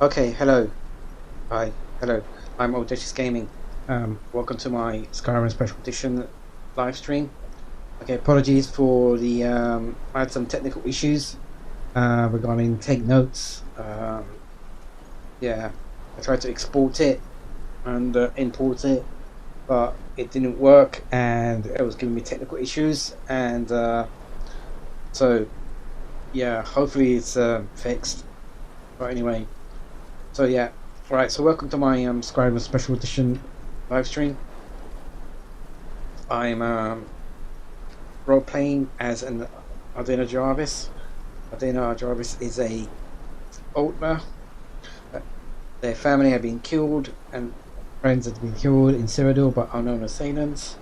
Okay, hello. Hi, hello. I'm Audacious Gaming. Welcome to my Skyrim Special Edition live stream. Okay, apologies for the I had some technical issues regarding take notes. Yeah, I tried to export it and import it, but it didn't work, and it was giving me technical issues. And so, yeah, hopefully it's fixed. But anyway. So yeah, alright, so welcome to my Skyrim Special Edition live stream. I'm role-playing as an Ardaena Jaerthius. Ardaena Jaerthius is a Altmer. Their family have been killed and friends have been killed in Cyrodil by unknown assailants.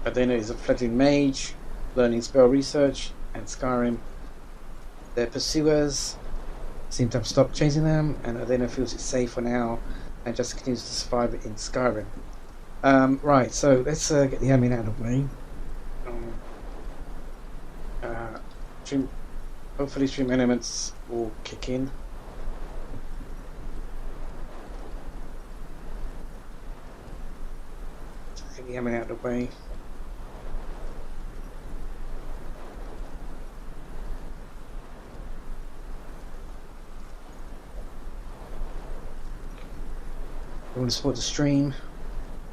Ardaena is a fledgling mage, learning spell research and Skyrim. Their pursuers seem to have stopped chasing them, and Ardaena feels it's safe for now and just continues to survive in Skyrim. Right, so let's get the admin out of the way. Hopefully stream elements will kick in. Get the admin out of the way. I want to support the stream.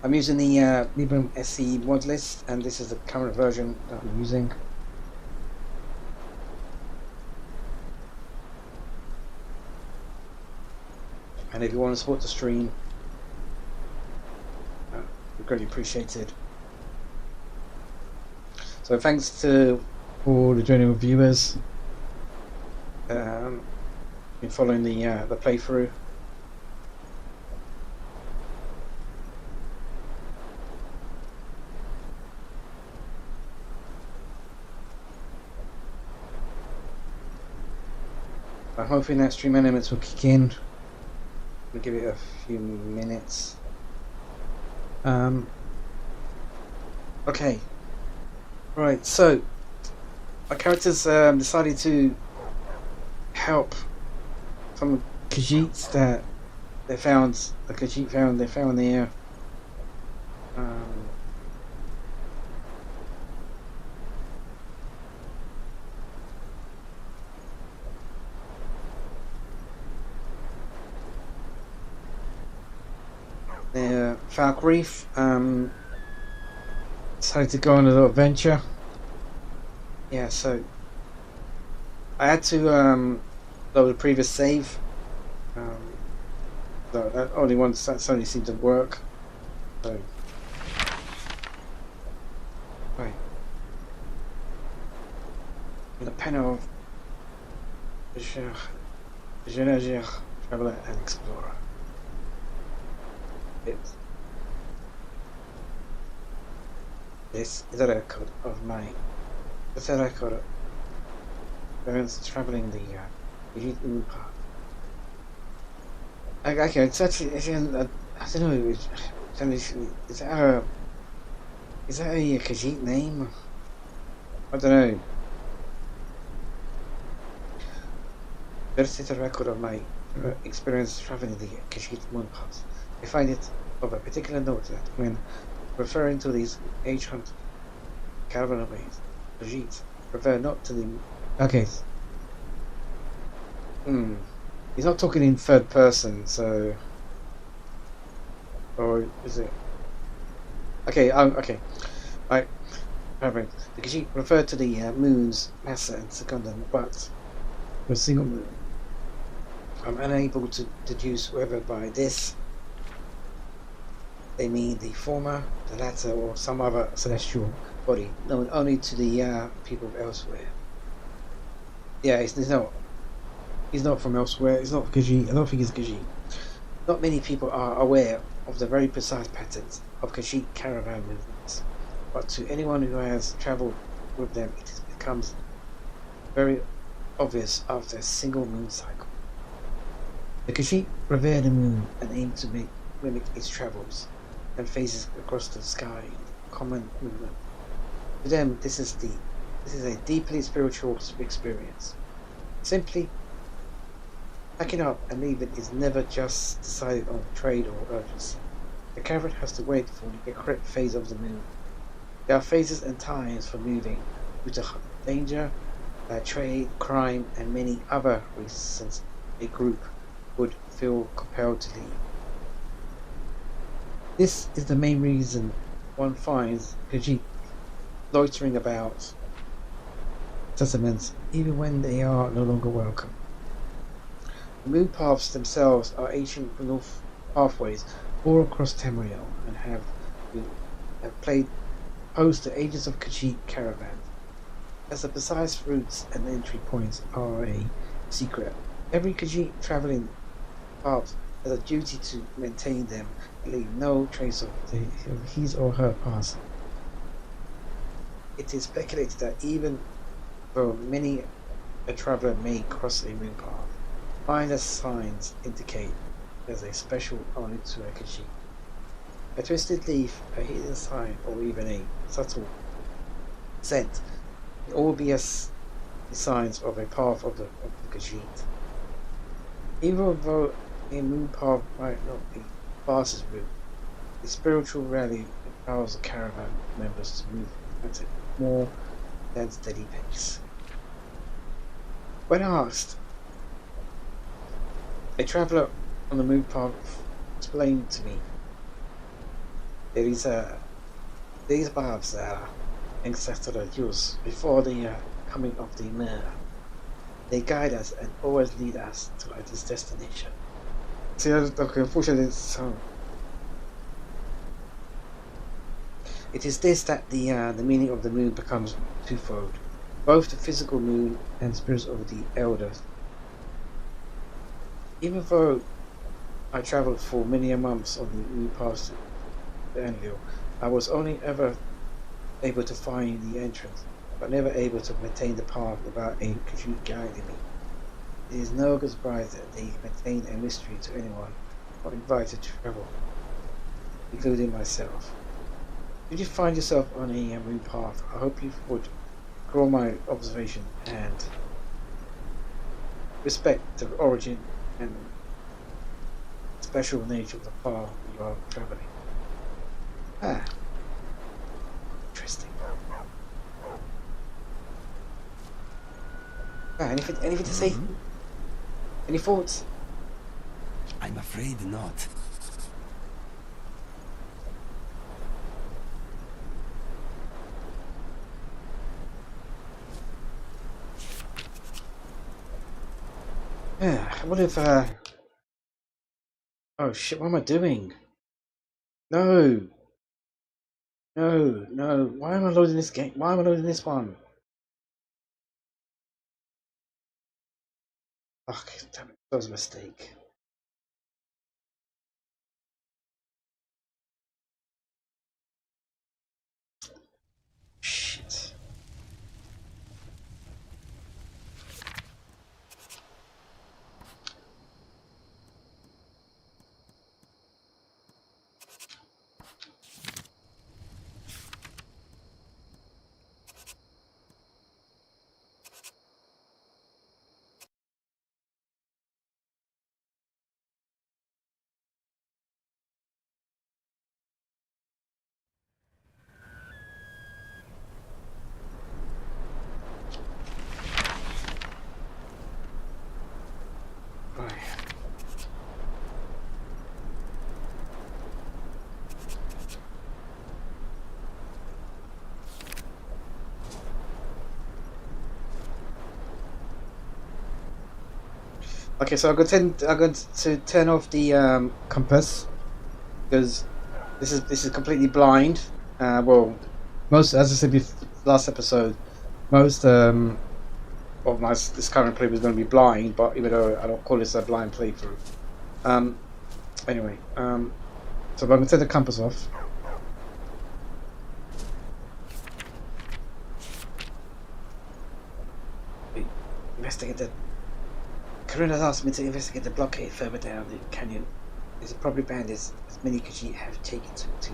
I'm using the Librum SE modlist, and this is the current version that I'm using. And if you want to support the stream, we'd greatly appreciated. So thanks to all the joining viewers. Been following the playthrough. Hopefully that stream elements will kick in. We'll give it a few minutes. Okay. Right, so my characters decided to help some Khajiits that they found. The Khajiit they found there. Falkreef decided to go on a little adventure. Yeah, so I had to load the previous save. So that only seemed to work. So right, the panel of Wabbajack, traveler and explorer. This is a record of my. It's a record of parents traveling the Moonpath. Okay, it's actually I don't know. Is that a Khajiit name? I don't know. This is a record of my experience traveling the Khajiit Moonpath. I find it of a particular note that when referring to these ancient caravanways, Khajiits refer not to the. Okay. He's not talking in third person, so. Or is it? Okay. Okay. Right. The Khajiit refer to the moons Massa and Secundum, but for a single moon. I'm unable to deduce whether by this they mean the former, the latter, or some other celestial body known only to the people of Elsweyr. Yeah, he's not from Elsweyr. He's not Khajiit. I don't think he's Khajiit. Not many people are aware of the very precise patterns of Khajiit caravan movements, but to anyone who has travelled with them, it becomes very obvious after a single moon cycle. The Khajiit revere the moon and aim to mimic its travels and phases across the sky in common movement. To them, this is a deeply spiritual experience. Simply packing up and leaving is never just decided on trade or urgency. The caravan has to wait for the correct phase of the moon. There are phases and times for moving due to danger, trade, crime, and many other reasons a group would feel compelled to leave. This is the main reason one finds Khajiit loitering about settlements even when they are no longer welcome. The moon paths themselves are ancient north pathways all across Tamriel and have played host to ages of Khajiit caravans. As the precise routes and entry points are a secret, every Khajiit travelling path has a duty to maintain them and leave no trace of his or her past. It is speculated that even though many a traveller may cross a moon path, minor signs indicate there's a special only to a Khajiit. A twisted leaf, a hidden sign, or even a subtle scent may all be as signs of a path of the Khajiit. Even though a moon path might not be the fastest route, the spiritual rally empowers the caravan members to move at a more than steady pace. When asked, a traveller on the moon path explained to me, these paths are ancestral use before the coming of the Mer. They guide us and always lead us to this destination. See, okay, unfortunately, it is this that the meaning of the moon becomes twofold, both the physical moon and spirits of the elders. Even though I travelled for many months on the moon path to Enlil, I was only ever able to find the entrance, but never able to maintain the path without a Khajiit guiding me. It is no surprise that they maintain a mystery to anyone not invited to travel, including myself. If you find yourself on a moon path, I hope you would draw my observation and respect the origin and special nature of the path you are travelling. Interesting. Anything to say? Any thoughts? I'm afraid not. I wonder if oh shit, what am I doing? No. Why am I loading this game? Why am I loading this one? Okay, damn it, that was a mistake. Shit. Right. Okay, so I'm going to turn off the compass because this is completely blind. Well, most, as I said last episode, most of this current playthrough is going to be blind, but even though I don't call this a blind playthrough. Anyway, so I'm going to turn the compass off. Investigate the. Karina's asked me to investigate the blockade further down the canyon. There's a probably band as many Khajiit have taken to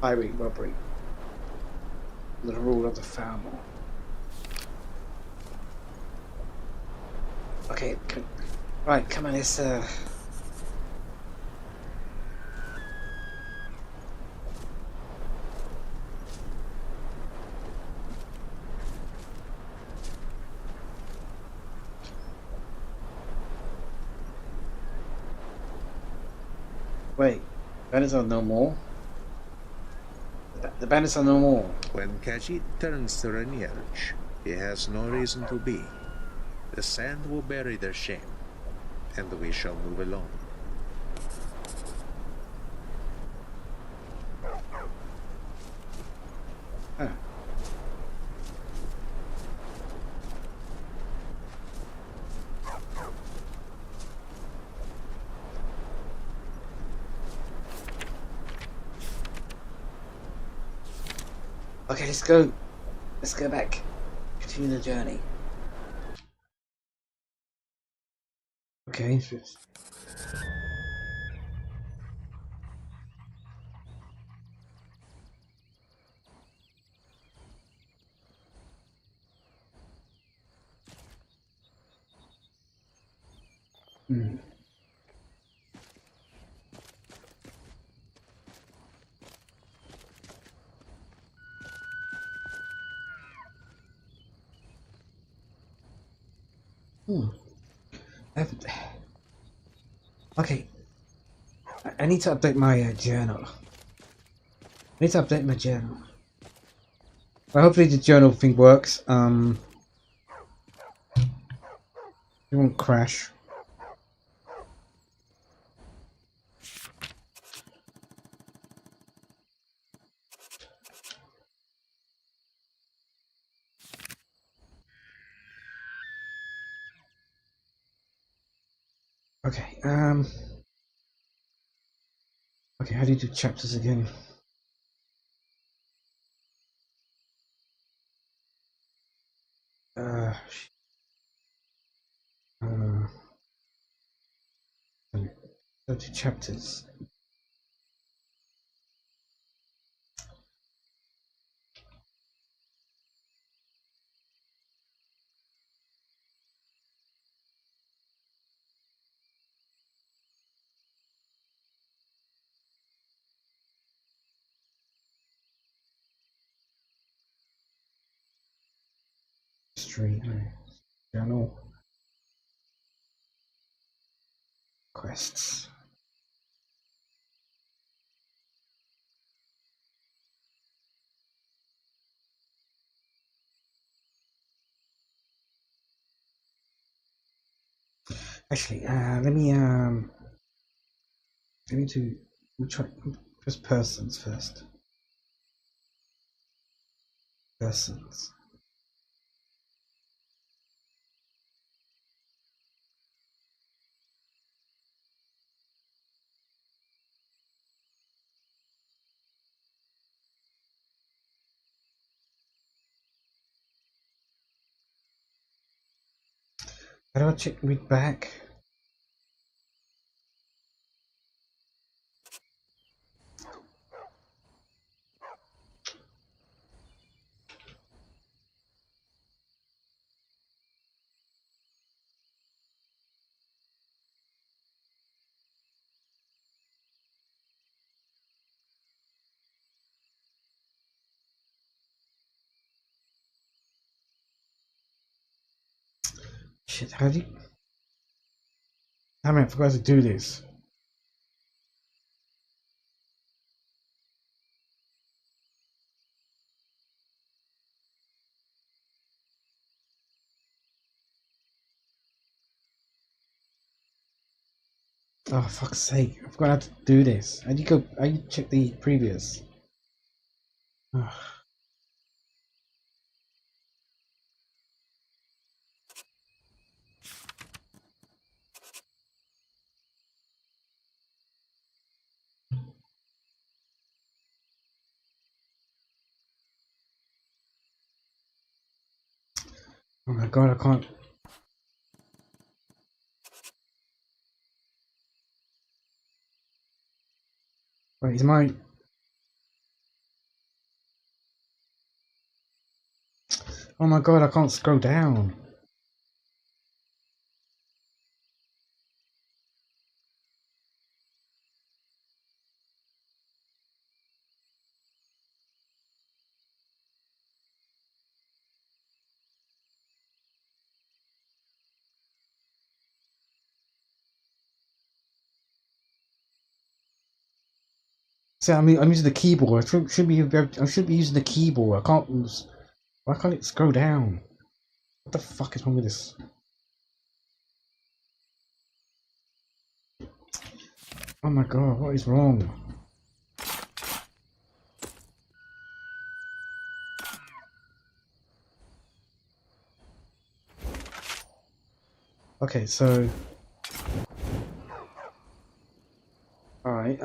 highway robbery. the rule of the family. Okay, right, come on, let's wait, bandits are no more? The bandits are no more. When Khajiit turns to Renierge, he has no reason to be. The sand will bury their shame, and we shall move along. Huh. Okay, let's go. Let's go back. Continue the journey. Okay. Hmm. Okay. I need to update my journal. I need to update my journal. Well, hopefully the journal thing works. It won't crash. Okay, okay, how do you do chapters again? Uh, go to chapters. History, journal, quests. Actually, let me do. We'll try just persons first. Persons. How do I check read back? Shit, how do you? Damn it, I forgot to do this. Oh, fuck's sake. I forgot how to do this. How do you go? How do you check the previous? Oh, oh my god, I can't. Wait, is my. Oh my god, I can't scroll down. See, I'm using the keyboard. I should be using the keyboard. I can't use. Why can't it scroll down? What the fuck is wrong with this? Oh my god, what is wrong? Okay, so. Alright,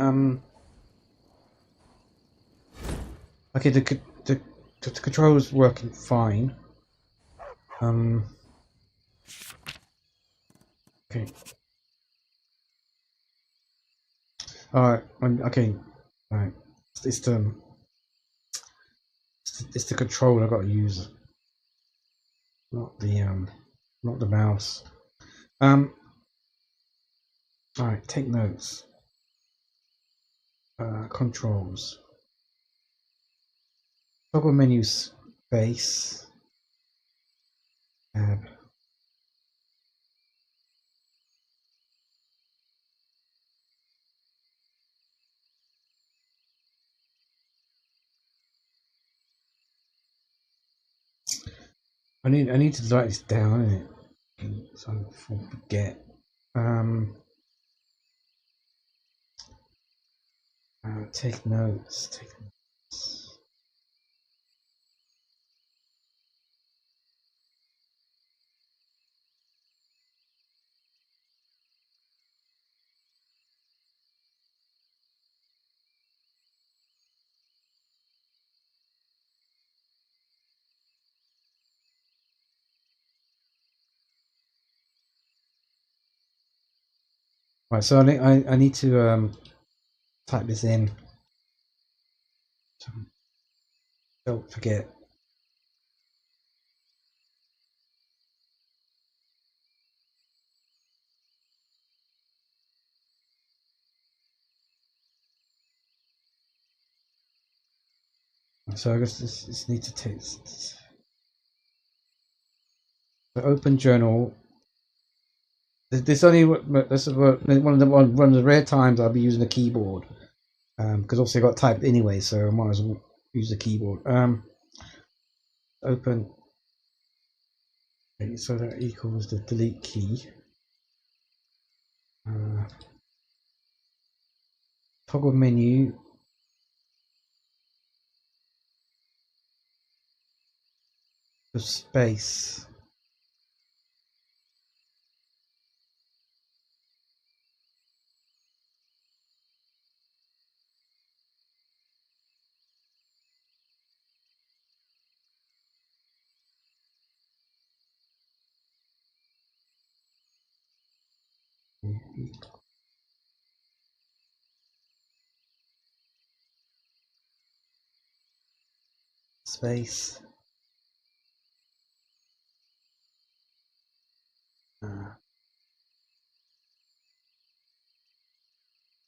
okay, the controller's working fine. Okay. Alright, okay. Alright. It's the controller I gotta use. Not the mouse. Alright, take notes. Controls. Toggle menu space. Tab. I need to write this down, innit? So I don't forget. Take notes. Take notes. Right, so I need to type this in. So don't forget. So I guess this needs to take. So open journal. This only this is one of the rare times I'll be using the keyboard. Because also I got typed anyway, so I might as well use the keyboard. Open. Okay, so that equals the delete key. Toggle menu. The space. Space.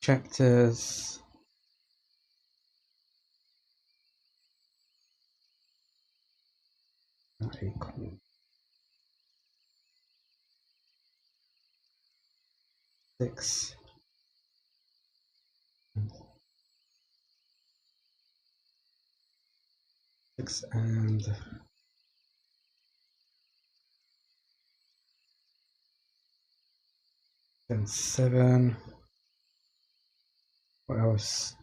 Chapters. Equal. 6. 6 and then 7. What else?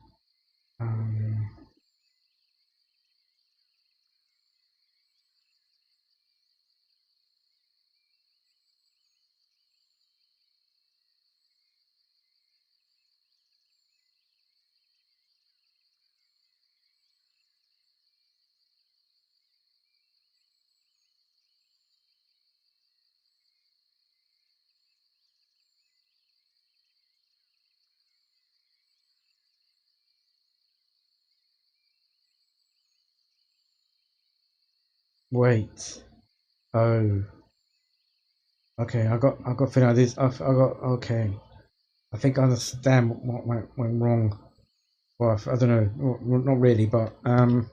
Wait. Oh. Okay, I got feeling this. I got okay. I think I understand what went wrong. Well, I don't know, not really, but I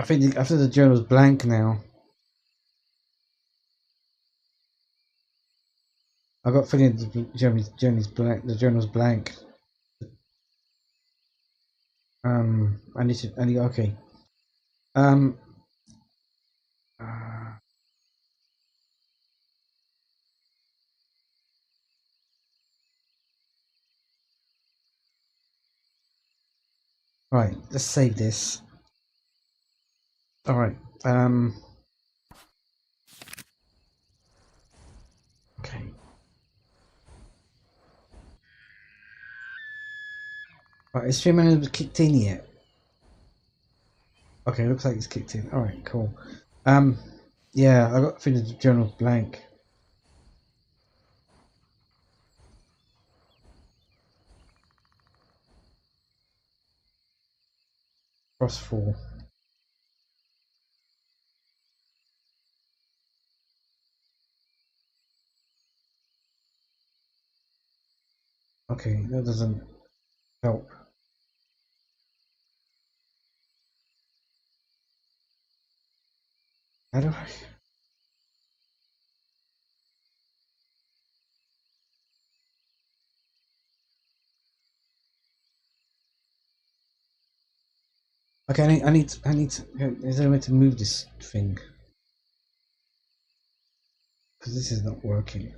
think after the journal's blank now. I got feeling the journey's blank. The journal's blank. I need to. Okay. Um. Uh, right. Let's save this. All right. Okay. Right. Is stream manager kicked in yet? Okay. Looks like it's kicked in. All right. Cool. Yeah. I got feeling the journal's blank. Crossfall. Okay. That doesn't help. How do I? Okay, I need to. Is there a way to move this thing? Because this is not working.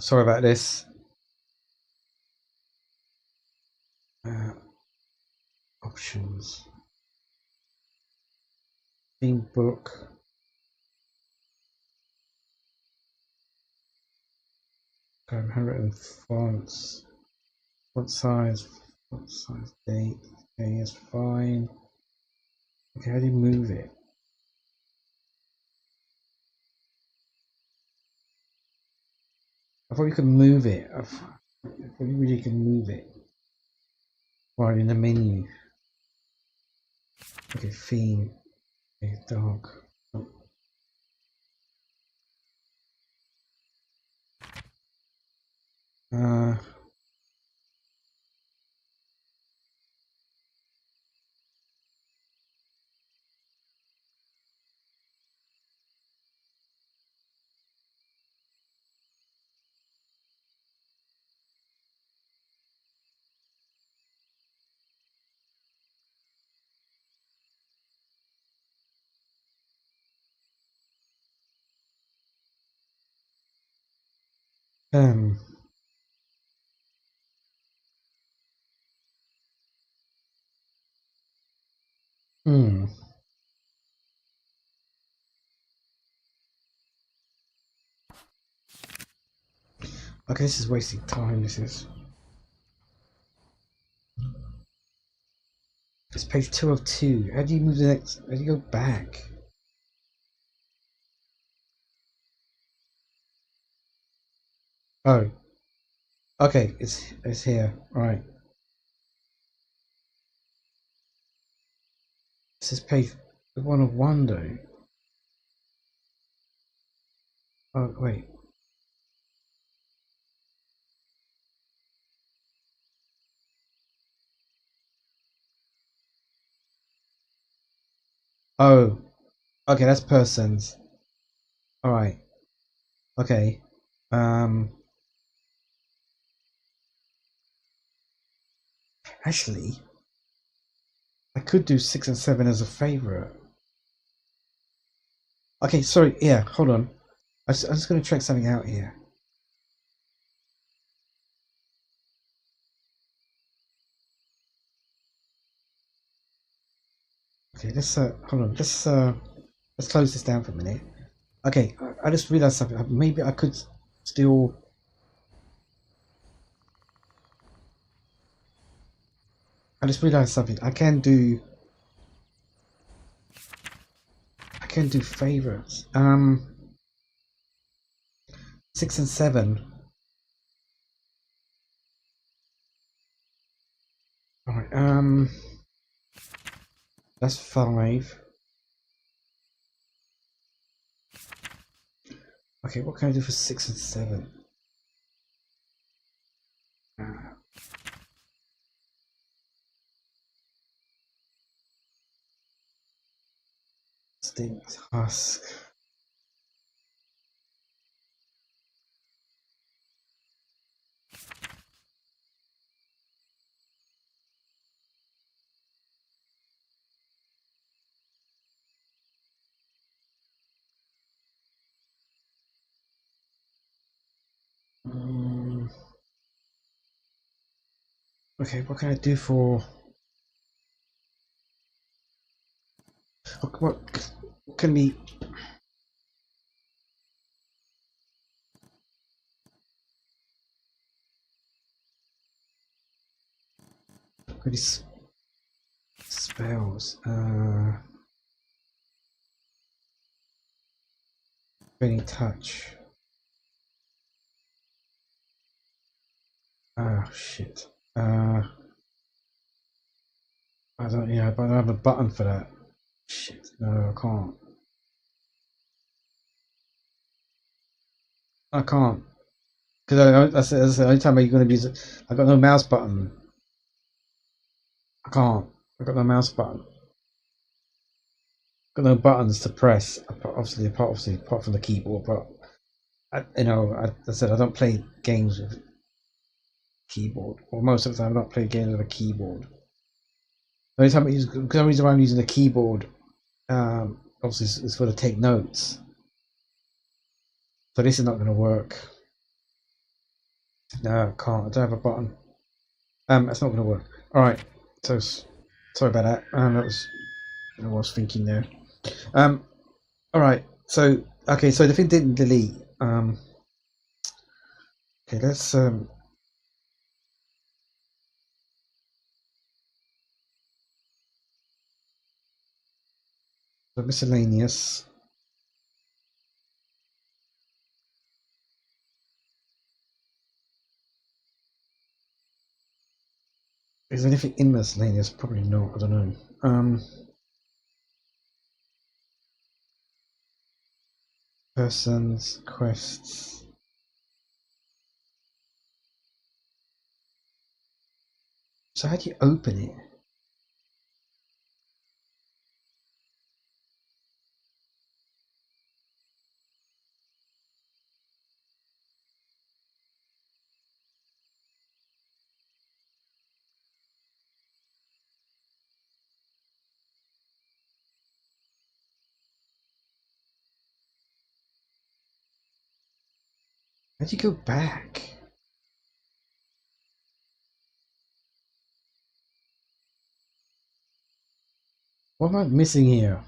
Sorry about this. Options. Theme book. Handwritten fonts. Font size date. Okay, it's fine. Okay, how do you move it? I thought you could move it. I thought you really can move it. Right, in the menu. Okay, theme. Okay, dark. Uh, um, hmm. Okay, this is wasting time. This is. It's page 2 of 2. How do you move the next? How do you go back? Oh. Okay, it's here. Right. This is page 1 of 1 though. Oh wait. Oh. Okay, that's persons. Alright. Okay. Actually, I could do 6 and 7 as a favorite. Okay, sorry. Yeah, hold on. I'm just going to check something out here. Okay, let's hold on. Let's close this down for a minute. Okay, I just realized something. Maybe I could still. I just realised something. I can do favourites. 6 and 7. Alright, that's 5. Okay, what can I do for 6 and 7? Stinks, husk. Okay, what can I do for... What can we... What is spells? Any touch. Oh shit. I don't. Yeah, but I don't have a button for that. Shit. No, I can't. I can't. Because that's the only time you're going to use it. I got no mouse button. I can't. I got no mouse button. Got no buttons to press. Obviously, apart from the keyboard. But I said I don't play games with keyboard. Or most of the time, I don't play games with a keyboard. The only time the reason why I'm using the keyboard, obviously, is for to take notes. So this is not going to work. No, I can't. I don't have a button. That's not going to work. All right. So sorry about that. That was what I was thinking there. All right. So okay. So the thing didn't delete. Okay. Let's the miscellaneous. Is there anything in miscellaneous? Probably not. I don't know. Persons, quests. So how do you open it? How do you go back? What am I missing here?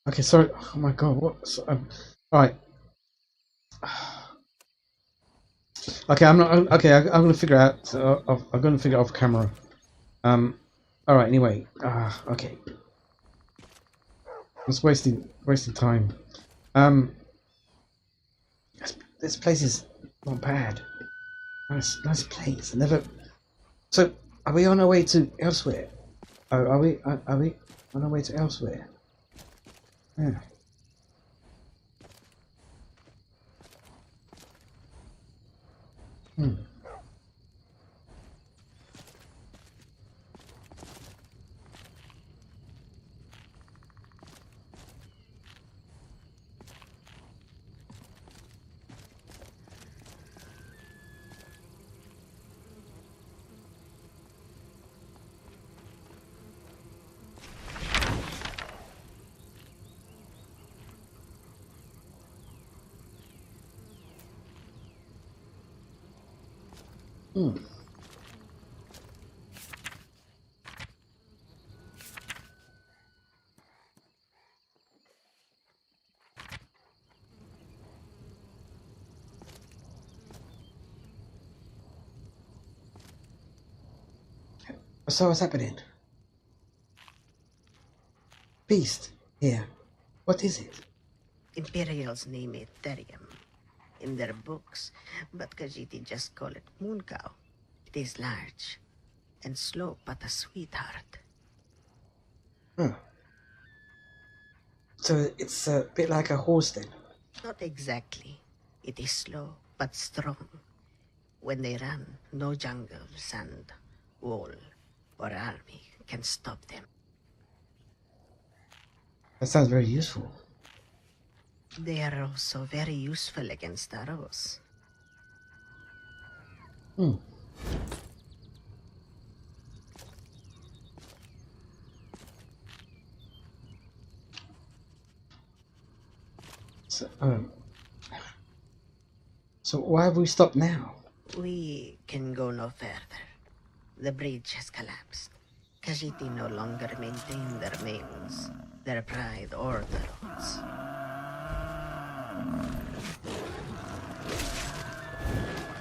Okay, sorry. Oh my god, what? So, alright. Okay, I'm not. Okay, I'm gonna figure out. I'm gonna figure out off camera. Alright. Anyway. Okay. It's wasting time. This place is not bad. Nice place. I never. So, are we on our way to Elsweyr? Are we on our way to Elsweyr? Yeah. So what's happening? Beast. Here. What is it? Imperials name it Therium in their books, but Khajiiti just call it Mooncow. It is large and slow, but a sweetheart. Huh. So it's a bit like a horse then? Not exactly. It is slow, but strong. When they run, no jungle, sand, wall, or army can stop them. That sounds very useful. They are also very useful against arrows. Hmm. So why have we stopped now? We can go no further. The bridge has collapsed. Khajiiti no longer maintain their names, their pride, or their roads.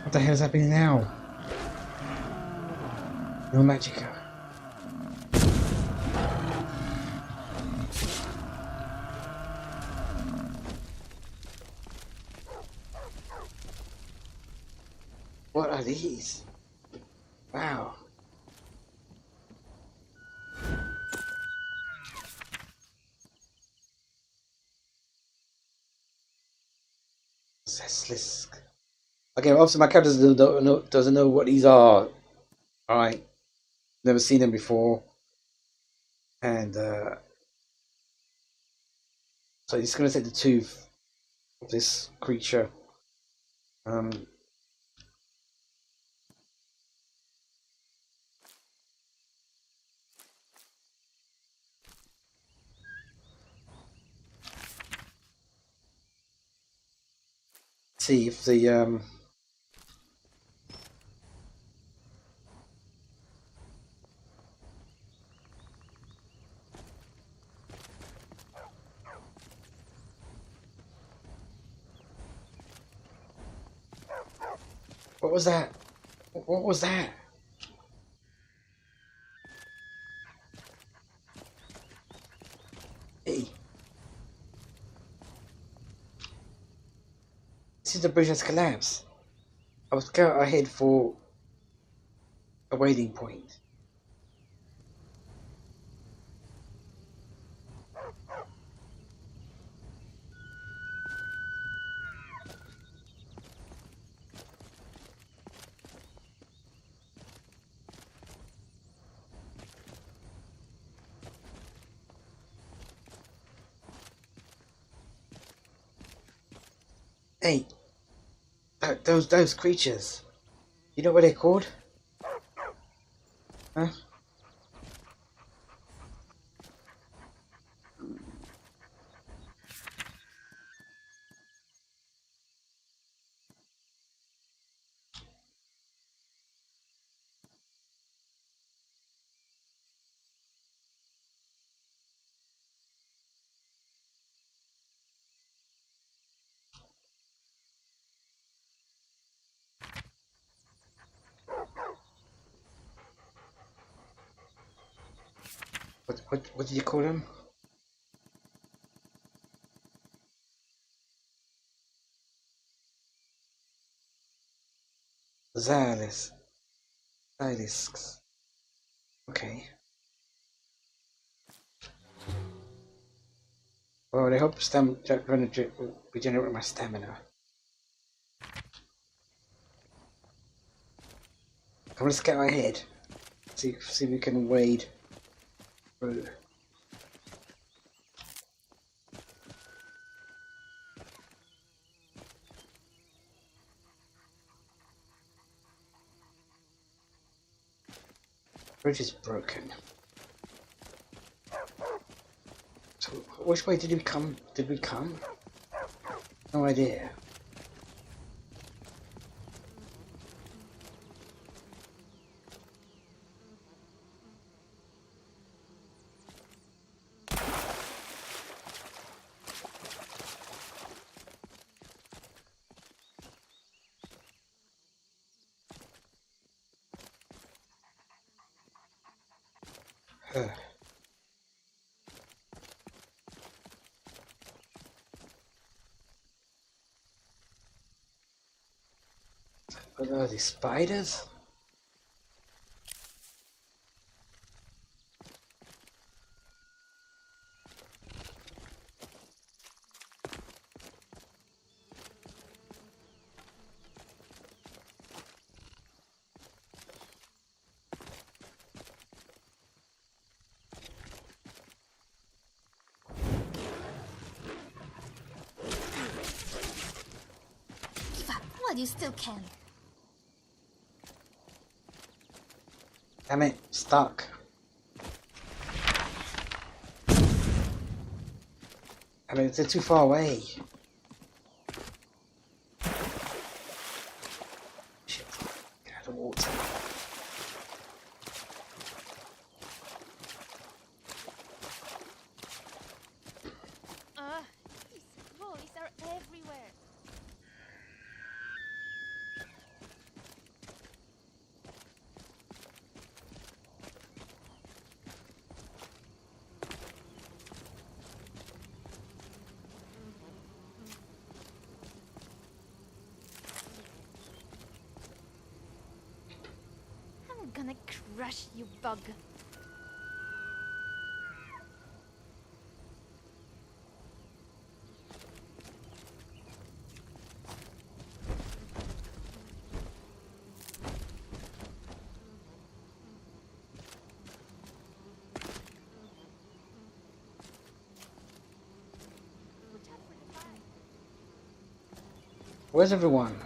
What the hell is happening now? No Magicka. What are these? Wow. Sexist. Okay, obviously my character doesn't know what these are. Alright. Never seen them before. And so he's gonna take the tooth of this creature. See if the what was that? What was that? Hey. This is the bridge has collapsed. I was go ahead for a waiting point. Hey, those creatures. You know what they're called? Huh? What did you call them? Xylis. Xylisks. Okay. Well, I hope regenerate my stamina. Come on, let's get ahead. See if we can wade through. Bridge is broken. So, which way did we come? Did we come? No idea. What are these spiders? Give up while you still can. Damn it, stuck. I mean, they're too far away. Shit. Get out of the water. These boys are everywhere. I'm gonna crush you, bug. Where's everyone?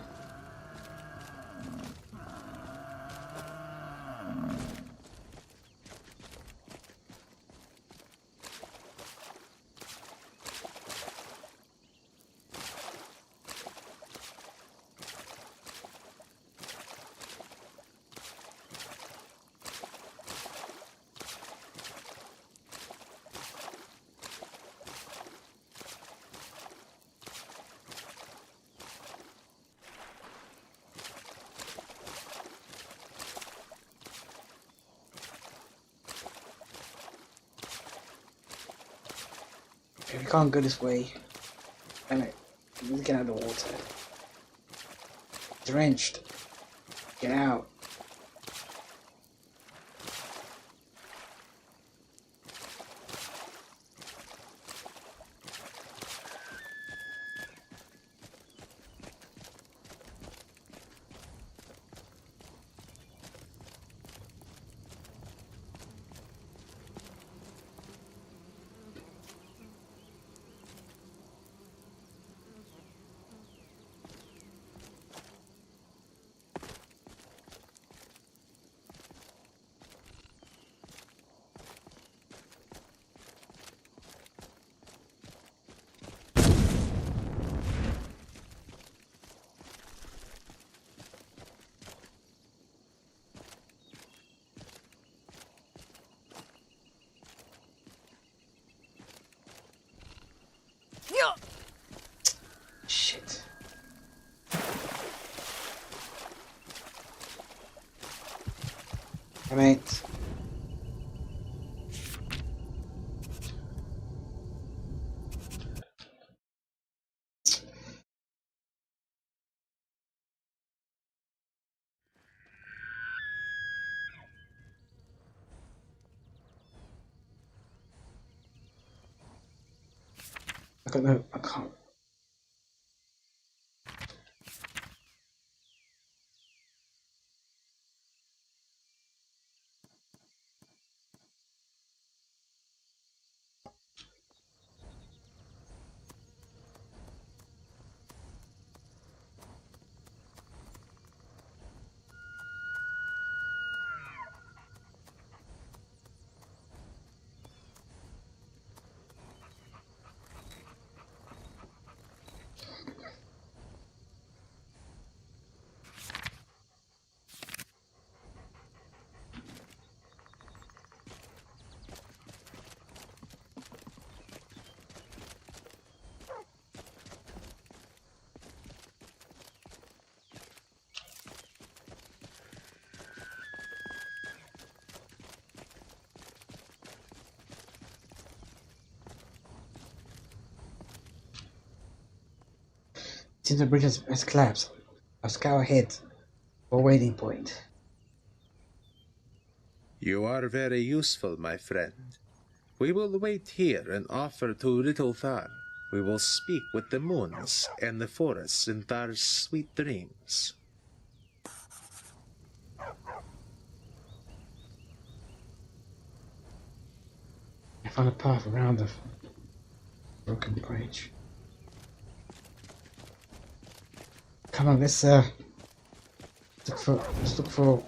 We can't go this way. Damn it. We need to get out of the water. Drenched. Get out. Shit. Damn it. I can't. Since the bridge has collapsed, I'll scour ahead for a waiting point. You are very useful, my friend. We will wait here and offer to little Thar. We will speak with the moons and the forests in Thar's sweet dreams. I found a path around the broken bridge. Come on, let's look for.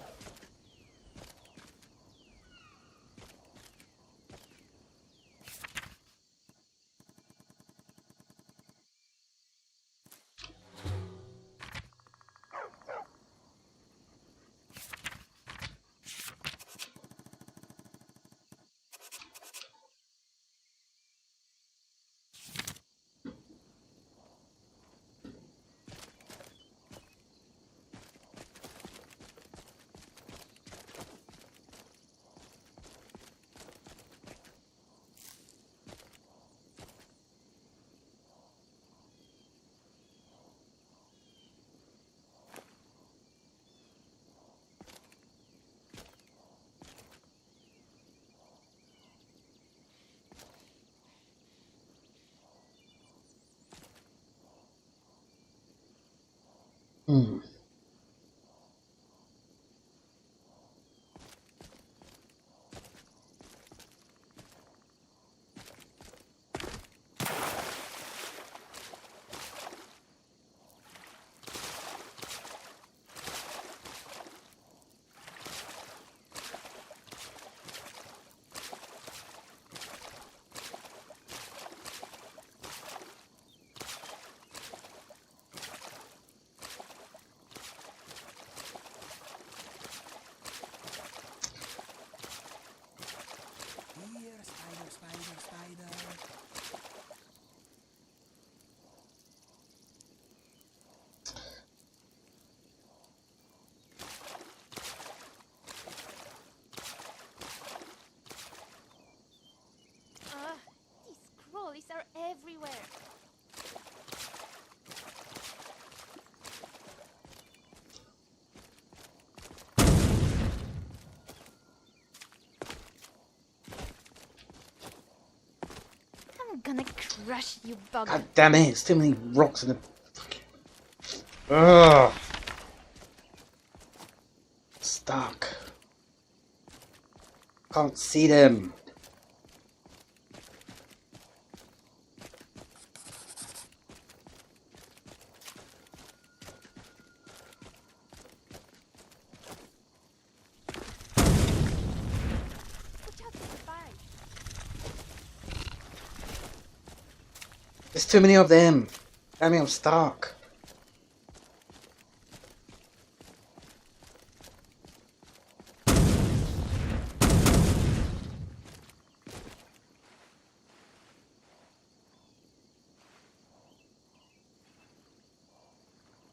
Spider. These crawlies are everywhere. I'm gonna crush you, bugger. God damn it! It's too many rocks in the. Ugh. Stuck. Can't see them. Watch out for the spy. There's too many of them. Damn it, I'm stuck.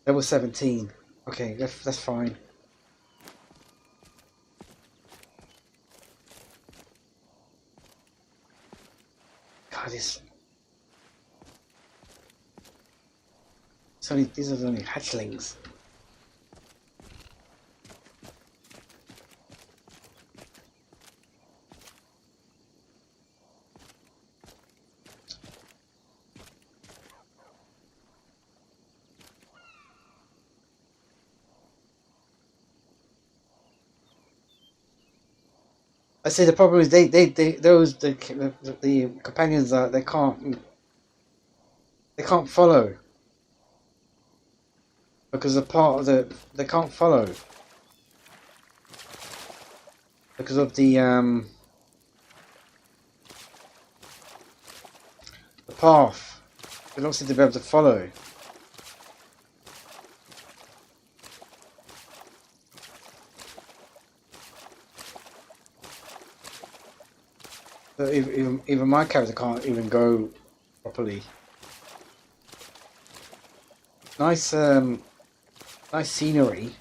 Level 17. Okay, that's fine. God, these are only hatchlings. I say the problem is the companions are they can't follow because the part of they can't follow because of the path. They don't seem to be able to follow. So even my character can't even go properly. Nice scenery,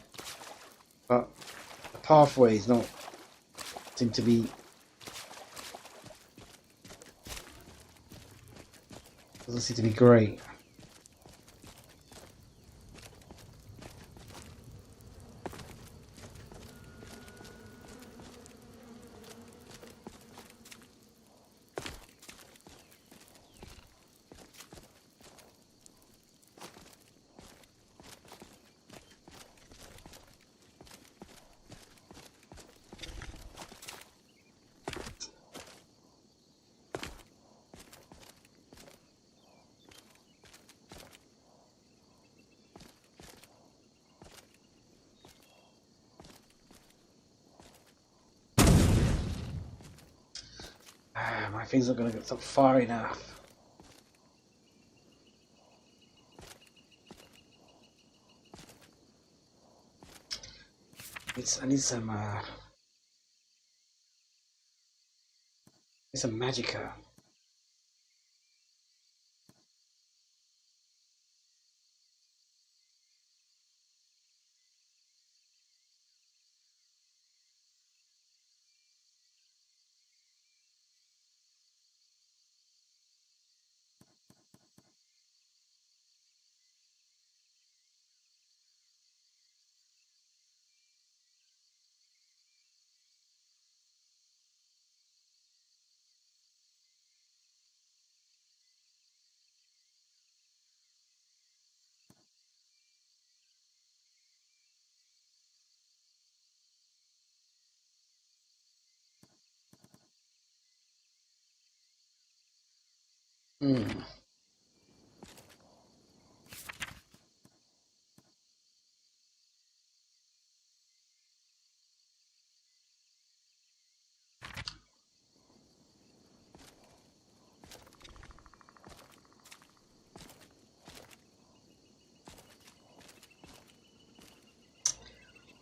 but the pathway is not seem to be doesn't seem to be great. My things are gonna get so far enough. I need some magicka.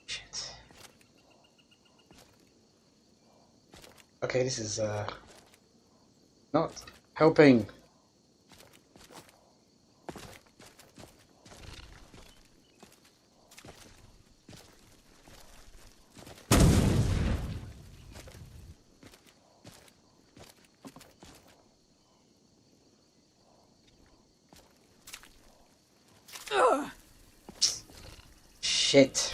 Shit. Okay, this is not helping. Shit.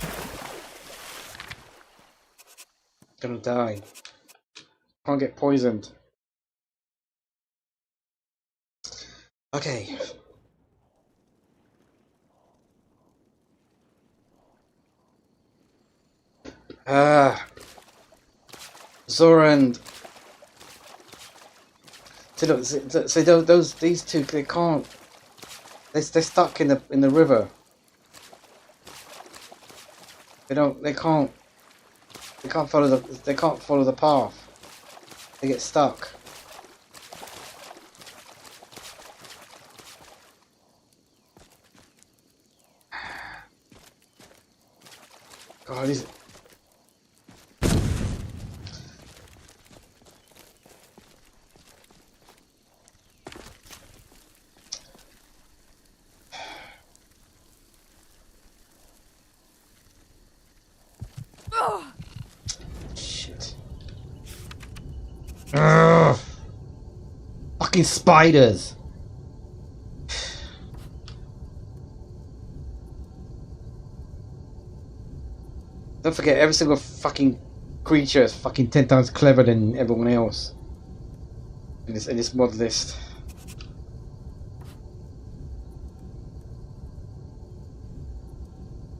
Gonna die. Can't get poisoned. Okay. Zora and so look, these two, they can't. They're stuck in the river. They can't follow the path. They get stuck. God, these. Shit. Ugh. Fucking spiders. Don't forget, every single fucking creature is fucking 10 times cleverer than everyone else in this mod list.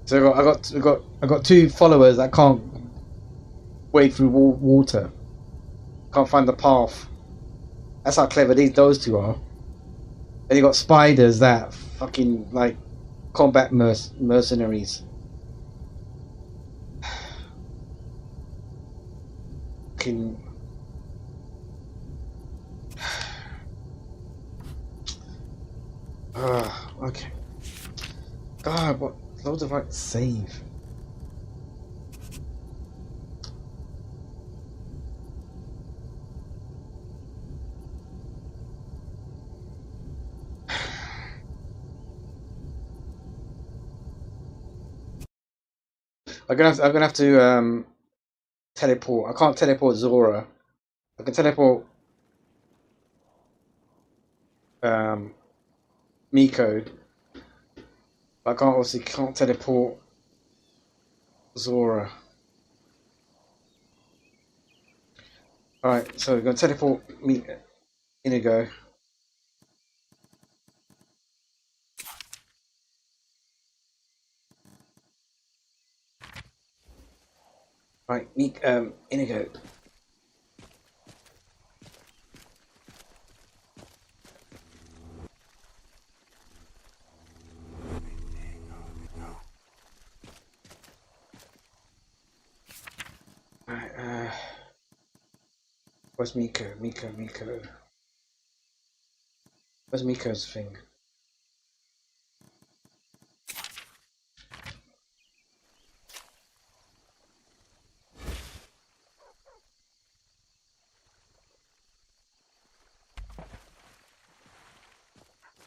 So I got two followers that can't wade through water, can't find the path. That's how clever those two are. And you got spiders that fucking like combat mercenaries. Fucking. Okay. God, what loads of like save. I'm gonna have to teleport. I can't teleport Zora. I can teleport Miko. But I can't teleport Zora. Alright, so we're gonna teleport Inigo. Right, Inigo. Right, Where's Miko? Miko. Where's Miko's thing?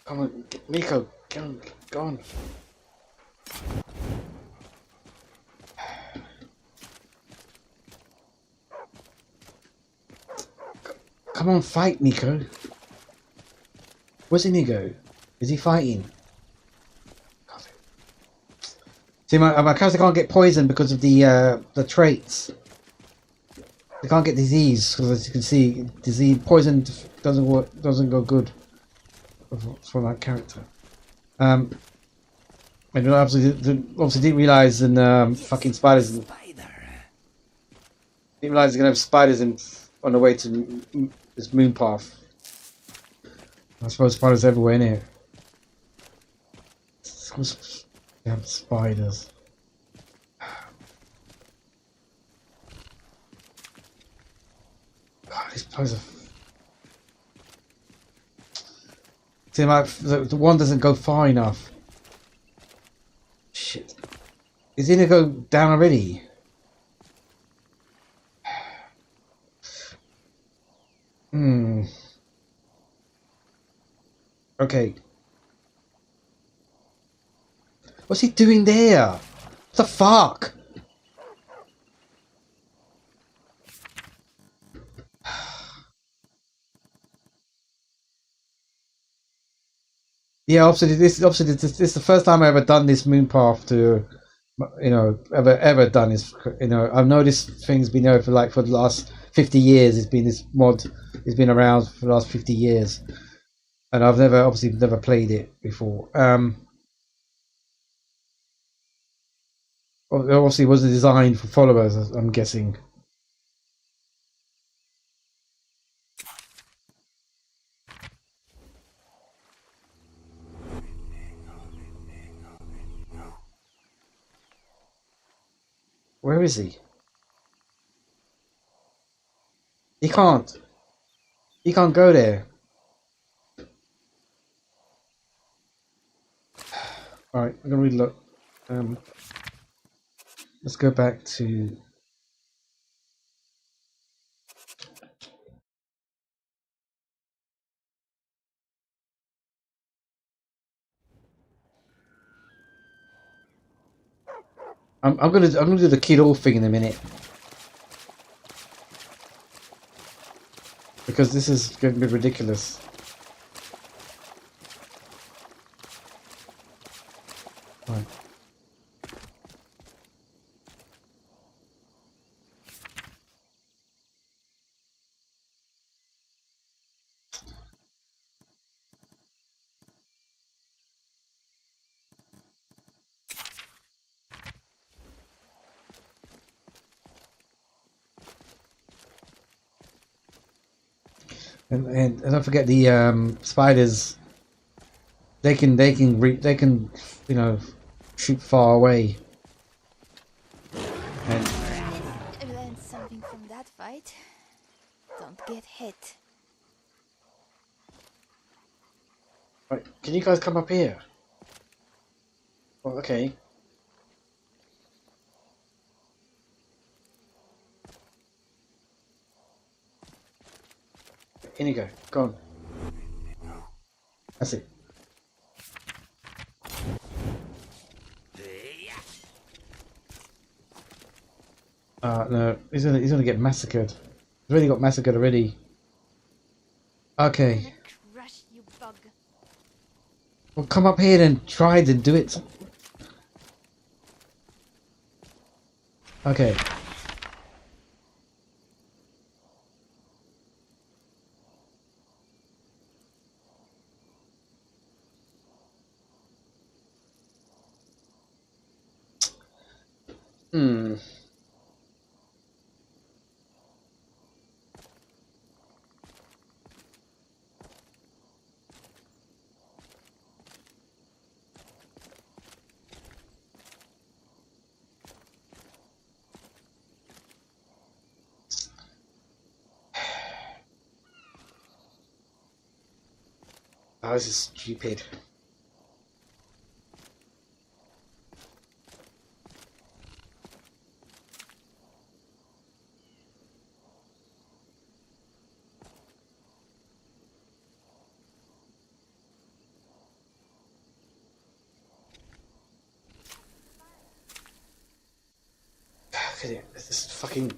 Come on, Miko, go on. Come on, fight, Miko. Where's Inigo? Is he fighting? See, my character can't get poisoned because of the traits. They can't get disease because, as you can see, disease poison doesn't work, doesn't go good for that character. And obviously didn't realize in fucking spiders. Didn't realize they're gonna have spiders on the way to this Moonpath. I suppose spiders everywhere in here. Damn spiders. God, these spiders are... See, the one doesn't go far enough. Shit. Is he gonna go down already? Okay. What's he doing there? What the fuck? Yeah, obviously this is the first time I've ever done this Moonpath to, ever done this. I've noticed things been there for the last 50 years. It's been this mod. It's been around for the last 50 years, and I've never played it before. Obviously, it wasn't designed for followers, I'm guessing. Where is he? He can't. He can't go there. Alright, I'm gonna relook. Let's go back to... I'm gonna do the kid all thing in a minute. Because this is going to be ridiculous. Right. And don't forget the spiders. They can shoot far away. And I learned something from that fight. Don't get hit. right, can you guys come up here? Well, okay. Inigo, go on. That's it. No, he's gonna get massacred. He's already got massacred already. Okay. Crush you, bug. Well, come up here and try to do it. Okay. Oh, this is stupid. This is fucking.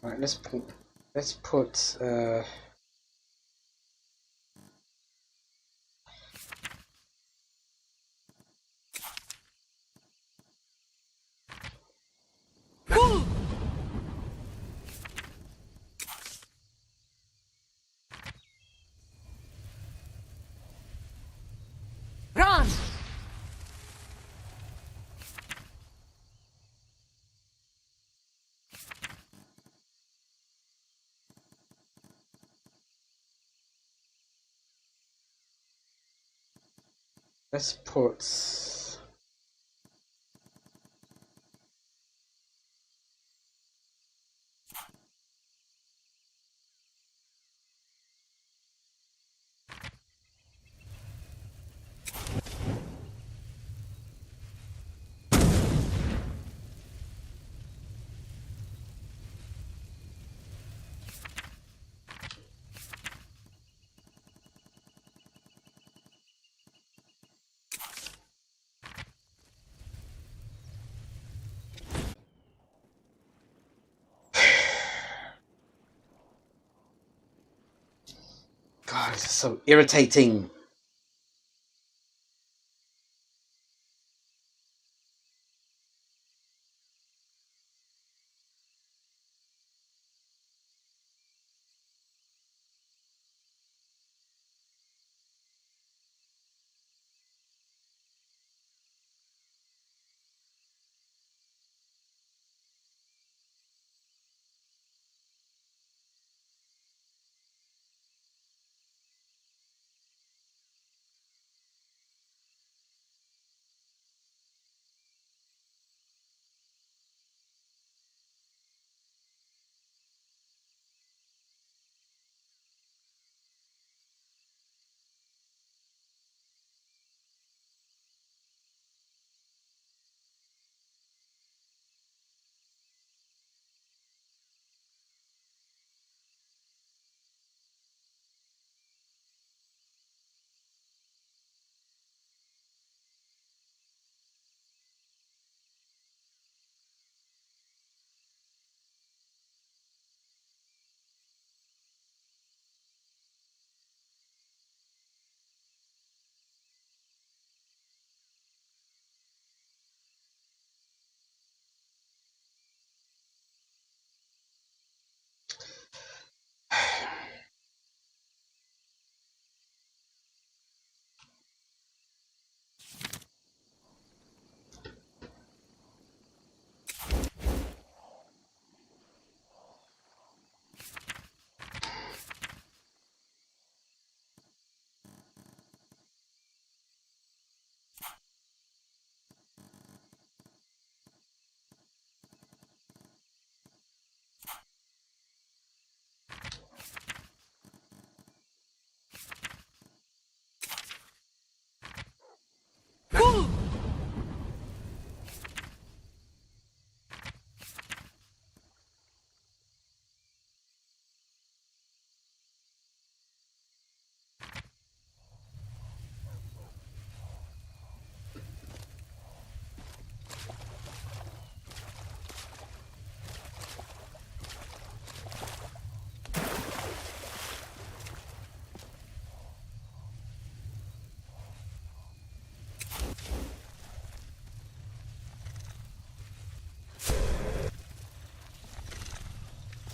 Right, let's put Run! let's put God, this is so irritating.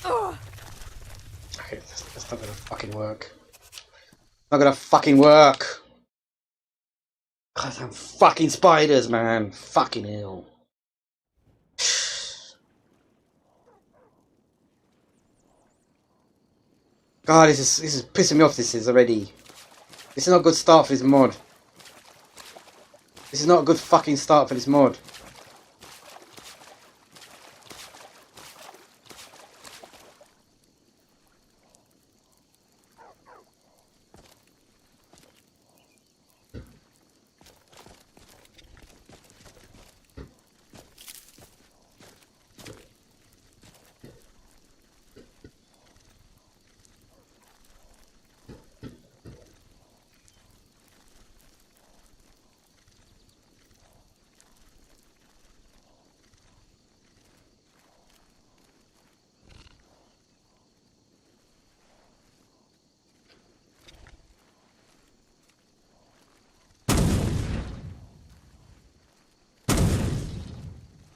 Okay, that's not gonna fucking work. Not gonna fucking work. Goddamn fucking spiders, man. Fucking hell. God, this is pissing me off. This is already. This is not a good start for this mod. This is not a good fucking start for this mod.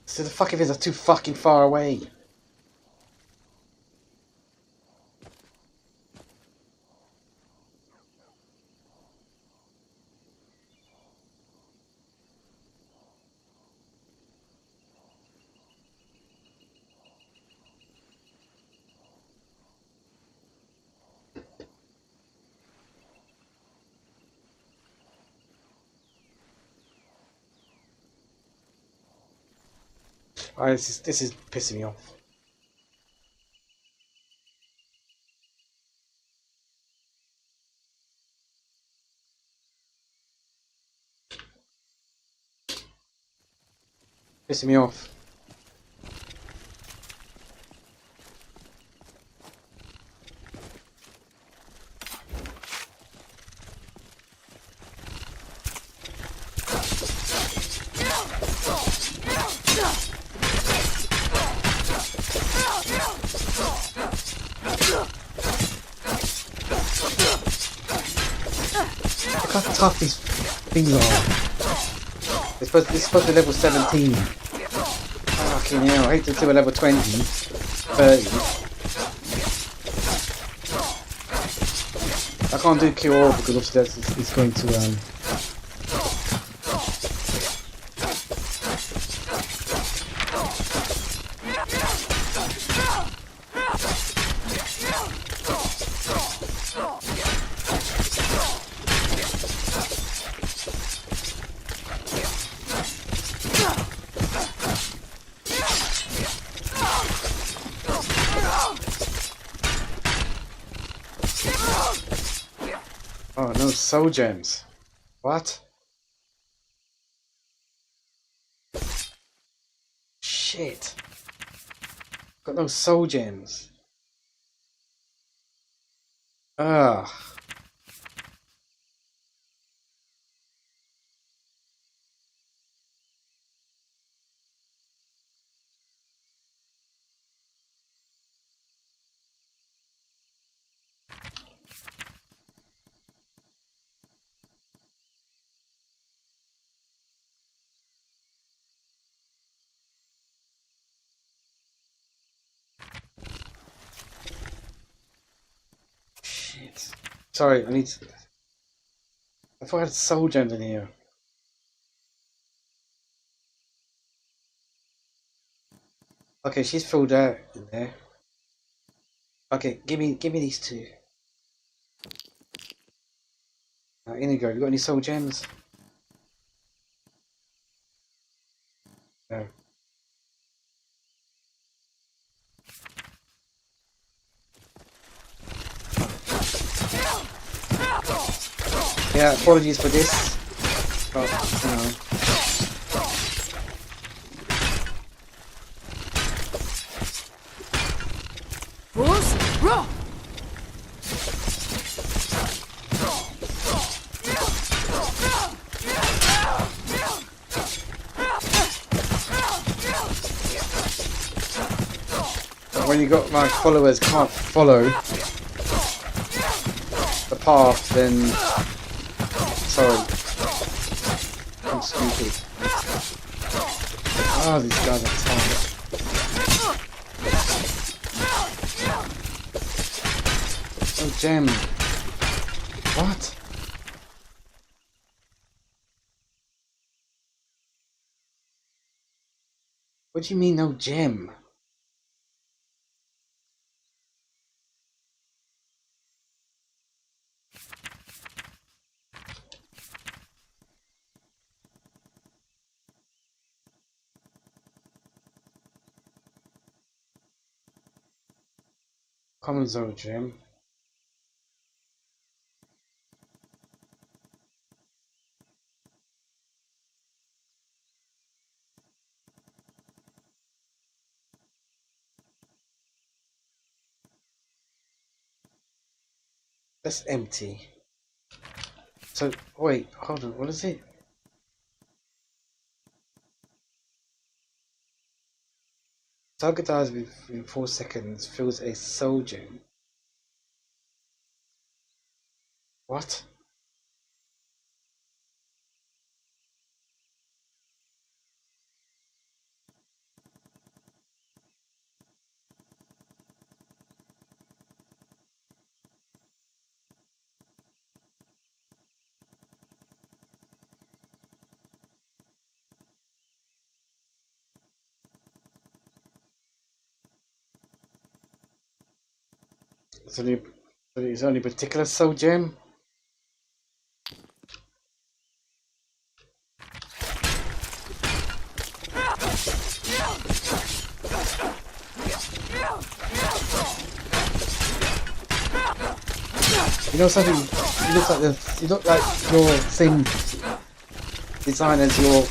So the fucking things are too fucking far away. This is pissing me off. Pissing me off. Look how tough these things are. It's supposed to be level 17. Fucking hell, I hate to do a level 20, 30. I can't do cure because obviously it's going to Oh no, soul gems. What? Shit. Got no soul gems. Ugh. Sorry, I thought I had soul gems in here. Okay, she's filled out in there. Okay, give me these two. Inigo, you got any soul gems? No. Yeah, apologies for this. But, you know. When you got my followers can't follow the path, then sorry, I'm stupid. Oh, these guys are tough. No gem. What? What do you mean no gem? Common zone gem. That's empty. So wait, hold on. What is it? Target dies within 4 seconds. Fills a soul gem. What? It's only particular soul gem. You know something? You look like your same design as your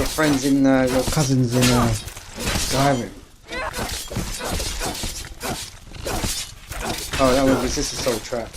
friends in your cousins in Skyrim. Oh, that was resist the soul trap.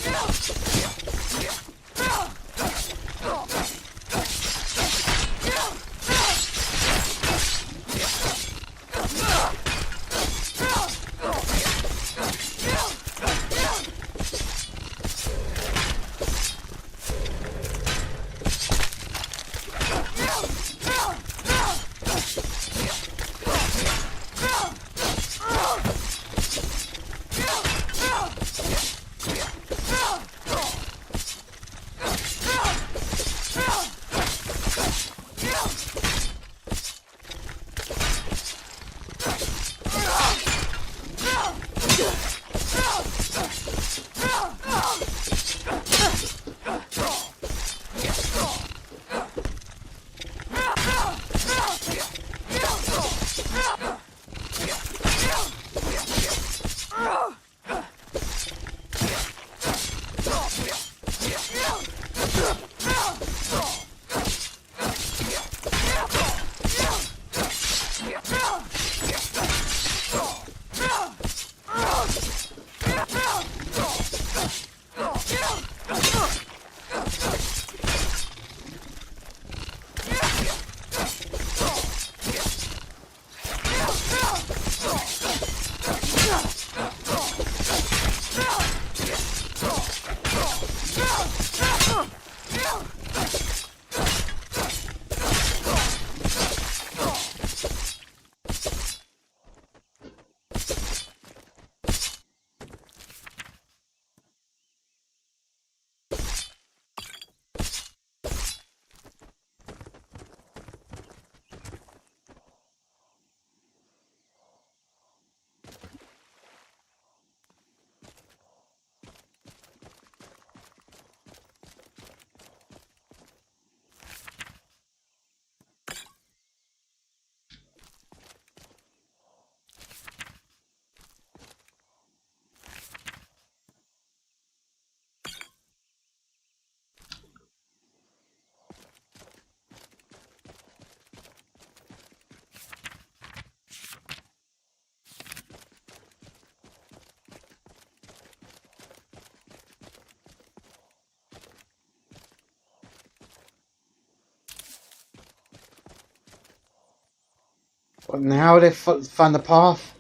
And how they find the path?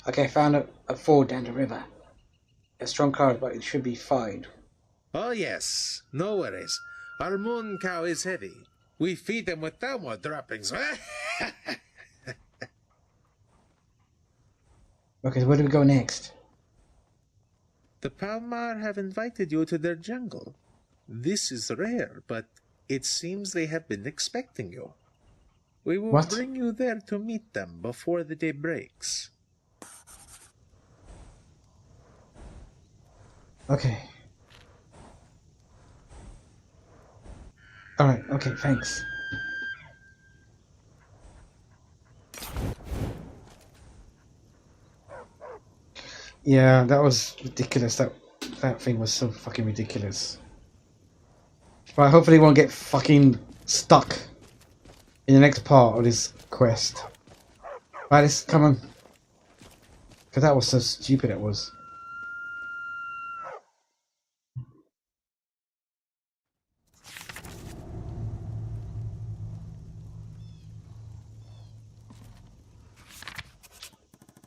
Okay, I found a ford down the river. A strong card, but it should be fine. Oh yes, no worries. Our moon cow is heavy. We feed them with Thelma droppings. Okay, so where do we go next? The Palmar have invited you to their jungle. This is rare, but it seems they have been expecting you. We will What? bring you there to meet them before the day breaks. Okay. Alright, okay, thanks. Yeah, that was ridiculous. That thing was so fucking ridiculous. But hopefully we won't get fucking stuck in the next part of this quest. Right, let's come on. Because that was so stupid it was.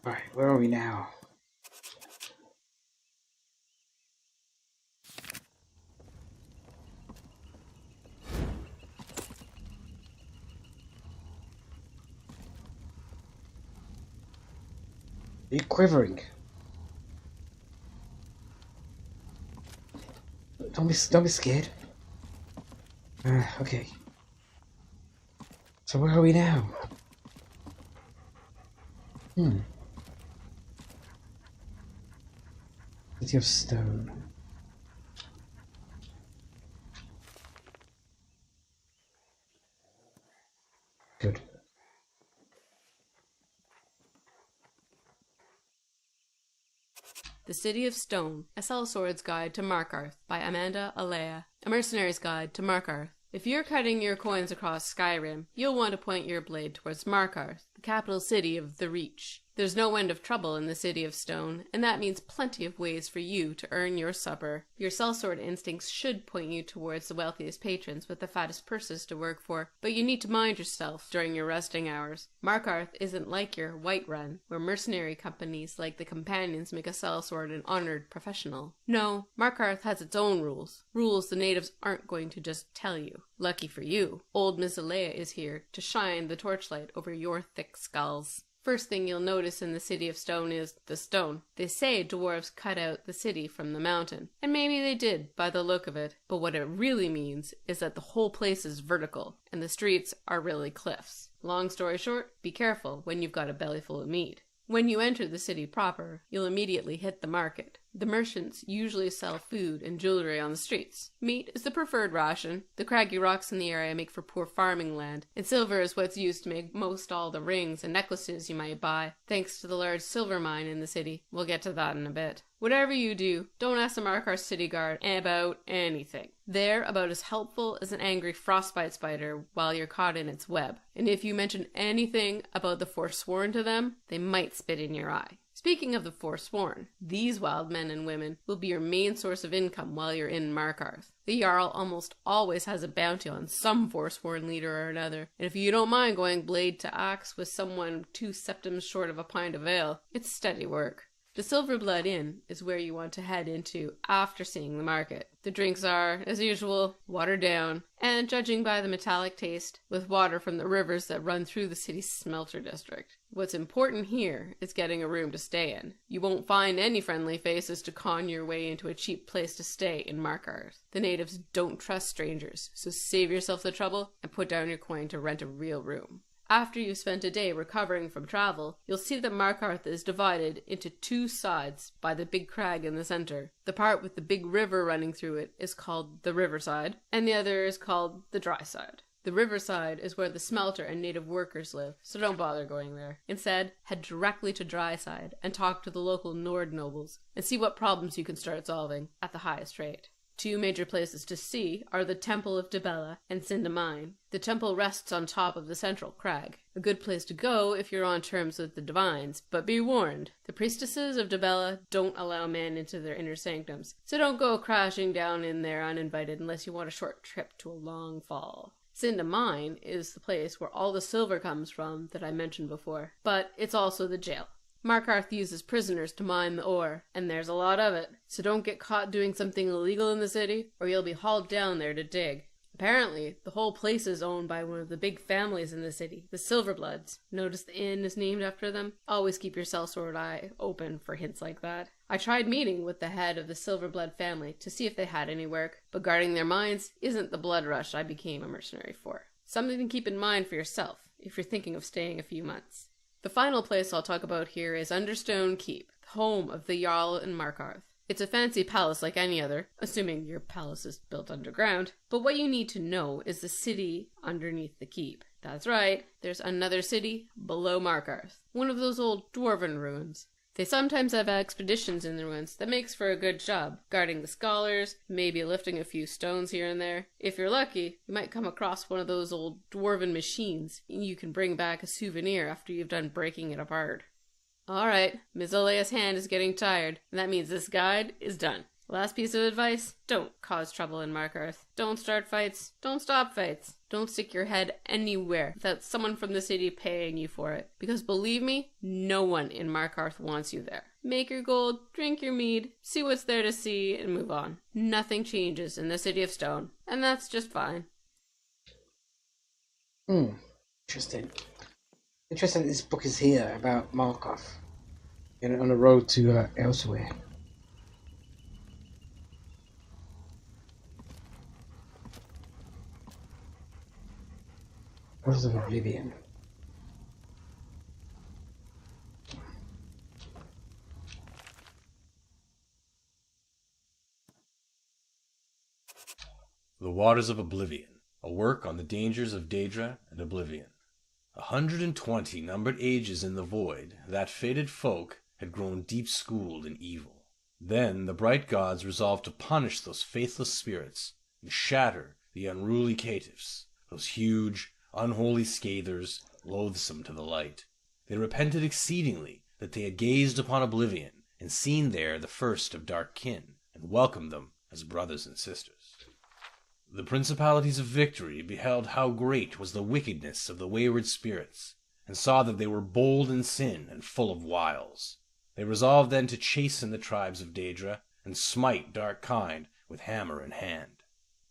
Right, where are we now? Are you quivering? Don't be scared. Okay. So where are we now? City of Stone. Good. The City of Stone, A Sellsword's Guide to Markarth by Amanda Alea, A Mercenary's Guide to Markarth. If you're cutting your coins across Skyrim, you'll want to point your blade towards Markarth, the capital city of the Reach. There's no end of trouble in the City of Stone, and that means plenty of ways for you to earn your supper. Your sellsword instincts should point you towards the wealthiest patrons with the fattest purses to work for, but you need to mind yourself during your resting hours. Markarth isn't like your Whiterun, where mercenary companies like the Companions make a sellsword an honored professional. No, Markarth has its own rules. Rules the natives aren't going to just tell you. Lucky for you, old Miss Alea is here to shine the torchlight over your thick skulls. First thing you'll notice in the City of Stone is the stone. They say dwarves cut out the city from the mountain, and maybe they did by the look of it, but what it really means is that the whole place is vertical, and the streets are really cliffs. Long story short, be careful when you've got a belly full of meat. When you enter the city proper, you'll immediately hit the market. The merchants usually sell food and jewelry on the streets. Meat is the preferred ration. The craggy rocks in the area make for poor farming land, and silver is what's used to make most all the rings and necklaces you might buy, thanks to the large silver mine in the city. We'll get to that in a bit. Whatever you do, don't ask the Markarth city guard about anything. They're about as helpful as an angry frostbite spider while you're caught in its web. And if you mention anything about the Forsworn to them, they might spit in your eye. Speaking of the Forsworn, these wild men and women will be your main source of income while you're in Markarth. The Jarl almost always has a bounty on some Forsworn leader or another, and if you don't mind going blade to axe with someone 2 septums short of a pint of ale, it's steady work. The Silverblood Inn is where you want to head into after seeing the market. The drinks are, as usual, watered down, and judging by the metallic taste, with water from the rivers that run through the city's smelter district. What's important here is getting a room to stay in. You won't find any friendly faces to con your way into a cheap place to stay in Markarth. The natives don't trust strangers, so save yourself the trouble and put down your coin to rent a real room. After you've spent a day recovering from travel, you'll see that Markarth is divided into 2 sides by the big crag in the center. The part with the big river running through it is called the riverside, and the other is called the dry side. The riverside is where the smelter and native workers live, so don't bother going there. Instead, head directly to Dryside and talk to the local Nord nobles, and see what problems you can start solving at the highest rate. 2 major places to see are the Temple of Dibella and Sindamine. The temple rests on top of the central crag. A good place to go if you're on terms with the divines, but be warned, the priestesses of Dibella don't allow men into their inner sanctums, so don't go crashing down in there uninvited unless you want a short trip to a long fall. Sindamine is the place where all the silver comes from that I mentioned before, but it's also the jail. Markarth uses prisoners to mine the ore, and there's a lot of it. So don't get caught doing something illegal in the city, or you'll be hauled down there to dig. Apparently, the whole place is owned by one of the big families in the city, the Silverbloods. Notice the inn is named after them? Always keep your sellsword eye open for hints like that. I tried meeting with the head of the Silverblood family to see if they had any work, but guarding their mines isn't the blood rush I became a mercenary for. Something to keep in mind for yourself, if you're thinking of staying a few months. The final place I'll talk about here is Understone Keep, the home of the Jarl in Markarth. It's a fancy palace like any other, assuming your palace is built underground, but what you need to know is the city underneath the keep. That's right, there's another city below Markarth, one of those old dwarven ruins. They sometimes have expeditions in the ruins that makes for a good job, guarding the scholars, maybe lifting a few stones here and there. If you're lucky, you might come across one of those old dwarven machines, and you can bring back a souvenir after you've done breaking it apart. Alright, Ms. Alea's hand is getting tired, and that means this guide is done. Last piece of advice, don't cause trouble in Markarth. Don't start fights. Don't stop fights. Don't stick your head anywhere without someone from the city paying you for it. Because believe me, no one in Markarth wants you there. Make your gold, drink your mead, see what's there to see, and move on. Nothing changes in the City of Stone, and that's just fine. Interesting. Interesting that this book is here about Markarth. On the road to Elsweyr. Waters of Oblivion. The Waters of Oblivion, a work on the dangers of Daedra and Oblivion. 120 numbered ages in the void, that fated folk had grown deep-schooled in evil. Then the bright gods resolved to punish those faithless spirits and shatter the unruly caitiffs, those huge, unholy scathers, loathsome to the light. They repented exceedingly that they had gazed upon Oblivion and seen there the first of dark kin, and welcomed them as brothers and sisters. The principalities of victory beheld how great was the wickedness of the wayward spirits, and saw that they were bold in sin and full of wiles. They resolved then to chasten the tribes of Daedra, and smite dark kind with hammer in hand.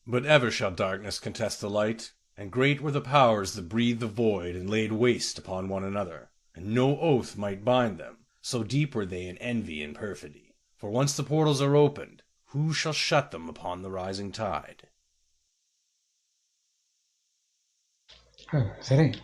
But ever shall darkness contest the light, and great were the powers that breathed the void and laid waste upon one another, and no oath might bind them, so deep were they in envy and perfidy. For once the portals are opened, who shall shut them upon the rising tide? Oh, is that it?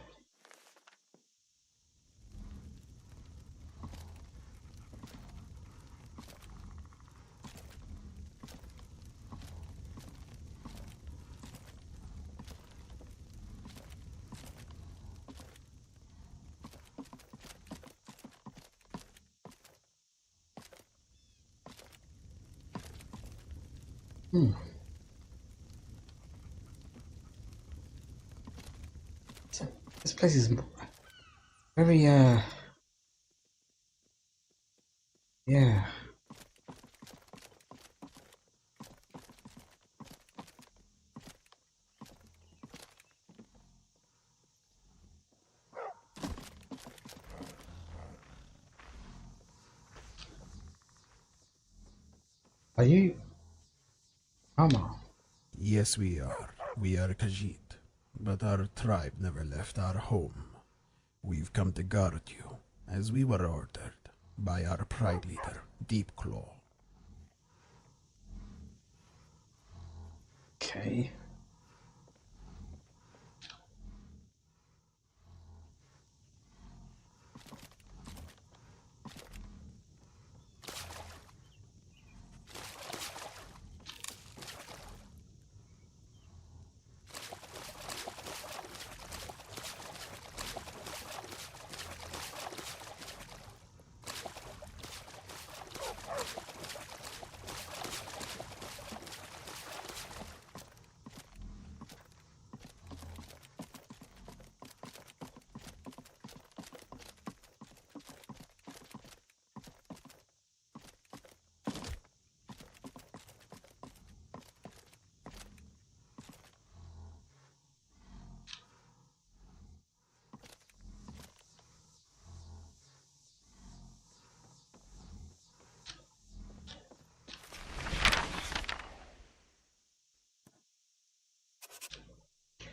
So, this place is very, yeah. Are you Armor? Yes, we are. We are Khajiit, but our tribe never left our home. We've come to guard you, as we were ordered by our pride leader, Deepclaw. Okay.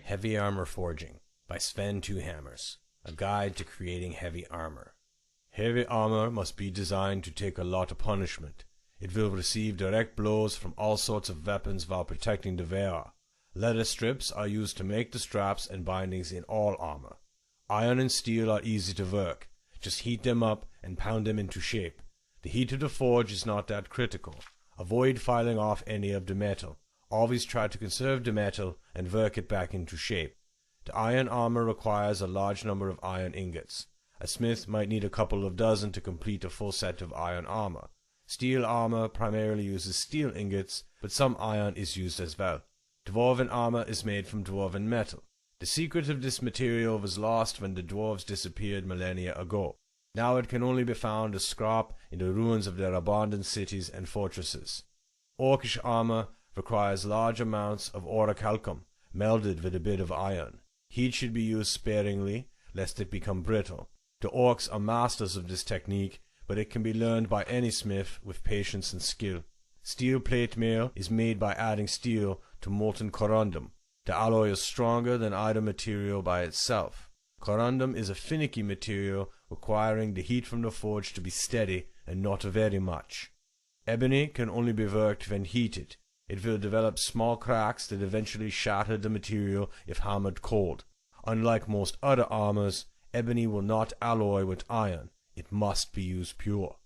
Heavy Armor Forging by Sven Two Hammers, a guide to creating heavy armor. Heavy armor must be designed to take a lot of punishment. It will receive direct blows from all sorts of weapons while protecting the wearer. Leather strips are used to make the straps and bindings in all armor. Iron and steel are easy to work. Just heat them up and pound them into shape. The heat of the forge is not that critical. Avoid filing off any of the metal. Always try to conserve the metal and work it back into shape. The iron armor requires a large number of iron ingots. A smith might need a couple of dozen to complete a full set of iron armor. Steel armor primarily uses steel ingots, but some iron is used as well. Dwarven armor is made from dwarven metal. The secret of this material was lost when the dwarves disappeared millennia ago. Now it can only be found as scrap in the ruins of their abandoned cities and fortresses. Orcish armor requires large amounts of orichalcum, melded with a bit of iron. Heat should be used sparingly, lest it become brittle. The orcs are masters of this technique, but it can be learned by any smith with patience and skill. Steel plate mail is made by adding steel to molten corundum. The alloy is stronger than either material by itself. Corundum is a finicky material requiring the heat from the forge to be steady and not very much. Ebony can only be worked when heated. It will develop small cracks that eventually shatter the material if hammered cold. Unlike most other armors, ebony will not alloy with iron. It must be used pure.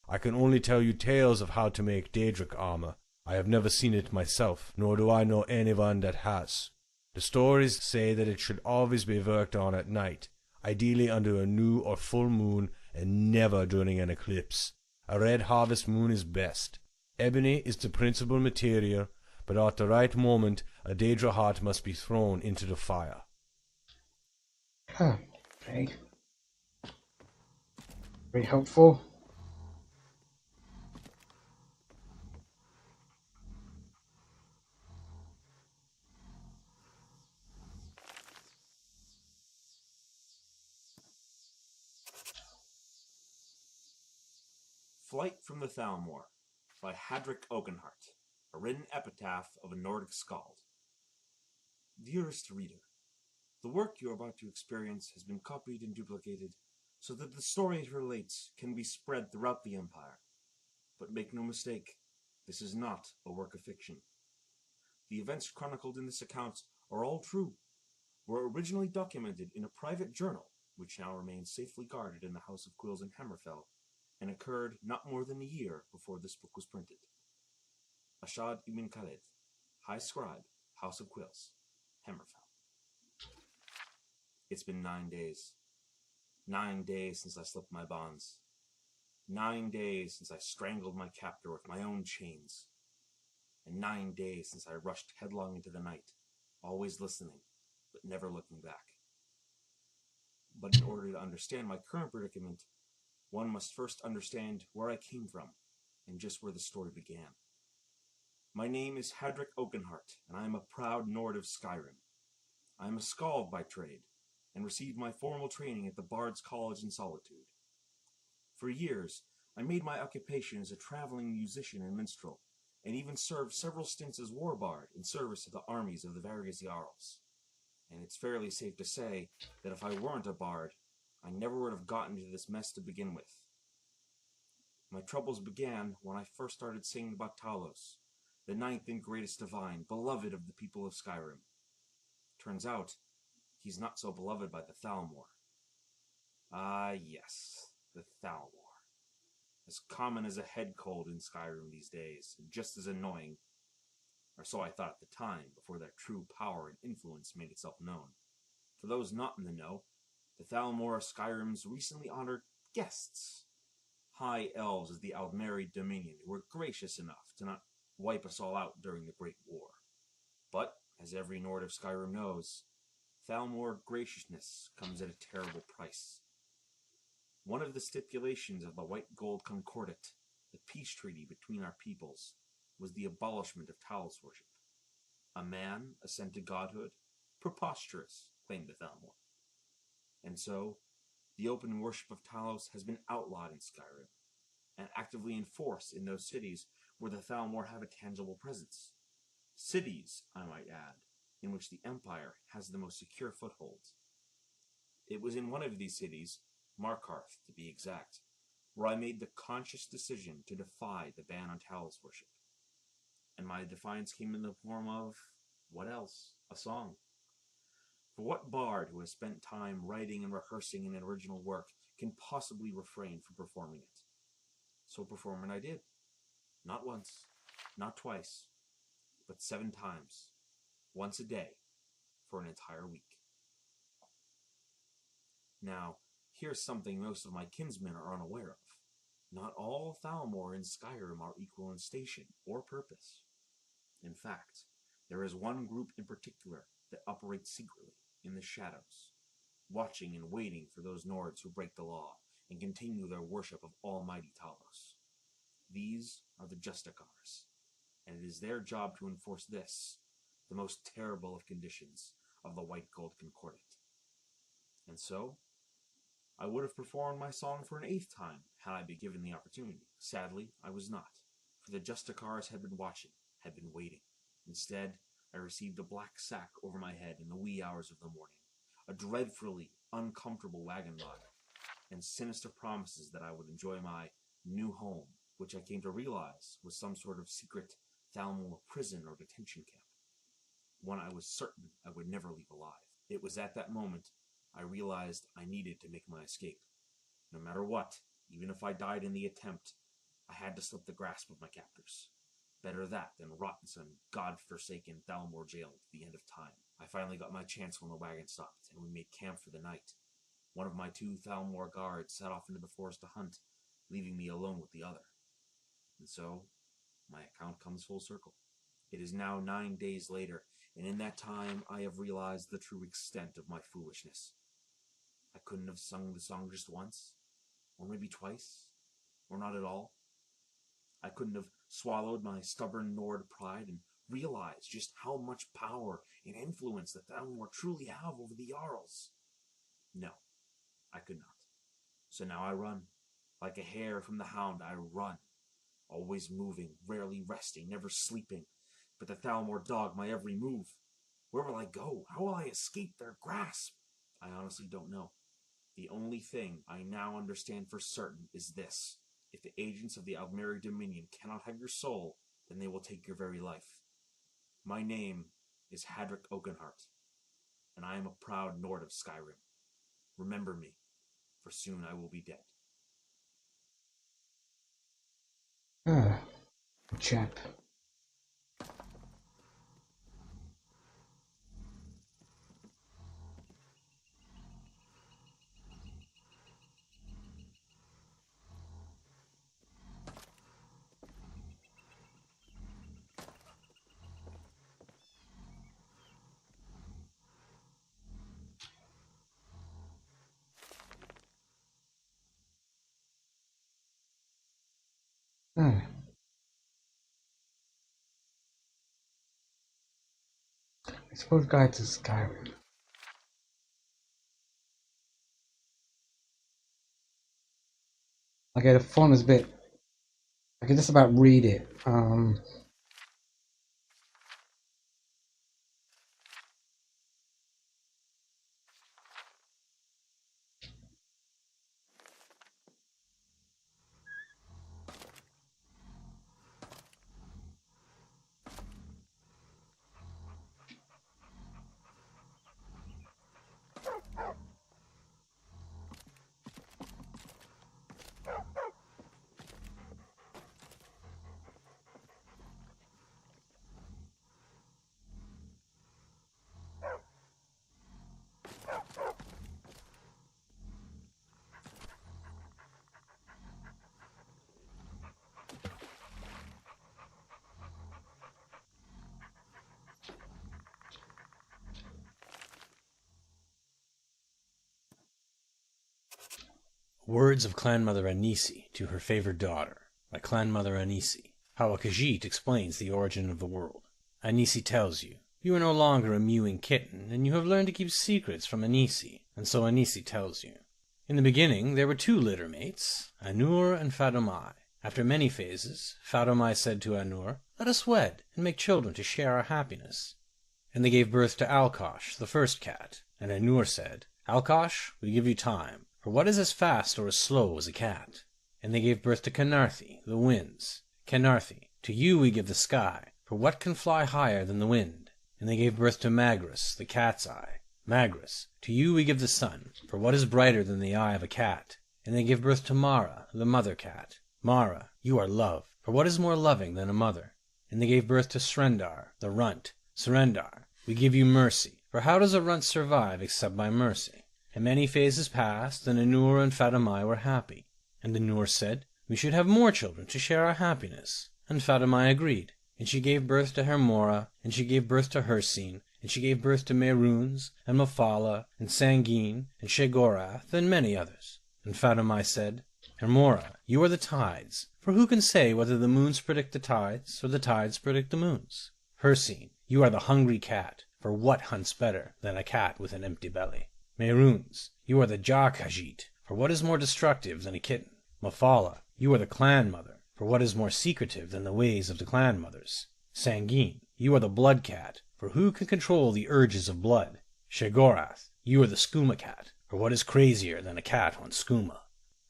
I can only tell you tales of how to make Daedric armor. I have never seen it myself, nor do I know anyone that has. The stories say that it should always be worked on at night, ideally under a new or full moon and never during an eclipse. A red harvest moon is best. Ebony is the principal material, but at the right moment a Daedra heart must be thrown into the fire. Okay. Very helpful. Flight from the Thalmor by Hadric Oakenheart, a written epitaph of a Nordic skald. Dearest reader, the work you are about to experience has been copied and duplicated so that the story it relates can be spread throughout the Empire. But make no mistake, this is not a work of fiction. The events chronicled in this account are all true, were originally documented in a private journal, which now remains safely guarded in the House of Quills in Hammerfell, and occurred not more than a year before this book was printed. Ashad ibn Khaled, High Scribe, House of Quills, Hammerfell. It's been 9 days. 9 days since I slipped my bonds. 9 days since I strangled my captor with my own chains. And 9 days since I rushed headlong into the night, always listening, but never looking back. But in order to understand my current predicament, one must first understand where I came from, and just where the story began. My name is Hadric Oakenheart, and I am a proud Nord of Skyrim. I am a skald by trade, and received my formal training at the Bard's College in Solitude. For years, I made my occupation as a traveling musician and minstrel, and even served several stints as warbard in service of the armies of the various Jarls. And it's fairly safe to say that if I weren't a bard, I never would have gotten into this mess to begin with. My troubles began when I first started singing about Talos, the ninth and greatest divine, beloved of the people of Skyrim. Turns out, he's not so beloved by the Thalmor. Ah, yes, the Thalmor. As common as a head cold in Skyrim these days, and just as annoying. Or so I thought at the time, before their true power and influence made itself known. For those not in the know, the Thalmor are Skyrim's recently honored guests. High elves of the Altmer Dominion who were gracious enough to not wipe us all out during the Great War. But, as every Nord of Skyrim knows, Thalmor graciousness comes at a terrible price. One of the stipulations of the White Gold Concordat, the peace treaty between our peoples, was the abolishment of Talos worship. A man ascend to godhood? Preposterous, claimed the Thalmor. And so, the open worship of Talos has been outlawed in Skyrim, and actively enforced in those cities where the Thalmor have a tangible presence. Cities, I might add, in which the Empire has the most secure foothold. It was in one of these cities, Markarth to be exact, where I made the conscious decision to defy the ban on Talos worship. And my defiance came in the form of, what else? A song. For what bard who has spent time writing and rehearsing an original work can possibly refrain from performing it? So perform it I did. Not once, not twice, but 7 times, once a day, for an entire week. Now, here's something most of my kinsmen are unaware of. Not all Thalmor in Skyrim are equal in station or purpose. In fact, there is one group in particular that operates secretly in the shadows, watching and waiting for those Nords who break the law and continue their worship of Almighty Talos. These are the Justicars, and it is their job to enforce this, the most terrible of conditions of the White Gold Concordat. And so, I would have performed my song for an 8th time had I been given the opportunity. Sadly, I was not, for the Justicars had been watching, had been waiting. Instead, I received a black sack over my head in the wee hours of the morning, a dreadfully uncomfortable wagon ride, and sinister promises that I would enjoy my new home, which I came to realize was some sort of secret Thalmor prison or detention camp, one I was certain I would never leave alive. It was at that moment I realized I needed to make my escape. No matter what, even if I died in the attempt, I had to slip the grasp of my captors. Better that than rot in some god-forsaken Thalmor jail to the end of time. I finally got my chance when the wagon stopped, and we made camp for the night. One of my 2 Thalmor guards set off into the forest to hunt, leaving me alone with the other. And so, my account comes full circle. It is now 9 days later, and in that time I have realized the true extent of my foolishness. I couldn't have sung the song just once, or maybe twice, or not at all. I couldn't have swallowed my stubborn Nord pride and realized just how much power and influence the Thalmor truly have over the Jarls. No, I could not. So now I run. Like a hare from the hound, I run. Always moving, rarely resting, never sleeping. But the Thalmor dog my every move. Where will I go? How will I escape their grasp? I honestly don't know. The only thing I now understand for certain is this. If the agents of the Altmer Dominion cannot have your soul, then they will take your very life. My name is Hadric Oakenheart, and I am a proud Nord of Skyrim. Remember me, for soon I will be dead. Ah, chap. Hmm. I suppose guide to Skyrim. Okay, the font is a bit. I can just about read it. Words of Clanmother Anisi to her favored daughter, by Clanmother Anisi. How a Khajiit explains the origin of the world. Anisi tells you, you are no longer a mewing kitten, and you have learned to keep secrets from Anisi, and so Anisi tells you. In the beginning there were 2 litter mates, Anur and Fadomai. After many phases, Fadomai said to Anur, let us wed, and make children to share our happiness. And they gave birth to Alkosh, the first cat. And Anur said, Alkosh, we give you time, for what is as fast or as slow as a cat? And they gave birth to Canarthi, the winds. Canarthi, to you we give the sky, for what can fly higher than the wind? And they gave birth to Magris, the cat's eye. Magris, to you we give the sun, for what is brighter than the eye of a cat? And they gave birth to Mara, the mother cat. Mara, you are love, for what is more loving than a mother? And they gave birth to Srendar, the runt. Srendar, we give you mercy, for how does a runt survive except by mercy? And many phases passed, and Anur and Fatamai were happy. And Anur said, we should have more children to share our happiness. And Fatamai agreed. And she gave birth to Hermora, and she gave birth to Hircine, and she gave birth to Mehrunes, and Mephala, and Sangin, and Shegorath, and many others. And Fatamai said, Hermora, you are the tides, for who can say whether the moons predict the tides, or the tides predict the moons? Hircine, you are the hungry cat, for what hunts better than a cat with an empty belly? Mehrunes, you are the Jah-Khajiit, for what is more destructive than a kitten? Mephala, you are the clan mother, for what is more secretive than the ways of the clan mothers? Sangin, you are the blood cat, for who can control the urges of blood? Shegorath, you are the skooma cat, for what is crazier than a cat on skooma?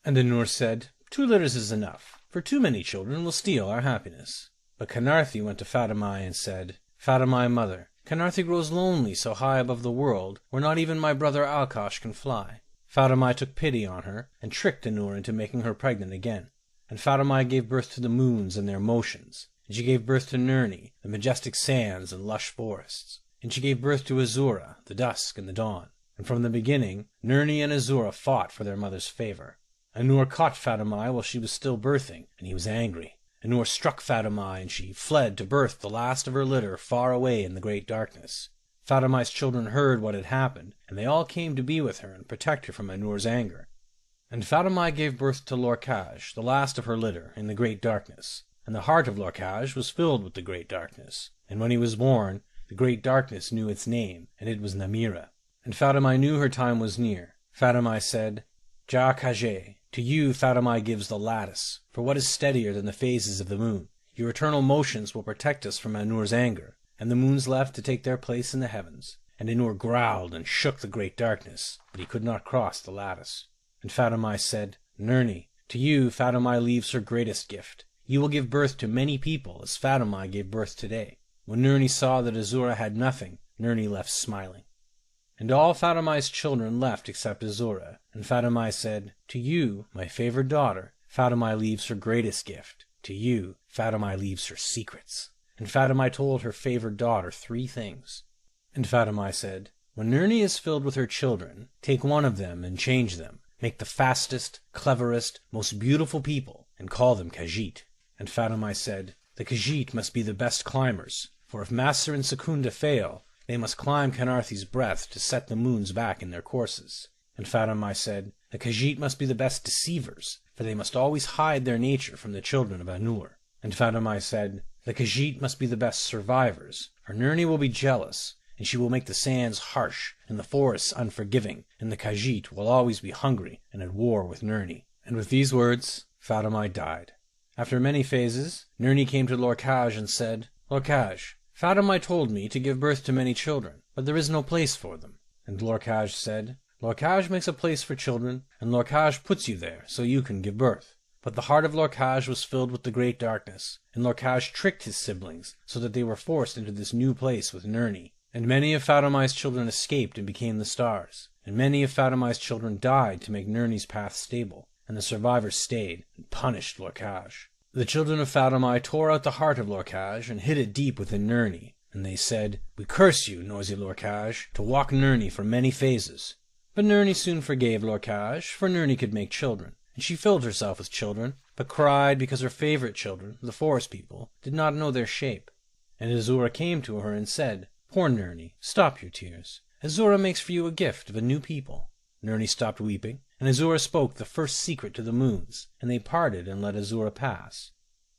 And Anur said, 2 litters is enough, for too many children will steal our happiness. But Canarthi went to Fatamai and said, Fatamai mother, Canarthi grows lonely so high above the world, where not even my brother Alkosh can fly. Fatamai took pity on her, and tricked Anur into making her pregnant again. And Fatamai gave birth to the moons and their motions, and she gave birth to Nirni, the majestic sands and lush forests. And she gave birth to Azura, the dusk and the dawn. And from the beginning, Nirni and Azura fought for their mother's favor. Anur caught Fatamai while she was still birthing, and he was angry. Anur struck Fatamai, and she fled to birth the last of her litter far away in the great darkness. Fatamai's children heard what had happened, and they all came to be with her and protect her from Anur's anger. And Fatamai gave birth to Lorkaj, the last of her litter, in the great darkness. And the heart of Lorkaj was filled with the great darkness. And when he was born, the great darkness knew its name, and it was Namira. And Fatamai knew her time was near. Fatamai said, Jah-Khajiit, to you Fatamai gives the lattice, for what is steadier than the phases of the moon? Your eternal motions will protect us from Anur's anger. And the moons left to take their place in the heavens. And Anur growled and shook the great darkness, but he could not cross the lattice. And Fatamai said, Nirni, to you Fatamai leaves her greatest gift. You will give birth to many people, as Fatamai gave birth today. When Nirni saw that Azura had nothing, Nirni left smiling. And all Fatamai's children left except Azura. And Fatamai said, to you, my favored daughter, Fatamai leaves her greatest gift. To you, Fatamai leaves her secrets. And Fatamai told her favored daughter 3 things. And Fatamai said, when Nirni is filled with her children, take one of them and change them. Make the fastest, cleverest, most beautiful people, and call them Khajiit. And Fatamai said, the Khajiit must be the best climbers, for if Master and Secunda fail, they must climb Canarthi's breath to set the moons back in their courses. And Fatamai said, the Khajiit must be the best deceivers, for they must always hide their nature from the children of Anur. And Fatamai said, the Khajiit must be the best survivors, for Nirni will be jealous, and she will make the sands harsh, and the forests unforgiving, and the Khajiit will always be hungry and at war with Nirni. And with these words, Fatamai died. After many phases, Nirni came to Lorkaj and said, Lorkaj, Fatamai told me to give birth to many children, but there is no place for them. And Lorkaj said, Lorkaj makes a place for children, and Lorkaj puts you there so you can give birth. But the heart of Lorkaj was filled with the great darkness, and Lorkaj tricked his siblings so that they were forced into this new place with Nirni. And many of Fatamai's children escaped and became the stars, and many of Fatamai's children died to make Nirni's path stable, and the survivors stayed and punished Lorkaj. The children of Fatamai tore out the heart of Lorkaj and hid it deep within Nirni, and they said, we curse you, noisy Lorkaj, to walk Nirni for many phases. But Nirni soon forgave Lorkaj, for Nirni could make children. And she filled herself with children, but cried because her favorite children, the forest people, did not know their shape. And Azura came to her and said, poor Nirni, stop your tears. Azura makes for you a gift of a new people. Nirni stopped weeping, and Azura spoke the first secret to the moons, and they parted and let Azura pass.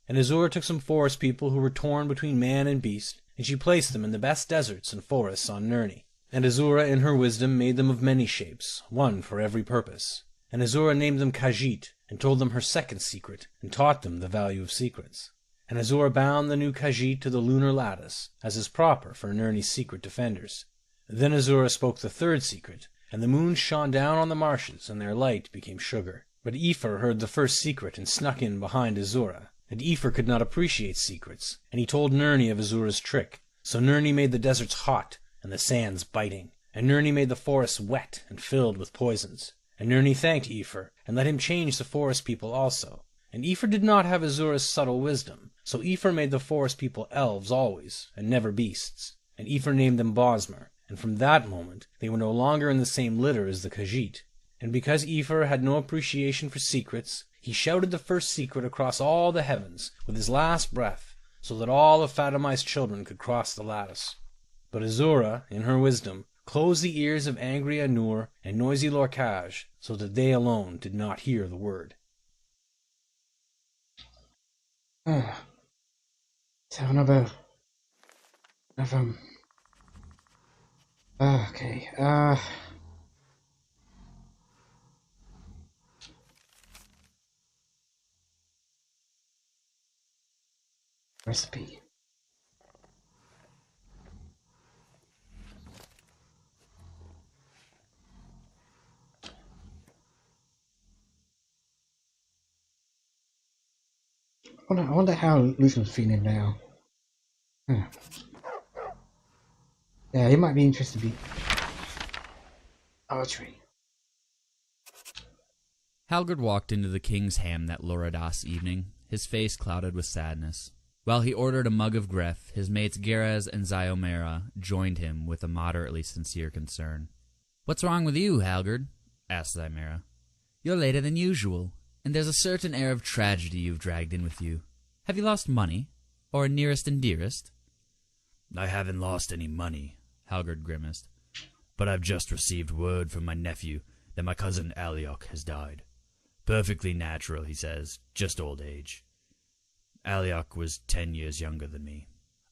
And Azura took some forest people who were torn between man and beast, and she placed them in the best deserts and forests on Nirni. And Azura in her wisdom made them of many shapes, one for every purpose. And Azura named them Khajiit, and told them her second secret, and taught them the value of secrets. and Azura bound the new Khajiit to the lunar lattice, as is proper for Nirni's secret defenders. Then Azura spoke the third secret, and the moon shone down on the marshes, and their light became sugar. But Aoife heard the first secret and snuck in behind Azura. And Aoife could not appreciate secrets, and he told Nirni of Azura's trick. So Nirni made the deserts hot, and the sands biting, and Nirni made the forests wet and filled with poisons. And Nirni thanked Aoife, and let him change the forest people also. And Aoife did not have Azura's subtle wisdom, so Aoife made the forest people elves always, and never beasts. And Aoife named them Bosmer, and from that moment they were no longer in the same litter as the Khajiit. And because Aoife had no appreciation for secrets, he shouted the first secret across all the heavens with his last breath, so that all of Fatimai's children could cross the lattice. But Azura, in her wisdom, closed the ears of angry Anur and noisy Lorcage, so that they alone did not hear the word. So another okay, recipe. I wonder how Lucian's feeling now. Yeah, he might be interested in archery. Halgard walked into the king's ham that Loredas evening, his face clouded with sadness. While he ordered a mug of Gref, his mates Geras and Zyomera joined him with a moderately sincere concern. "What's wrong with you, Halgard?" asked Zymera. "You're later than usual, and there's a certain air of tragedy you've dragged in with you. Have you lost money? Or a nearest and dearest?" "I haven't lost any money," Halgard grimaced. "But I've just received word from my nephew that my cousin Aliok has died. Perfectly natural, he says, just old age. Aliok was 10 years younger than me."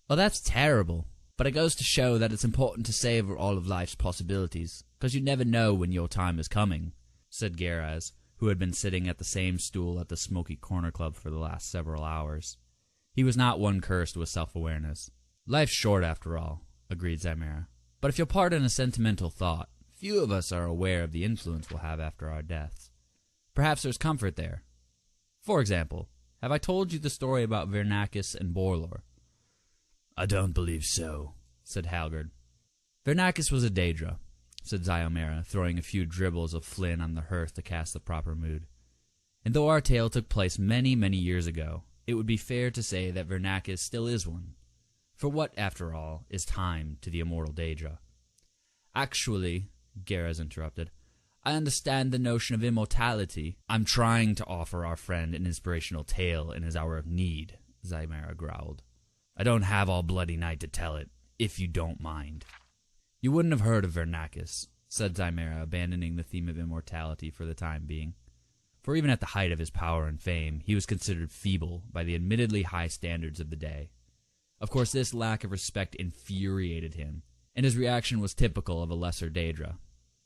"Oh, that's terrible. But it goes to show that it's important to savor all of life's possibilities, because you never know when your time is coming," said Geras, who had been sitting at the same stool at the Smoky Corner Club for the last several hours. He was not one cursed with self-awareness. "Life's short, after all," agreed Zymera. "But if you'll pardon a sentimental thought, few of us are aware of the influence we'll have after our deaths. Perhaps there's comfort there. For example, have I told you the story about Vernakis and Borlor?" "I don't believe so," said Halgard. "Vernakis was a Daedra," said Zyomera, throwing a few dribbles of Flynn on the hearth to cast the proper mood. "And though our tale took place many, many years ago, it would be fair to say that Vernakis still is one. For what, after all, is time to the immortal Daedra?" "Actually," Geras interrupted, "I understand the notion of immortality." "I'm trying to offer our friend an inspirational tale in his hour of need," Zymera growled. "I don't have all bloody night to tell it, if you don't mind." "You wouldn't have heard of Vernakis," said Zymera, abandoning the theme of immortality for the time being. For even at the height of his power and fame, he was considered feeble by the admittedly high standards of the day. Of course, this lack of respect infuriated him, and his reaction was typical of a lesser Daedra.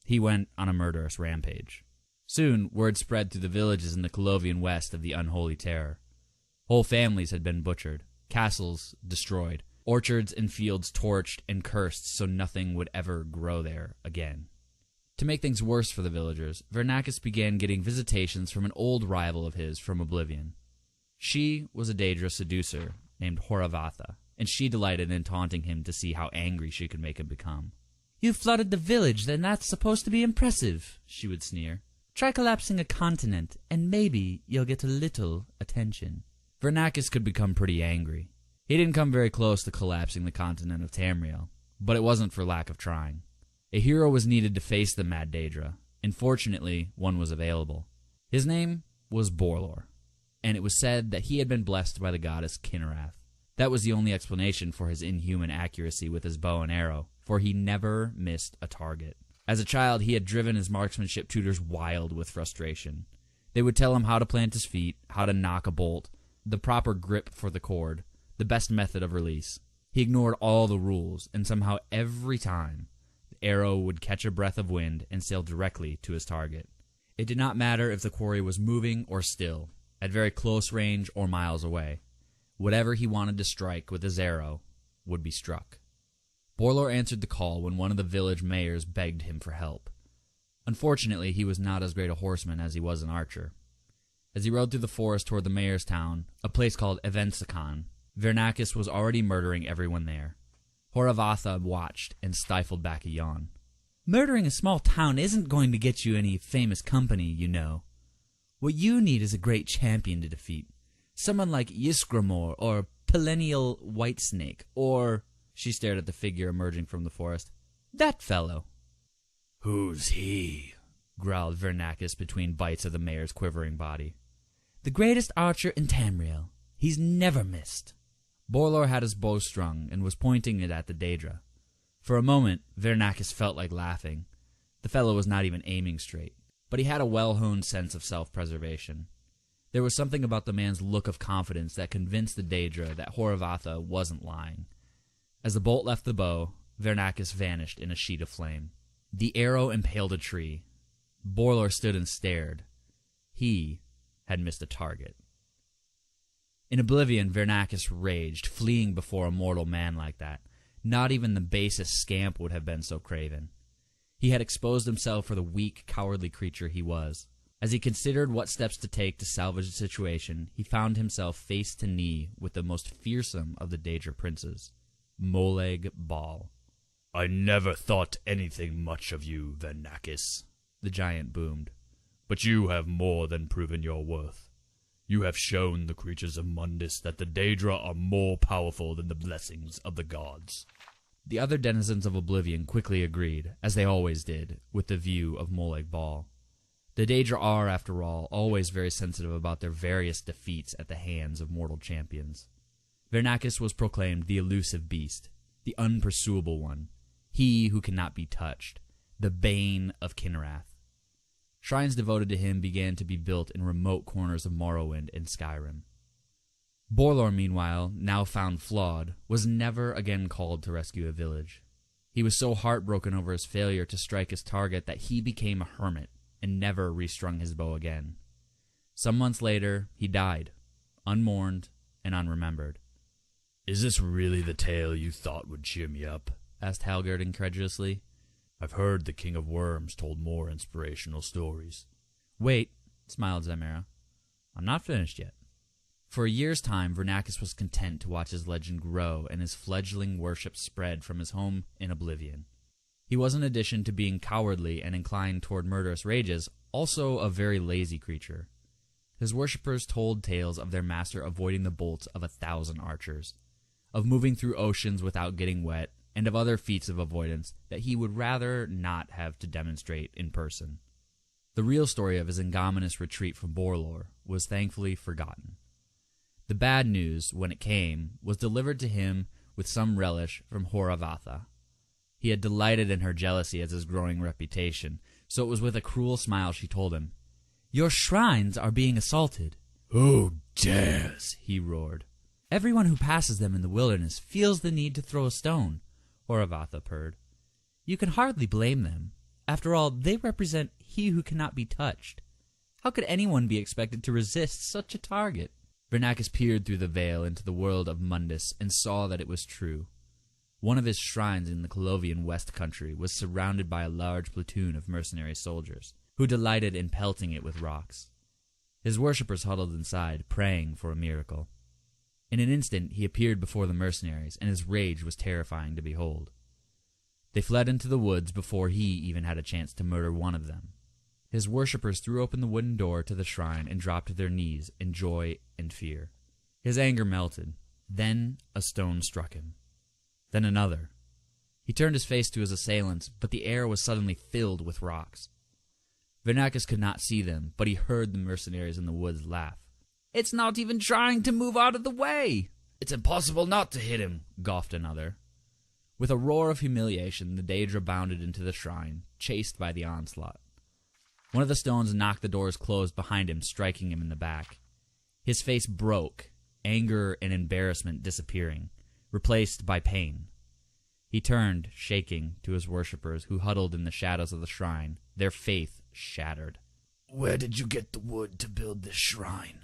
He went on a murderous rampage. Soon, word spread through the villages in the Colovian west of the unholy terror. Whole families had been butchered, castles destroyed, orchards and fields torched and cursed so nothing would ever grow there again. To make things worse for the villagers, Vernakis began getting visitations from an old rival of his from Oblivion. She was a Daedra seducer named Horavatha, and she delighted in taunting him to see how angry she could make him become. "You flooded the village, then that's supposed to be impressive," she would sneer. "Try collapsing a continent, and maybe you'll get a little attention." Vernakis could become pretty angry. He didn't come very close to collapsing the continent of Tamriel, but it wasn't for lack of trying. A hero was needed to face the mad Daedra, and fortunately one was available. His name was Borlor, and it was said that he had been blessed by the goddess Kinrath. That was the only explanation for his inhuman accuracy with his bow and arrow, for he never missed a target. As a child, he had driven his marksmanship tutors wild with frustration. They would tell him how to plant his feet, how to knock a bolt, the proper grip for the cord, the best method of release. He ignored all the rules, and somehow every time, the arrow would catch a breath of wind and sail directly to his target. It did not matter if the quarry was moving or still, at very close range or miles away. Whatever he wanted to strike with his arrow would be struck. Borlor answered the call when one of the village mayors begged him for help. Unfortunately, he was not as great a horseman as he was an archer. As he rode through the forest toward the mayor's town, a place called Evensicon, Vernakis was already murdering everyone there. Horavatha watched and stifled back a yawn. Murdering a small town isn't going to get you any famous company, you know. What you need is a great champion to defeat. Someone like Ysgramor or Perennial Whitesnake, or... She stared at the figure emerging from the forest. That fellow. Who's he? Growled Vernakis between bites of the mayor's quivering body. The greatest archer in Tamriel. He's never missed. Borlor had his bow strung and was pointing it at the Daedra. For a moment, Vernakis felt like laughing. The fellow was not even aiming straight, but he had a well-honed sense of self-preservation. There was something about the man's look of confidence that convinced the Daedra that Horavatha wasn't lying. As the bolt left the bow, Vernakis vanished in a sheet of flame. The arrow impaled a tree. Borlor stood and stared. He had missed a target. In oblivion, Vernakis raged, fleeing before a mortal man like that. Not even the basest scamp would have been so craven. He had exposed himself for the weak, cowardly creature he was. As he considered what steps to take to salvage the situation, he found himself face to knee with the most fearsome of the Daedra princes, Molag Bal. I never thought anything much of you, Vernakis, the giant boomed. But you have more than proven your worth. You have shown the creatures of Mundus that the Daedra are more powerful than the blessings of the gods. The other denizens of Oblivion quickly agreed, as they always did, with the view of Molag Bal. The Daedra are, after all, always very sensitive about their various defeats at the hands of mortal champions. Vernakis was proclaimed the elusive beast, the unpursuable one, he who cannot be touched, the bane of Kinrath. Shrines devoted to him began to be built in remote corners of Morrowind and Skyrim. Borlor, meanwhile, now found flawed, was never again called to rescue a village. He was so heartbroken over his failure to strike his target that he became a hermit and never restrung his bow again. Some months later, he died, unmourned and unremembered. Is this really the tale you thought would cheer me up? Asked Halgard incredulously. I've heard the King of Worms told more inspirational stories. Wait, smiled Zemera. I'm not finished yet. For a year's time, Vernakis was content to watch his legend grow and his fledgling worship spread from his home in Oblivion. He was, in addition to being cowardly and inclined toward murderous rages, also a very lazy creature. His worshippers told tales of their master avoiding the bolts of 1,000 archers, of moving through oceans without getting wet, and of other feats of avoidance that he would rather not have to demonstrate in person. The real story of his ignominious retreat from Borlor was thankfully forgotten. The bad news, when it came, was delivered to him with some relish from Horavatha. He had delighted in her jealousy as his growing reputation, so it was with a cruel smile she told him, Your shrines are being assaulted. Who dares? He roared. Everyone who passes them in the wilderness feels the need to throw a stone, Horavatha purred. You can hardly blame them. After all, they represent he who cannot be touched. How could anyone be expected to resist such a target? Vernakis peered through the veil into the world of Mundus and saw that it was true. One of his shrines in the Colovian West Country was surrounded by a large platoon of mercenary soldiers, who delighted in pelting it with rocks. His worshippers huddled inside, praying for a miracle. In an instant he appeared before the mercenaries, and his rage was terrifying to behold. They fled into the woods before he even had a chance to murder one of them. His worshippers threw open the wooden door to the shrine and dropped to their knees in joy and fear. His anger melted. Then a stone struck him. Then another. He turned his face to his assailants, but the air was suddenly filled with rocks. Vernakis could not see them, but he heard the mercenaries in the woods laugh. It's not even trying to move out of the way! It's impossible not to hit him, gawped another. With a roar of humiliation, the Daedra bounded into the shrine, chased by the onslaught. One of the stones knocked the doors closed behind him, striking him in the back. His face broke, anger and embarrassment disappearing, replaced by pain. He turned, shaking, to his worshippers who huddled in the shadows of the shrine, their faith shattered. Where did you get the wood to build this shrine?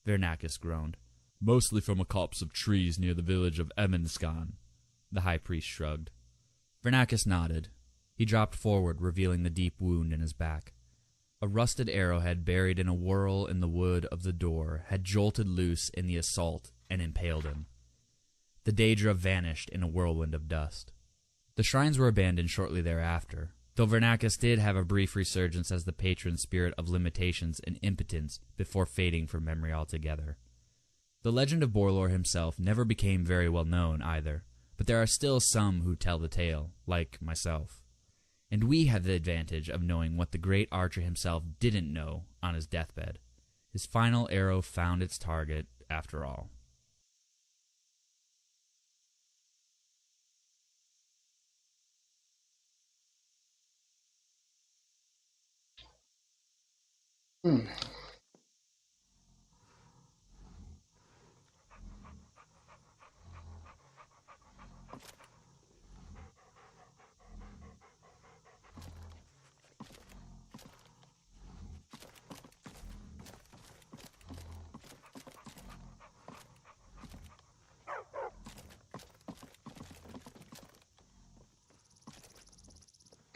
Vernakis groaned. Mostly from a copse of trees near the village of Emenskan. The high priest shrugged. Vernakis nodded. He dropped forward, revealing the deep wound in his back. A rusted arrowhead buried in a whorl in the wood of the door had jolted loose in the assault and impaled him. The Daedra vanished in a whirlwind of dust. The shrines were abandoned shortly thereafter, though Vernakis did have a brief resurgence as the patron spirit of limitations and impotence before fading from memory altogether. The legend of Borlor himself never became very well known either, but there are still some who tell the tale, like myself. And we have the advantage of knowing what the great archer himself didn't know on his deathbed. His final arrow found its target, after all. Okay,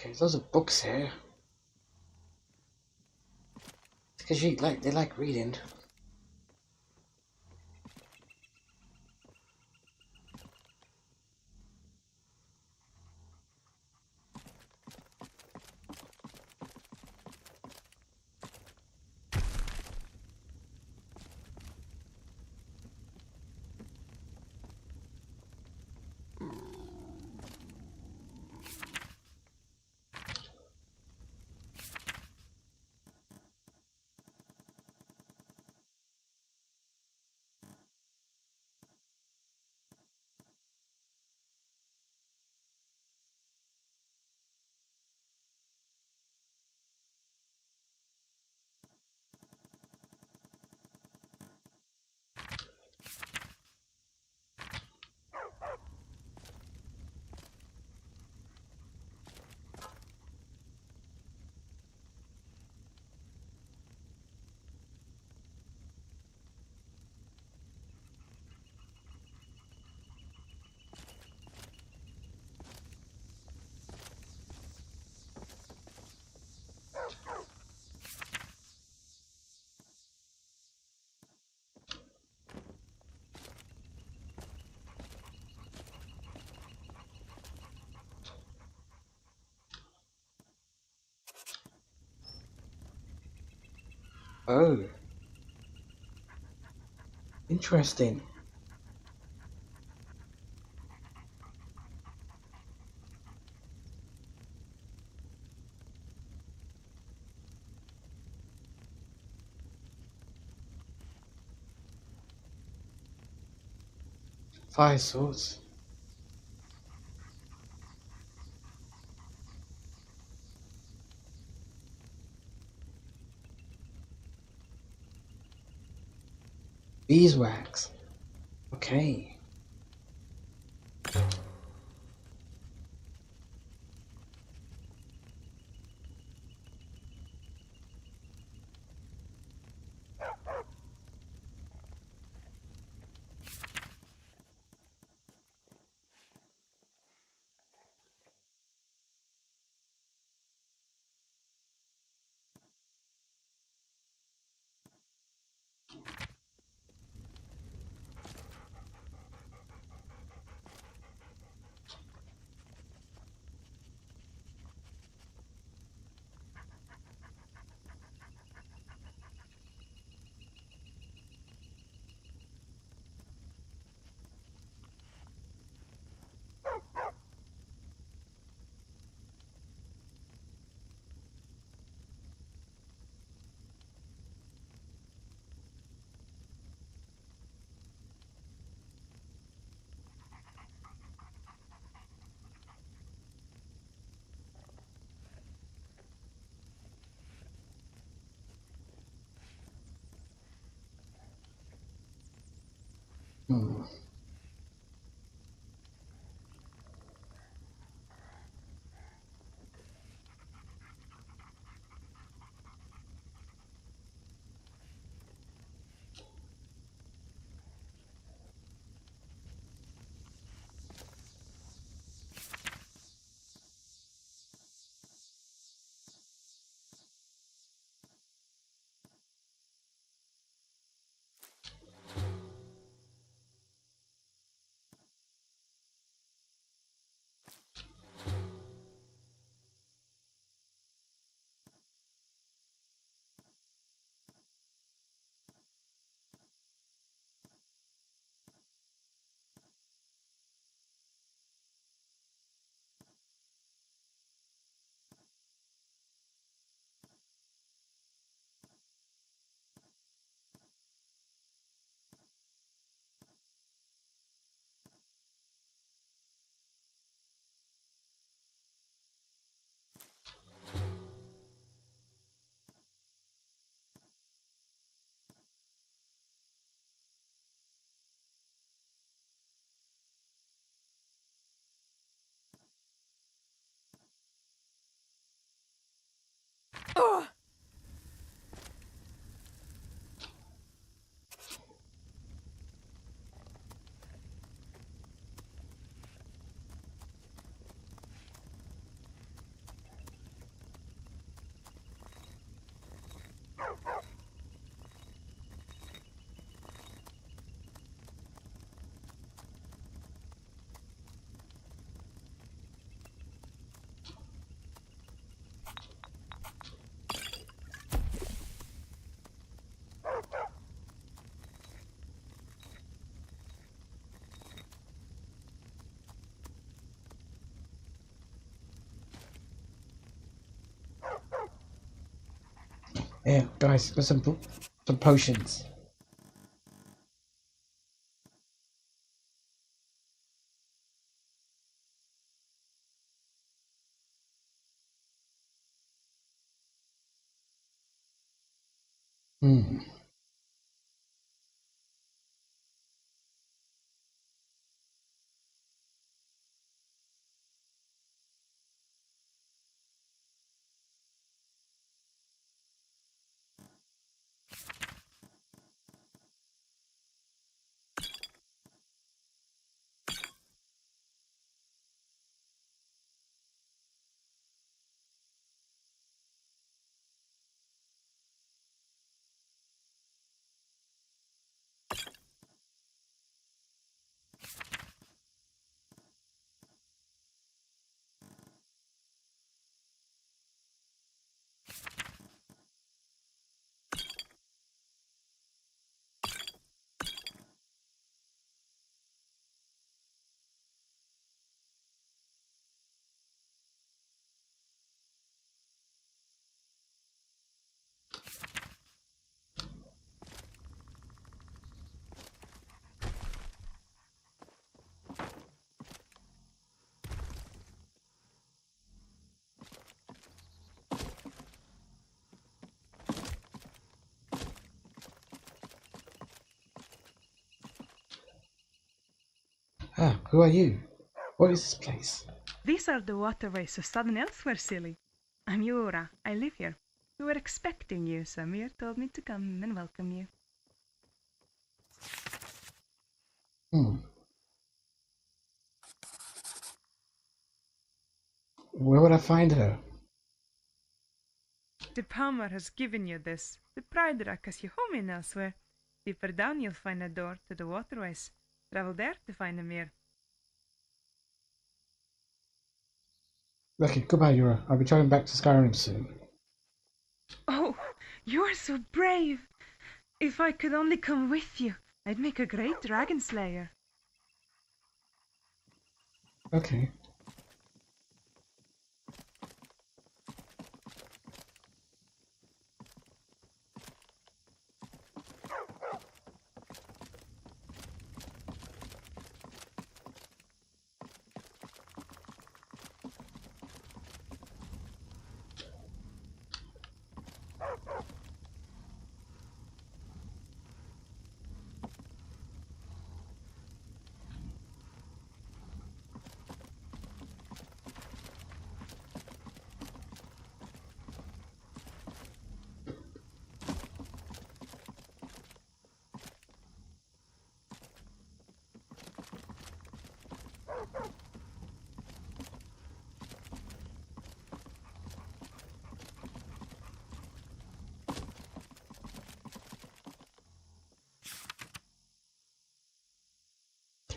there's lots of books here. Because they like reading. Oh. Interesting. Fire swords. Beeswax. Okay. Hmm. Yeah, guys, got some potions. Hmm. Ah, who are you? What is this place? These are the waterways of southern Elsweyr, silly. I'm Yura. I live here. We were expecting you, so Mir told me to come and welcome you. Hmm. Where would I find her? The Palmer has given you this. The Pride Rock has you home in Elsweyr. Deeper down you'll find a door to the waterways. Travel there to find Mir. Okay, goodbye, Yura. I'll be traveling back to Skyrim soon. Oh, you are so brave! If I could only come with you, I'd make a great dragon slayer. Okay.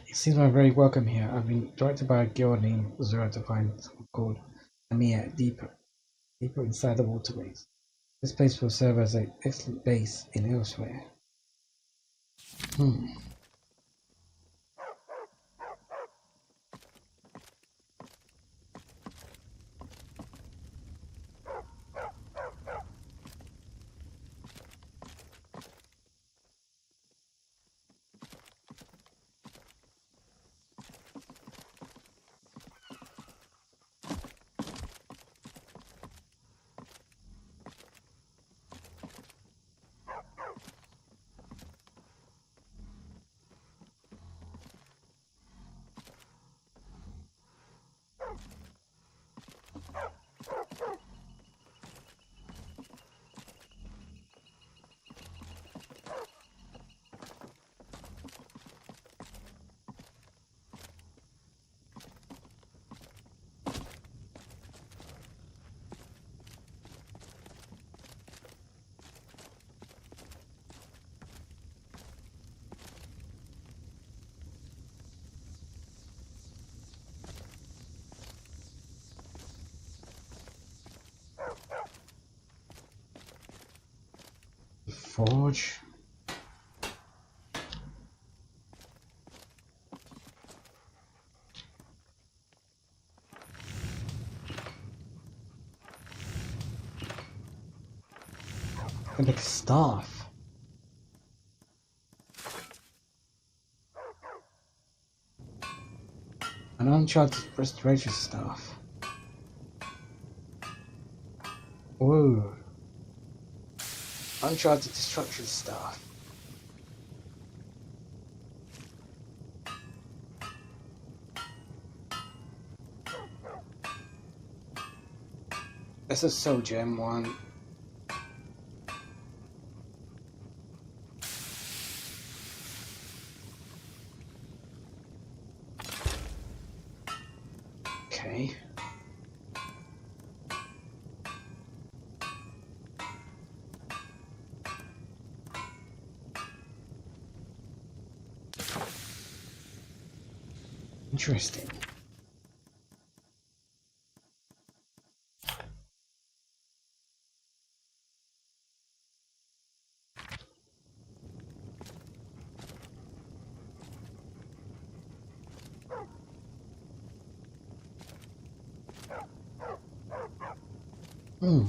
It seems I'm very welcome here. I've been directed by a guild named Zura to find something called Amir deeper inside the waterways. This place will serve as an excellent base in Elsweyr. Hmm. Forge. A big staff. An uncharted restoration staff. Whoa. Uncharted destruction staff. This is Soul Gem 1. Okay. Interesting. Hmm.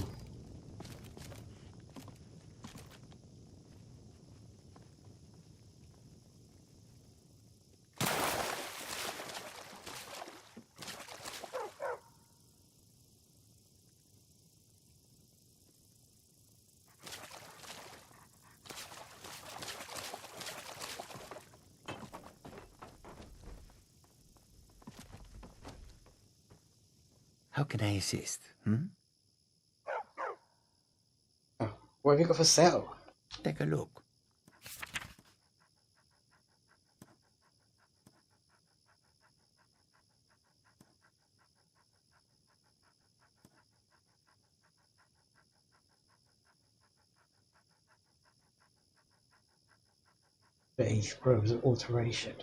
How can I assist? Oh, what have you got for sale? Take a look. Beige rose alteration.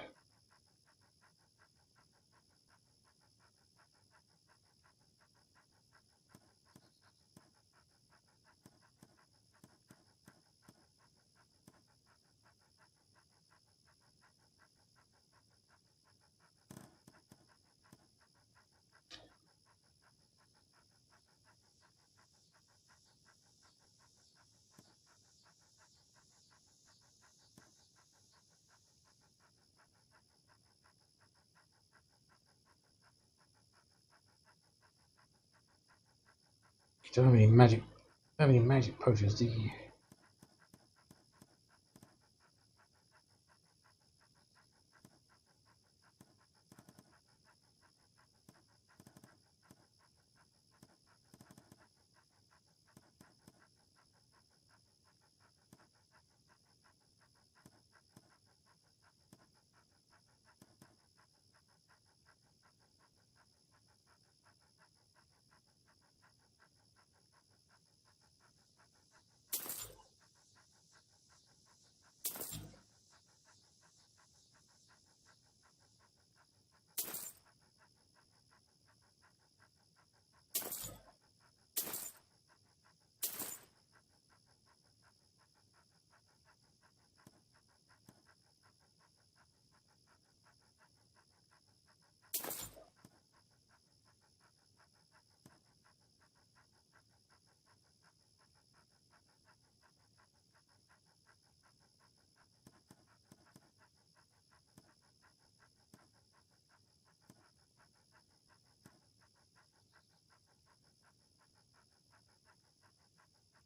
You don't have any magic potions, do you?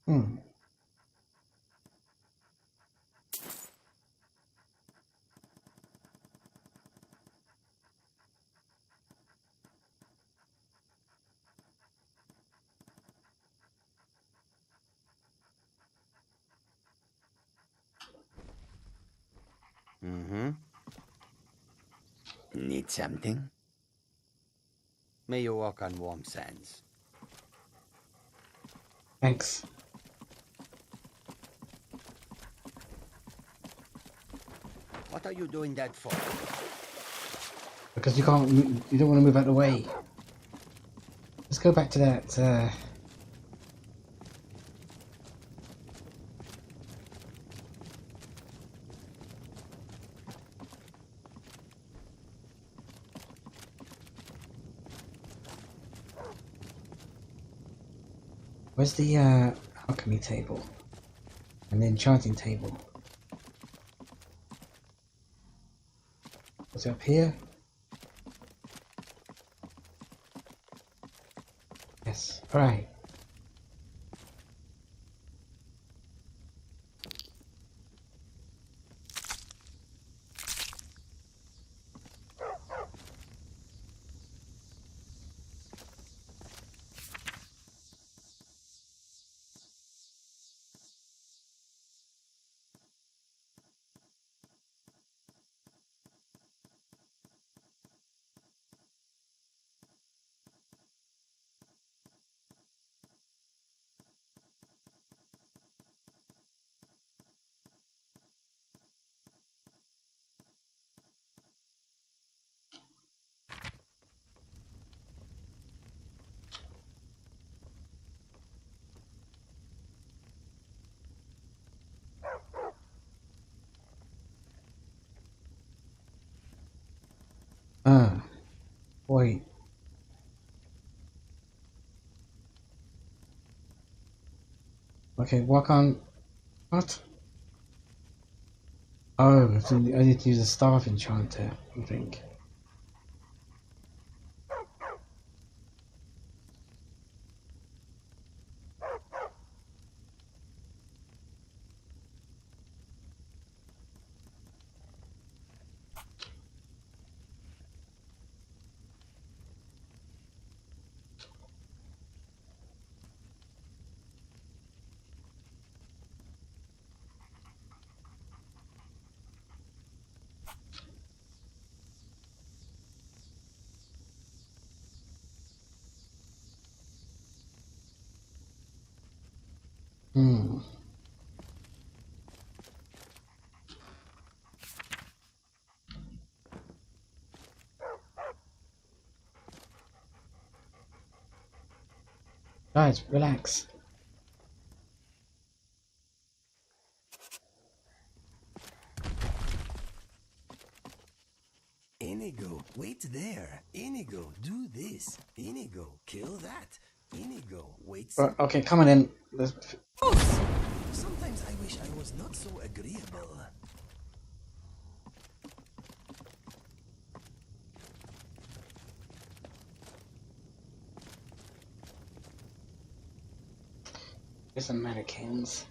Hmm. Need something? May you walk on warm sands. Thanks. What are you doing that for? Because you can't. You don't want to move out of the way. Let's go back to that. Where's the alchemy table? An enchanting table. What's up here? Yes, alright. Wait. Okay, walk on. What? Oh, I need to use a staff enchanter, I think. Guys, relax. Inigo, wait there. Inigo, do this. Inigo, kill that. Inigo, wait. Okay, come on in. Sometimes I wish I was not so agreeable. There's some mannequins.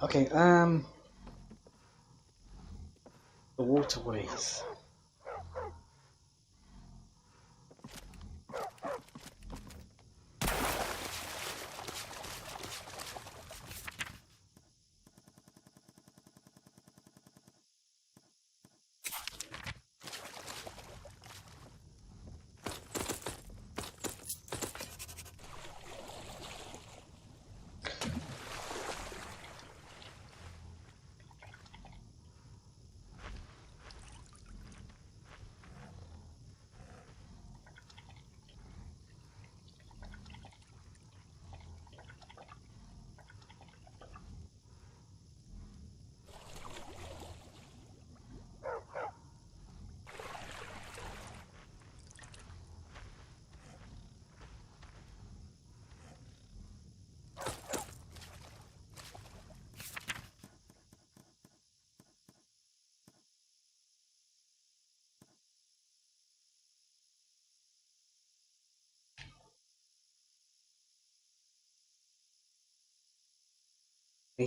Okay, the waterways. I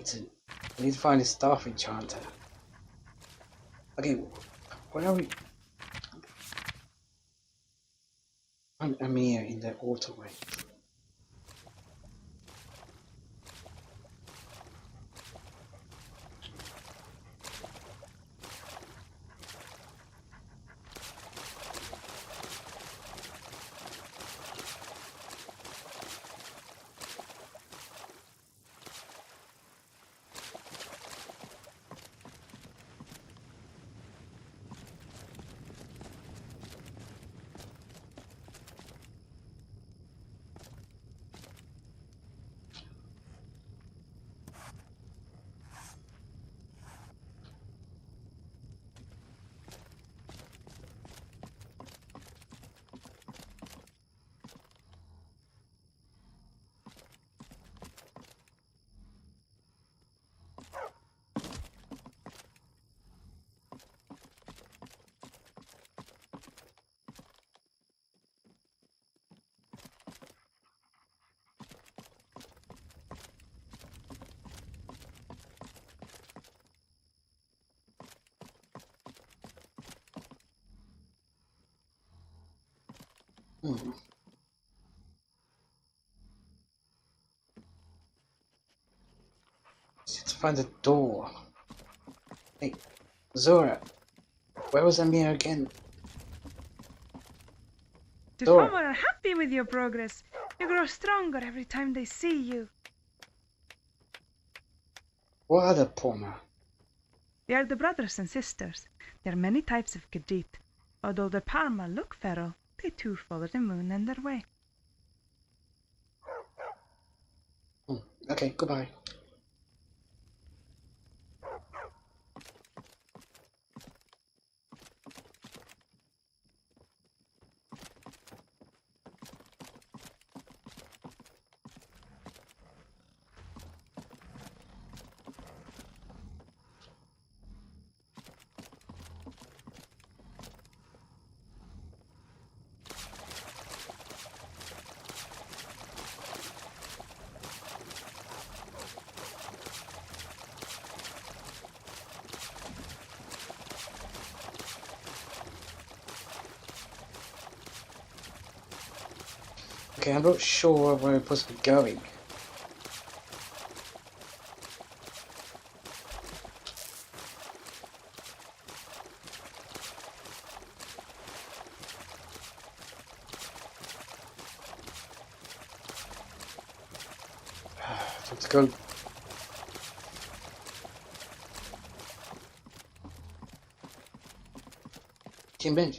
need to find a staff enchanter. Okay, where are we? I'm here in the waterway. Let's find the door. Hey, Zora, where was Amir again? The Zora. Fomor are happy with your progress. You grow stronger every time they see you. What are the Poma? They are the brothers and sisters. There are many types of Khajiit. Although the Parma look feral, they too follow the moon and their way. Okay, goodbye. Okay, I'm not sure where we're supposed to be going. Let's go.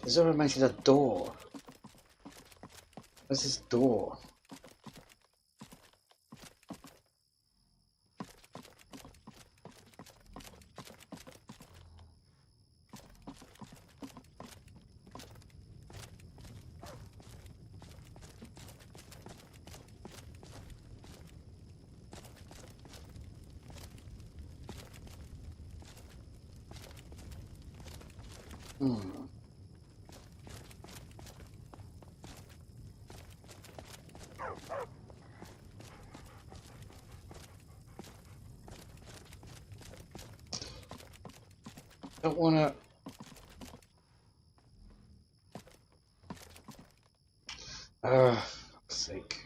Zora mentioned a door. What's this door? Don't wanna. Fuck's sake.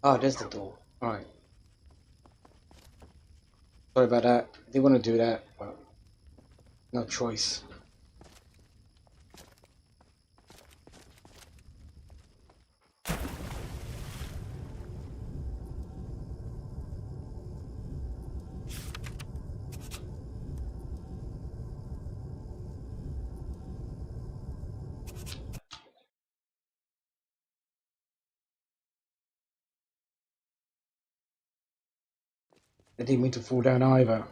Oh, there's the door. Alright. Sorry about that. I didn't want to do that, but no choice. They didn't mean to fall down either.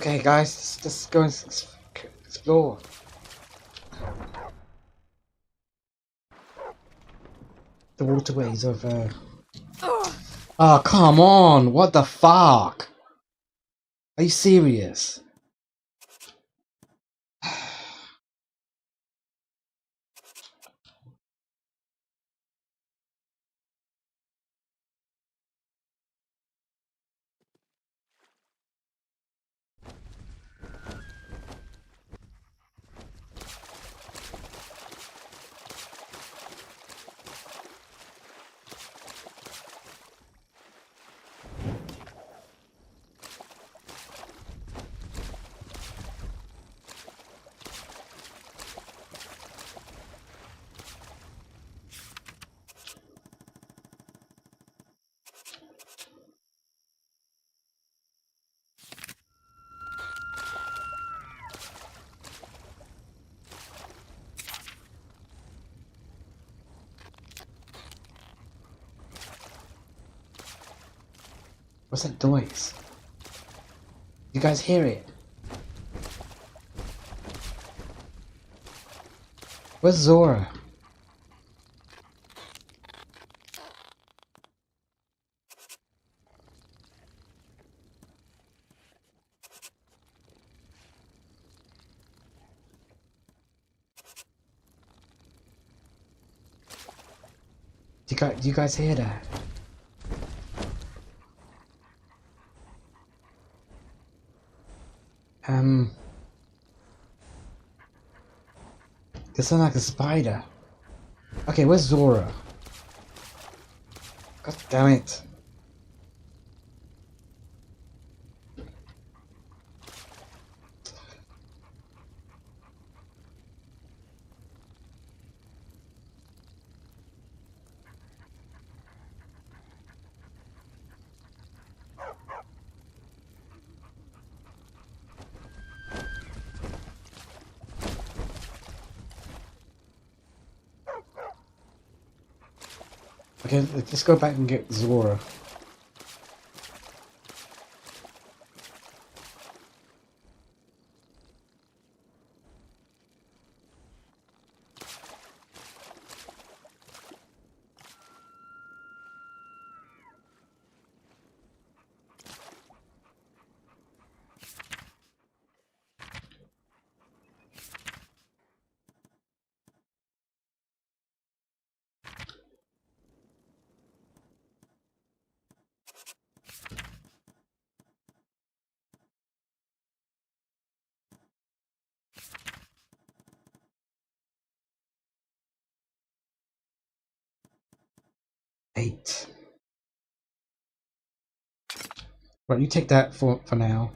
Okay, guys, let's go and explore. The waterways of, Oh, come on! What the fuck? Are you serious? What's that noise? You guys hear it? Where's Zora? Do you guys hear that? They sound like a spider. Okay, where's Zora? God damn it. Okay, let's go back and get Zora. Eight. Right, you take that for now.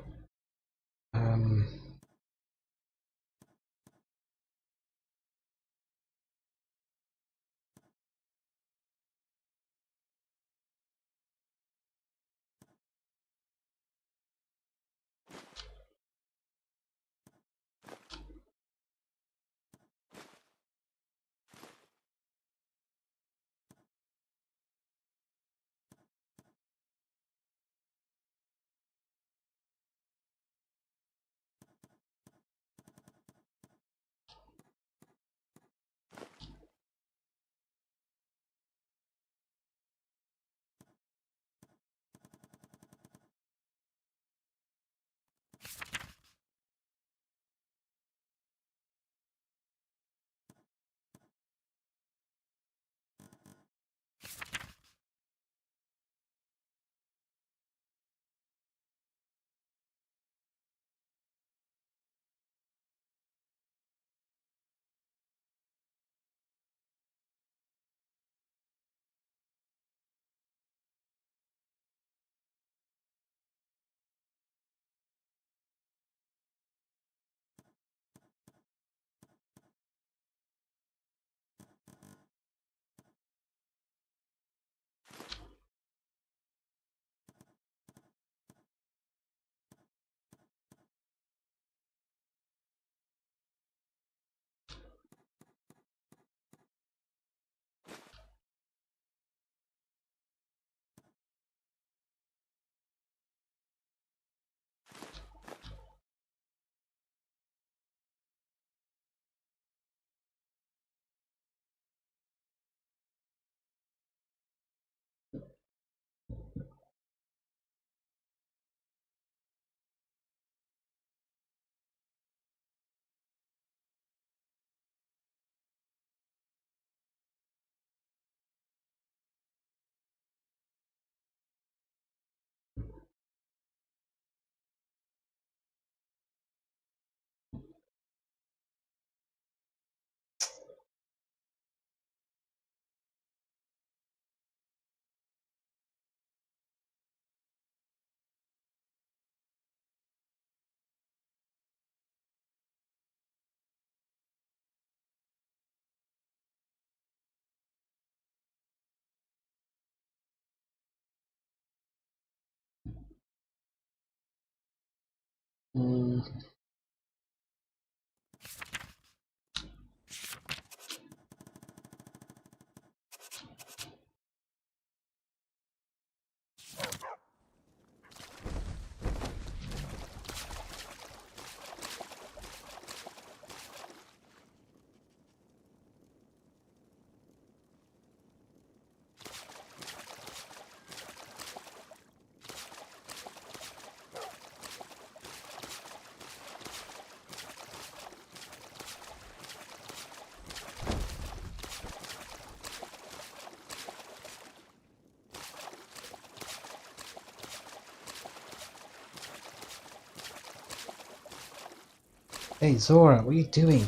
Hey Zora, what are you doing?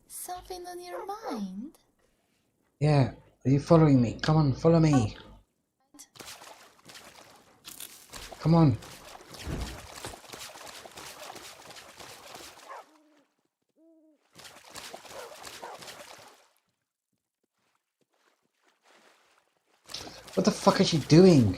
Something on your mind? Yeah, are you following me? Come on, follow me. Come on. What the fuck is she doing?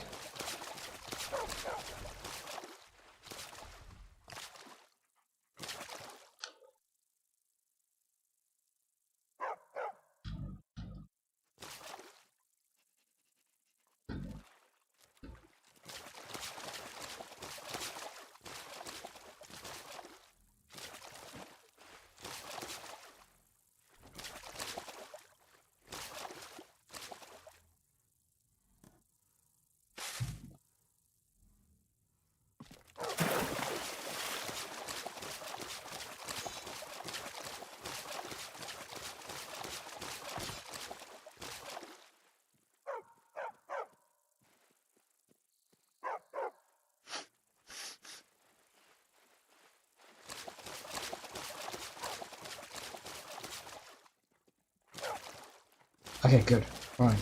Okay, good. Fine.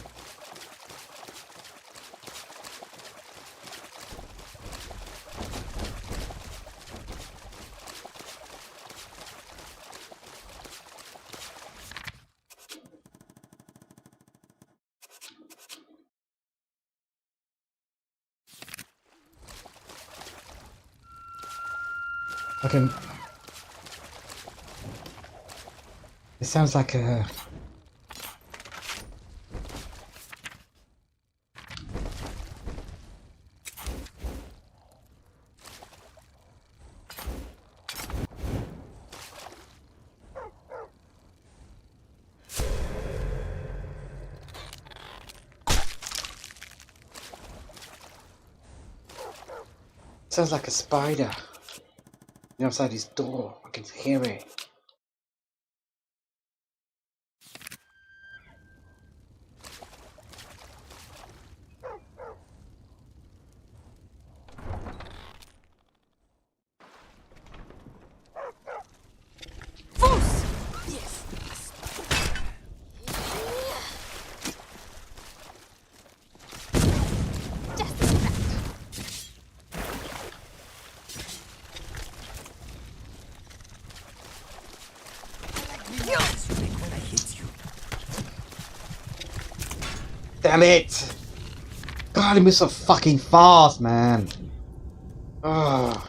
Okay. It sounds like a... Sounds like a spider. Outside his door. I can hear it. Damn it! God, he moves so fucking fast, man. Ugh.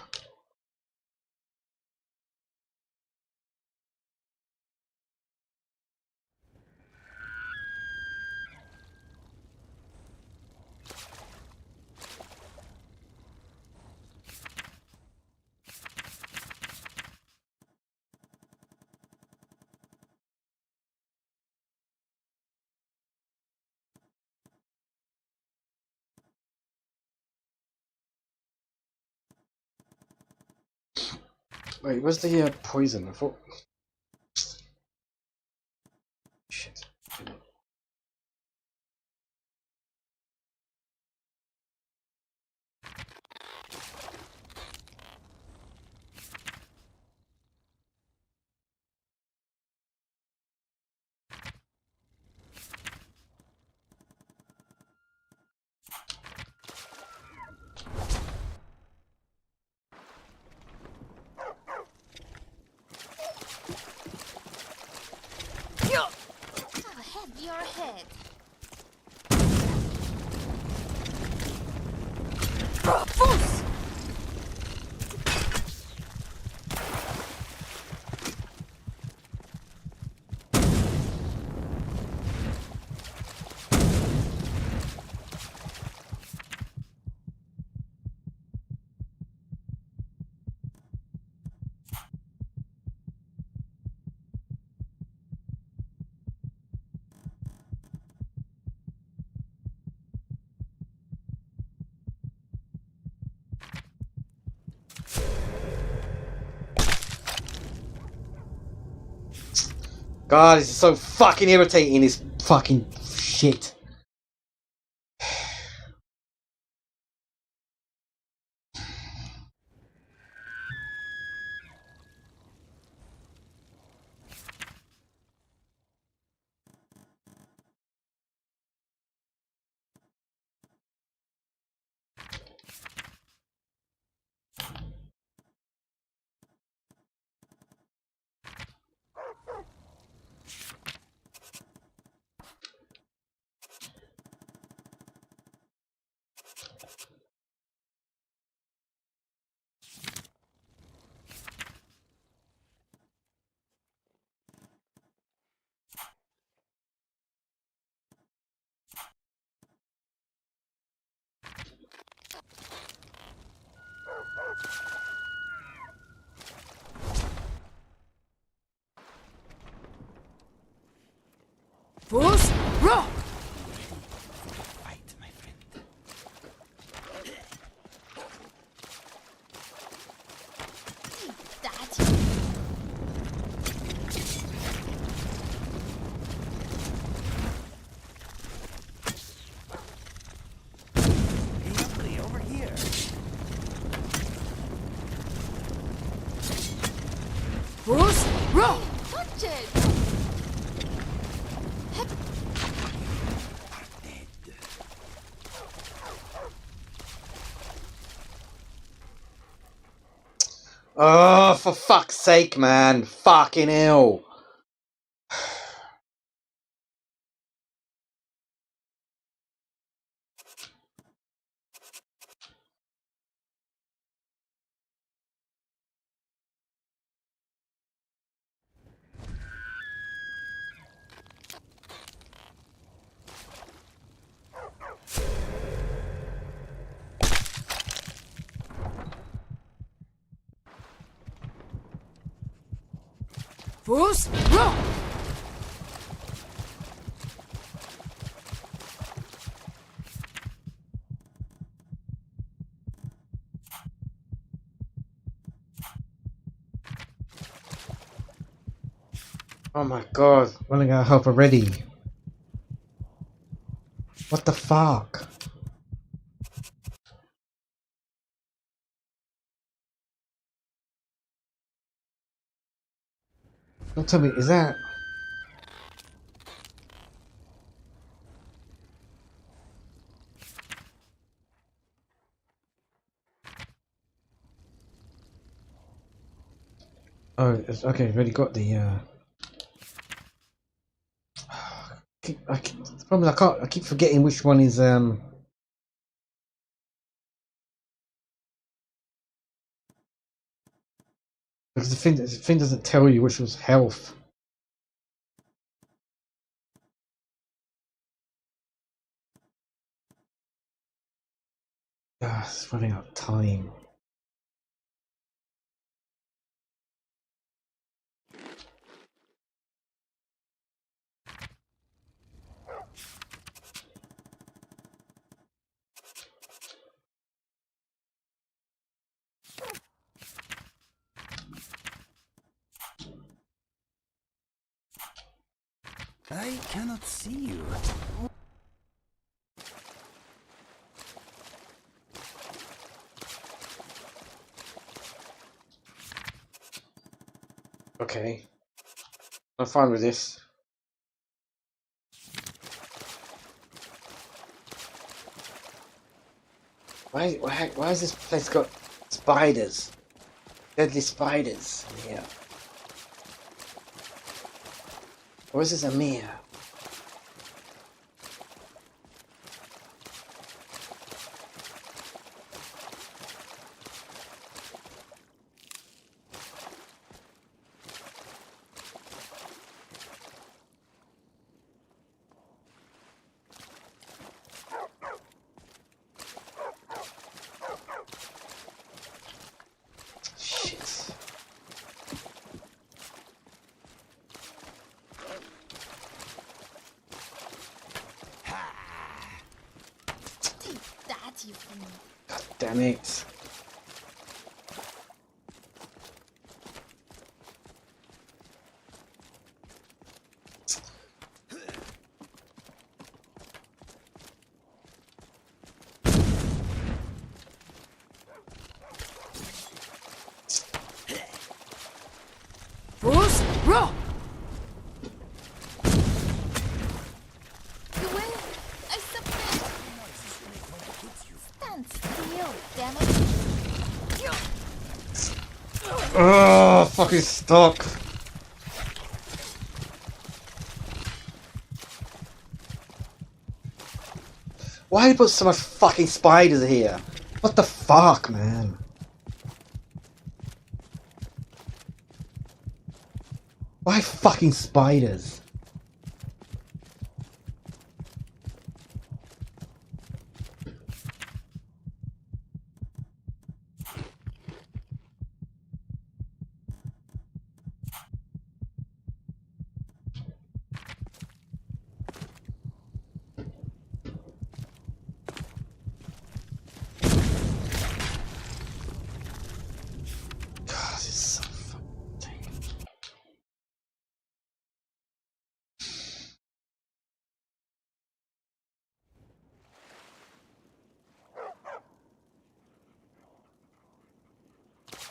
Wait, where's the poison? I thought... Shit. Your head. God, this is so fucking irritating, this fucking shit. Fools, rock! Fight, my friend. Hey, over here. Fools, rock! Touch it! Oh, for fuck's sake, man. Fucking hell. Bruce, roll! Oh my god, running out of help already. What the fuck? Don't tell me, is that... Oh, it's, okay, already got the, the problem is I keep forgetting which one is, because the thing doesn't tell you which was health. Ah, it's running out of time. I cannot see you. Okay. I'm fine with this. Why has this place got spiders? Deadly spiders in here. Or is this a mirror? God damn it. Bruce, roll! Oh, fucking stop. Why you put so much fucking spiders here? What the fuck, man? Why fucking spiders?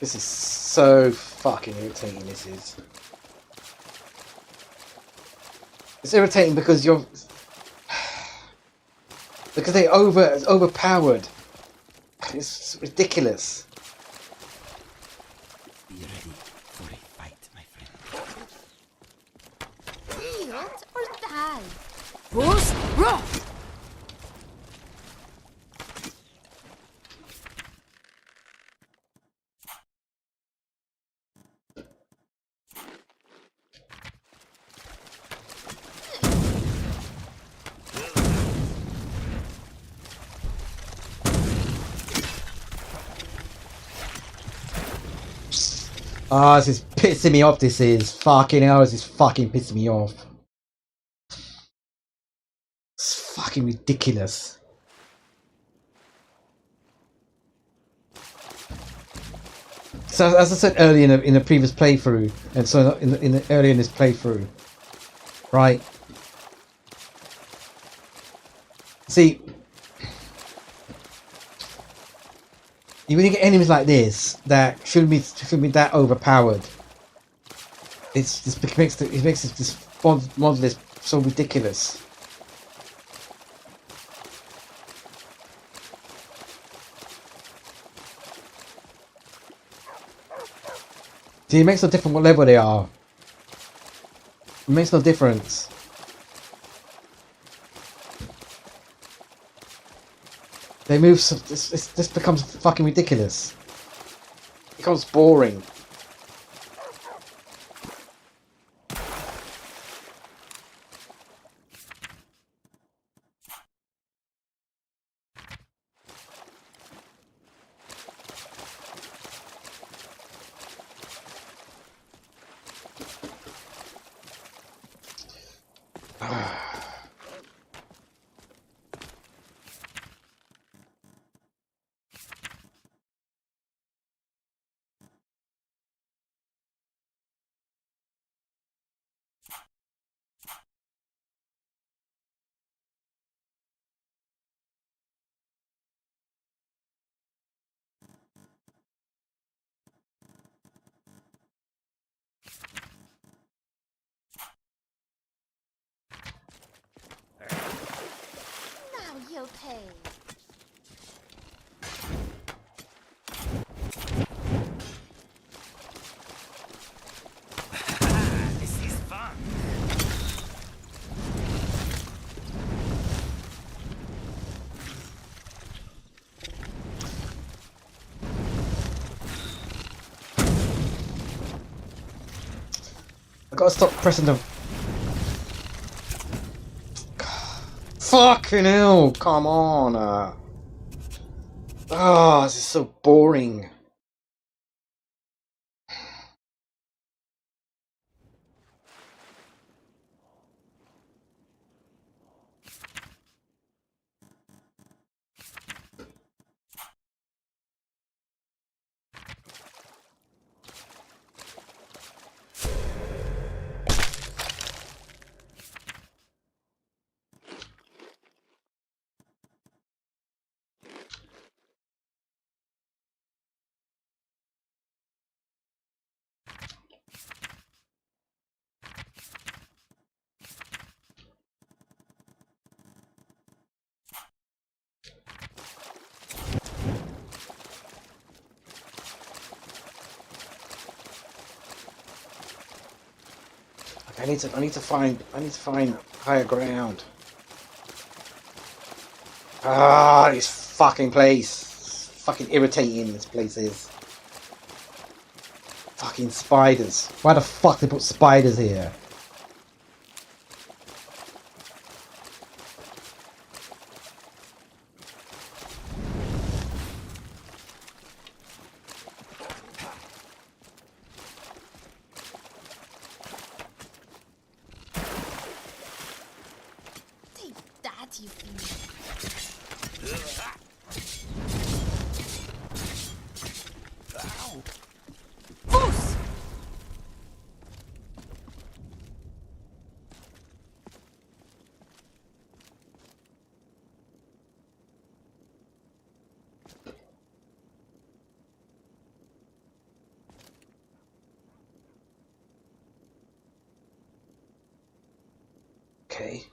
This is so fucking irritating, this is. It's irritating because you're... because it's overpowered. It's ridiculous. Yield or die? Fools, run! Ah, this is pissing me off. This is fucking hell. This is fucking pissing me off. It's fucking ridiculous. So as I said earlier in a previous playthrough, and so earlier in this playthrough, right? See, when you get enemies like this that shouldn't be that overpowered, it makes this modlist so ridiculous. See, it makes no difference what level they are. It makes no difference. They move. So, this becomes fucking ridiculous. It becomes boring. Now you'll pay. This is fun. I gotta stop pressing the. Fucking hell! Come on! Oh, this is so boring. I need to find higher ground. Ah, this fucking place. It's fucking irritating, this place is. Fucking spiders. Why the fuck they put spiders here? Take that, you fiend. Fools! Okay.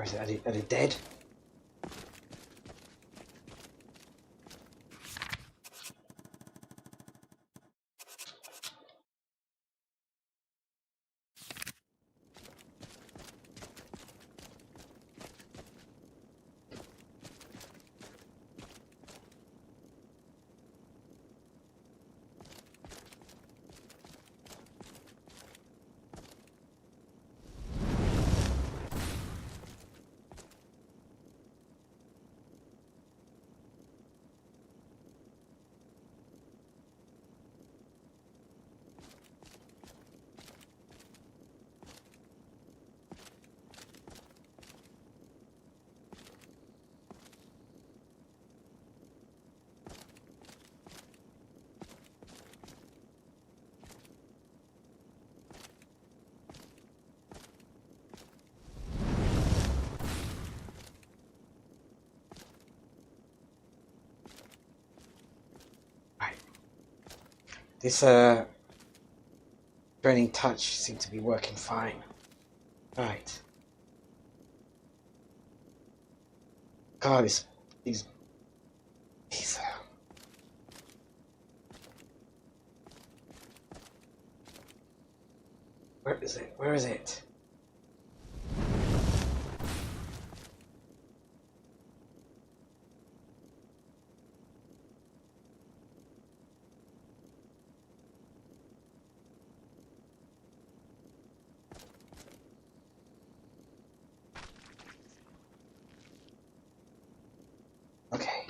is it? Are they dead? This draining touch seemed to be working fine. Right. God, these where is it? Where is it? Okay.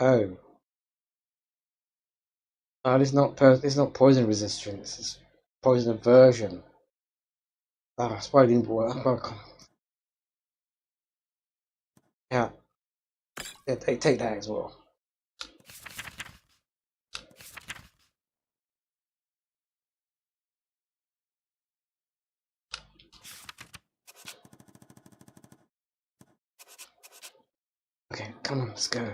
Oh. Oh, this is not poison resistance. It's poison aversion. Ah, it's probably didn't work. Yeah. Yeah, take that as well. Okay, come on, let's go.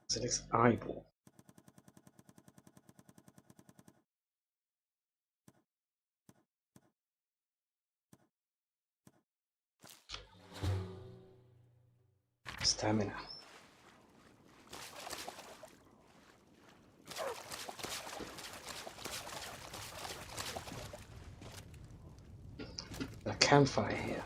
So this eyeball. stamina. A campfire here.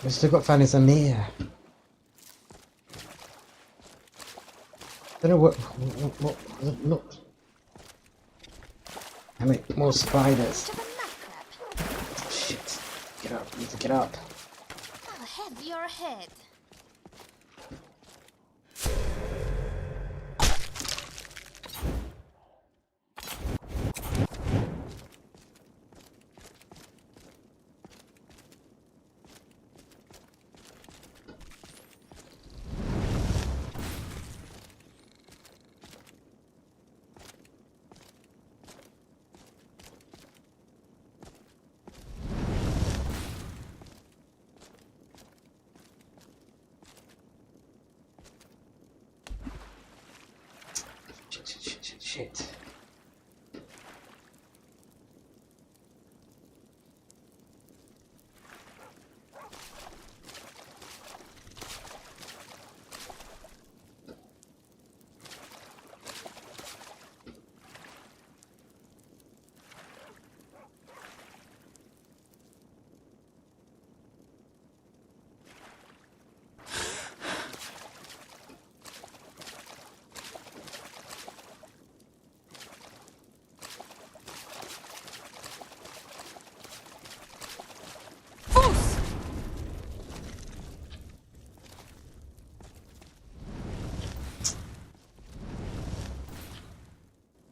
We've still got Fanny's Amir. Don't know what look. I mean, more spiders. Shit. Get up, need to get up. I'll have your head. Shit.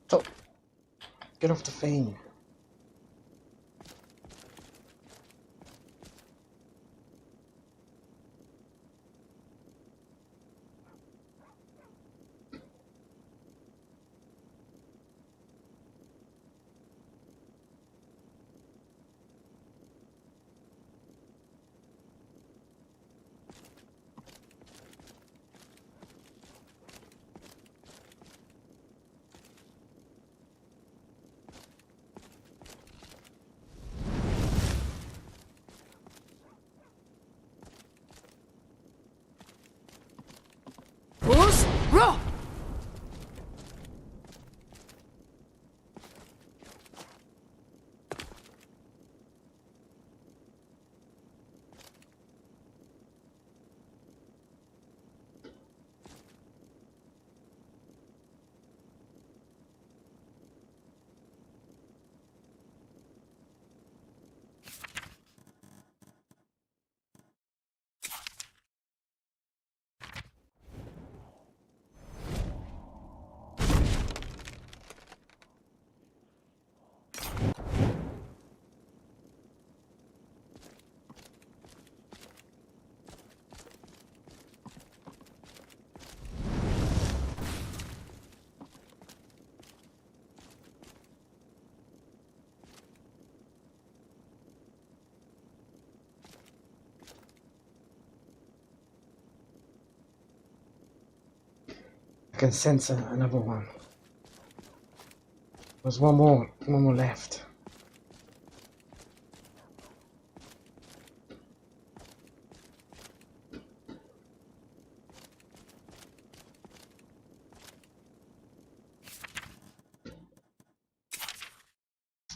Stop. Get off the thing. Puss, row! I can sense another one. There's one more left.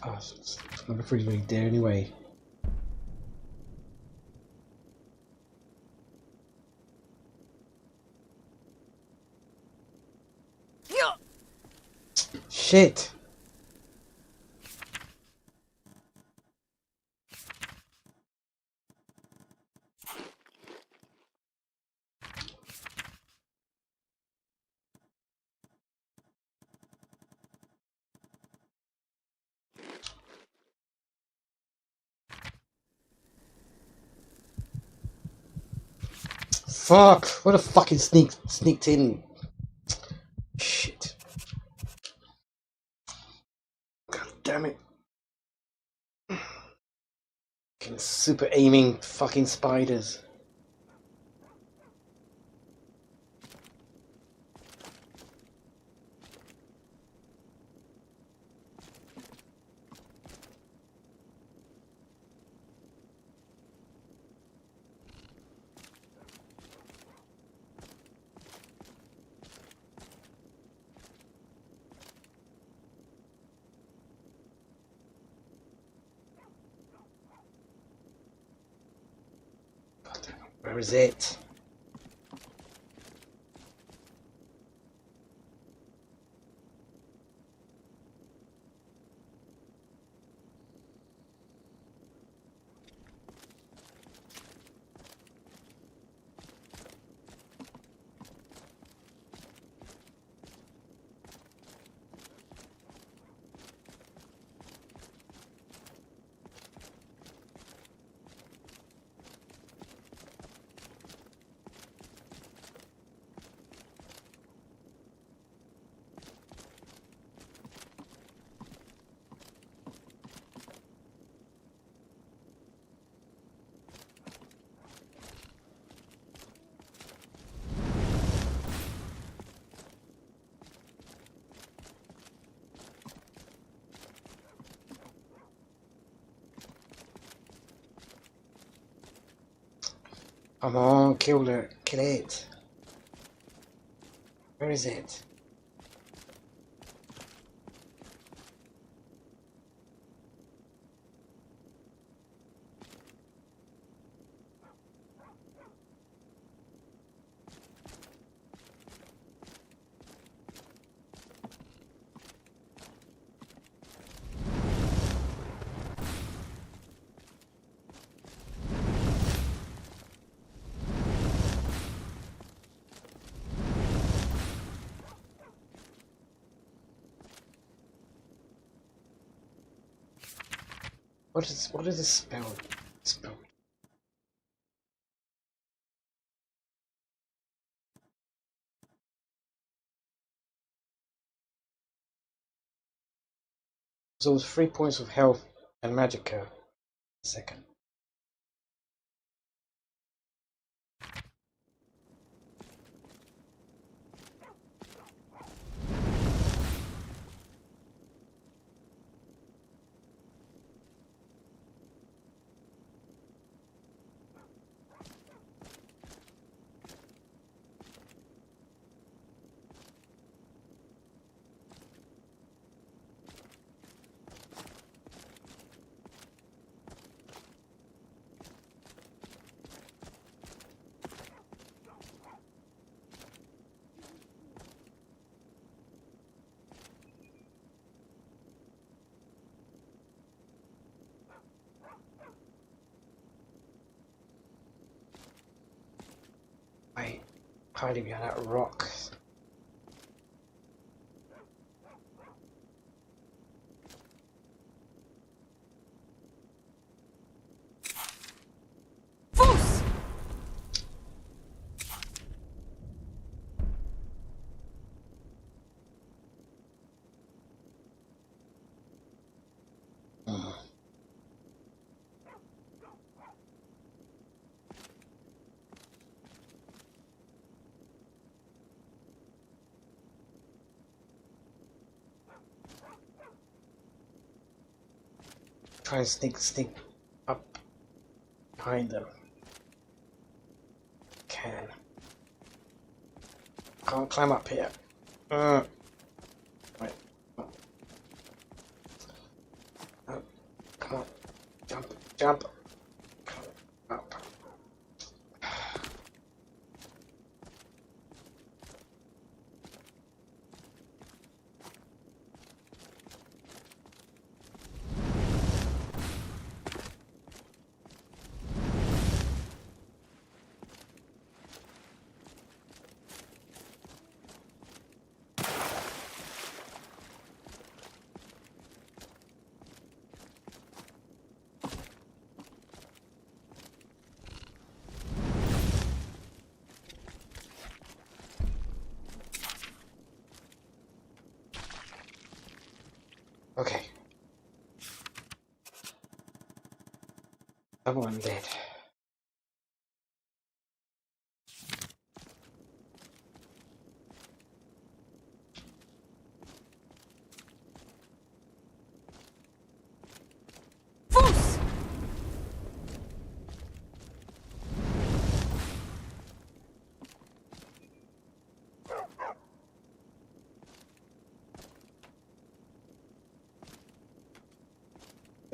Oh, it's number 3 right there anyway. Shit. Fuck! What a fucking sneaked in. Shit. God damn it. Fucking super aiming fucking spiders. Where is it? Come on, kill it. Where is it? What is this spell? So it's 3 points of health and magicka. Second. Wait, hiding behind that rock. Try and sneak up behind them. Can't climb up here. Right. Come on. Jump. Come up. Okay. Other one dead. Fus!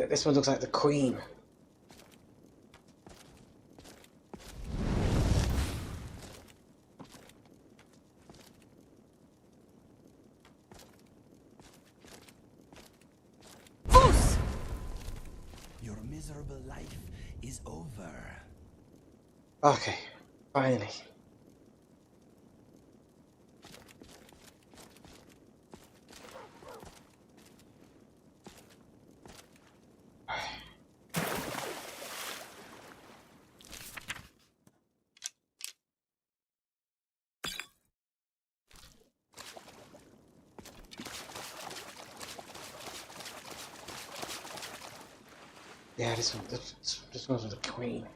This one looks like the queen. Fus! Your miserable life is over. Okay, finally. Yeah, this one's with the queen.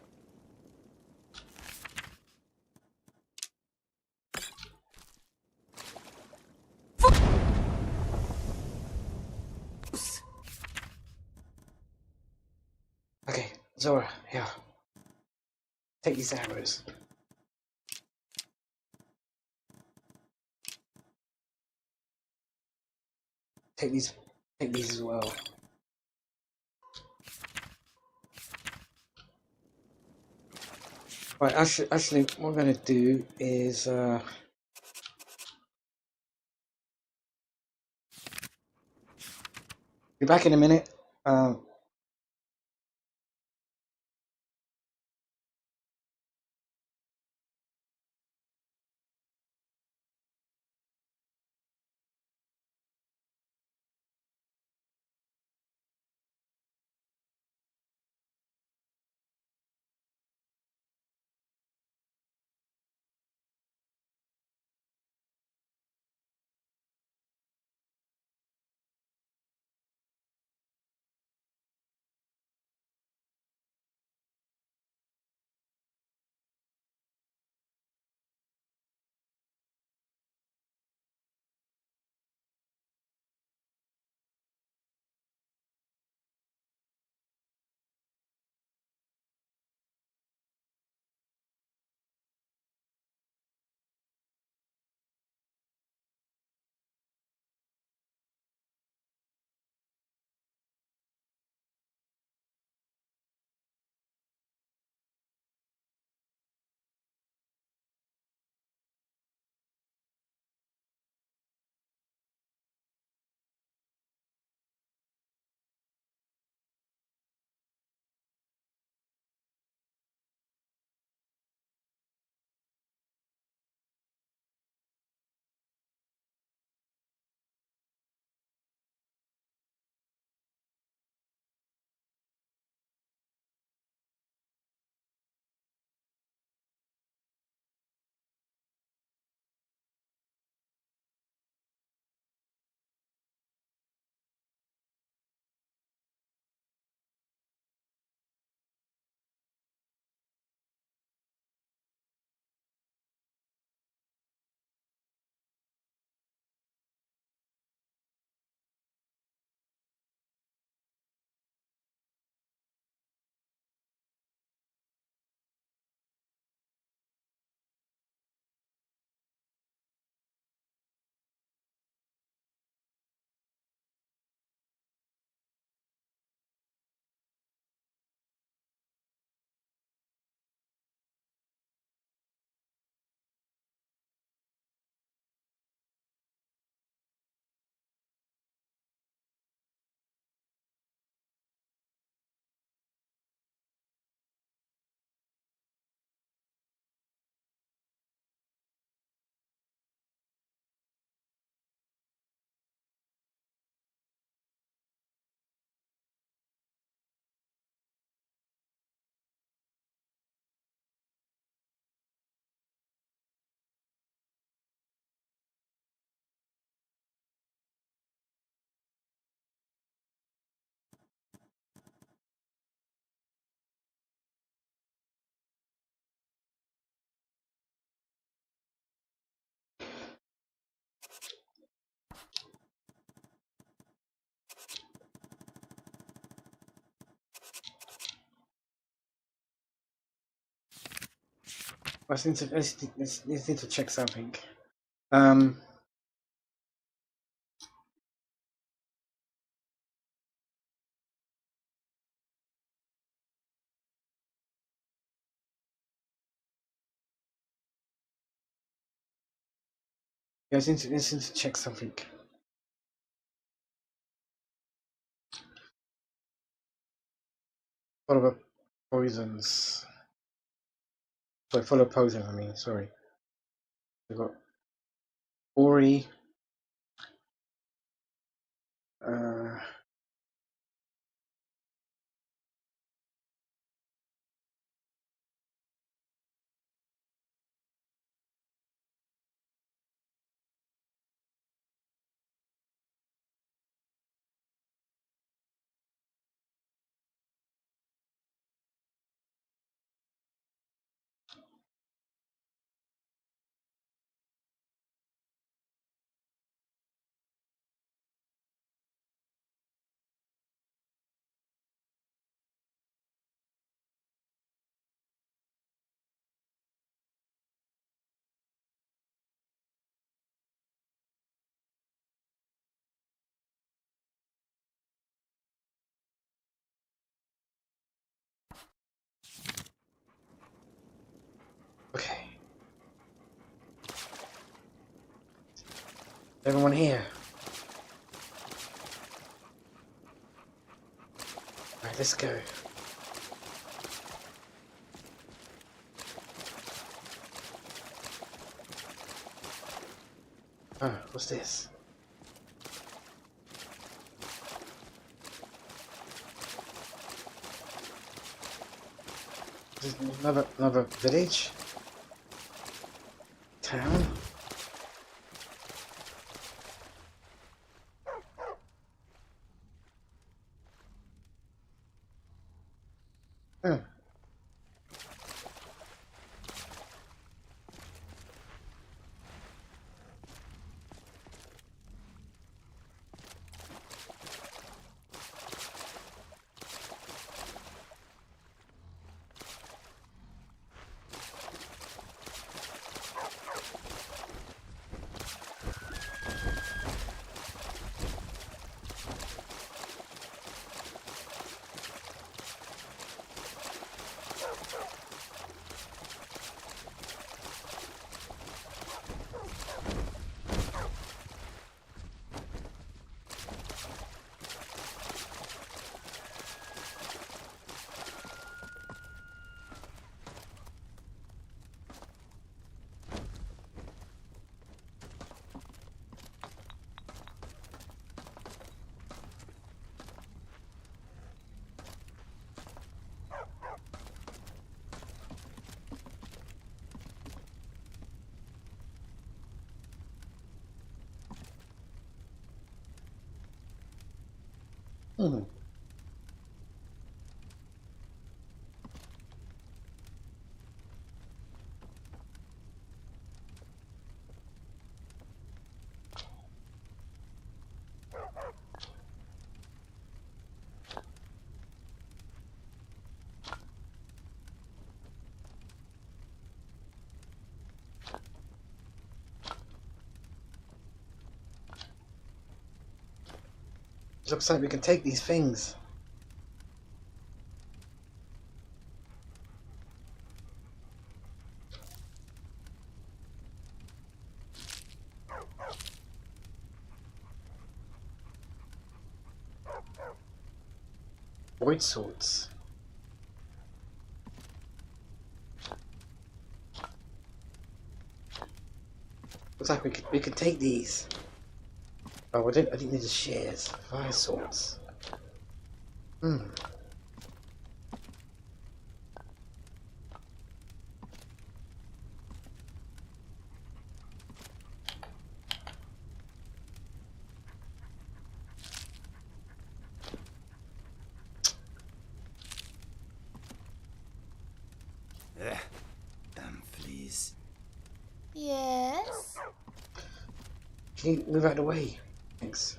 Okay, Zora, here. Take these arrows. Take these as well. Right, actually, what I'm gonna do is be back in a minute. I need to check something. I need to check something. What about poisons? Sorry, full of poison. I mean, sorry. We got Ori. Okay. Everyone here. Alright, let's go. Oh, what's this? Is this another village? Town? Oh. Mm. Looks like we can take these things. Void swords. Looks like we could take these. Oh, I think these are shares. Fire swords. Hmm. Damn fleas. Yes? Can you move out of the way? Thanks.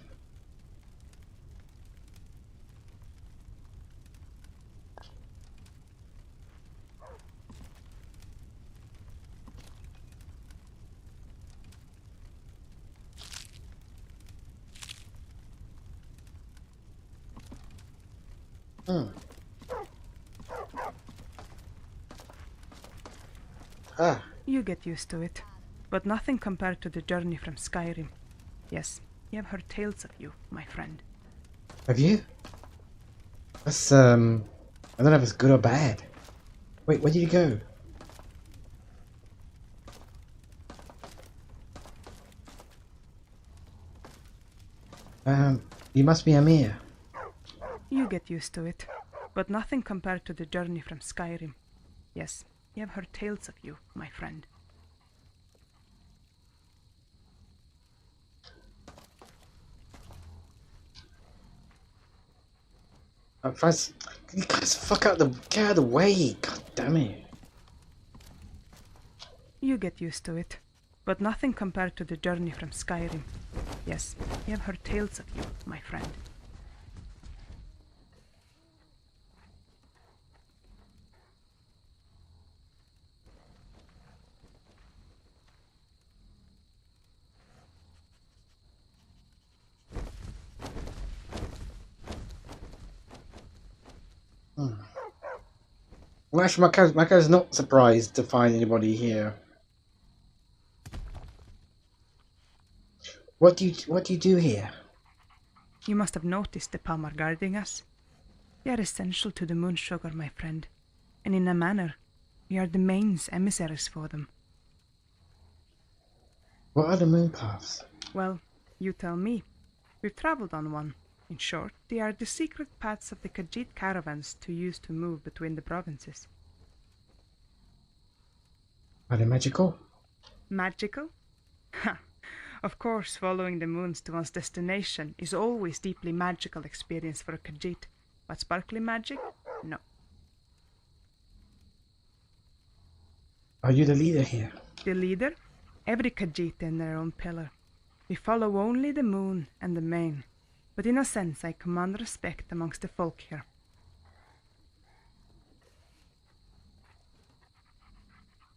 Ah. You get used to it, but nothing compared to the journey from Skyrim. Yes, I have heard tales of you, my friend. Have you? That's, I don't know if it's good or bad. Wait, where did you go? You must be Amir. You get used to it, but nothing compared to the journey from Skyrim. Yes, I have heard tales of you, my friend. First, you guys get out of the way. God damn it. You get used to it, but nothing compared to the journey from Skyrim. Yes, I have heard tales of you, my friend. Well, actually, my character's not surprised to find anybody here. What do you do here? You must have noticed the Palmer guarding us. We are essential to the Moonsugar, my friend, and in a manner, we are the mains emissaries for them. What are the Moonpaths? Well, you tell me. We've traveled on one. In short, they are the secret paths of the Khajiit caravans to use to move between the provinces. Are they magical? Magical? Ha! Of course, following the moons to one's destination is always deeply magical experience for a Khajiit, but sparkly magic? No. Are you the leader here? The leader? Every Khajiit in their own pillar. We follow only the moon and the main, but in a sense I command respect amongst the folk here.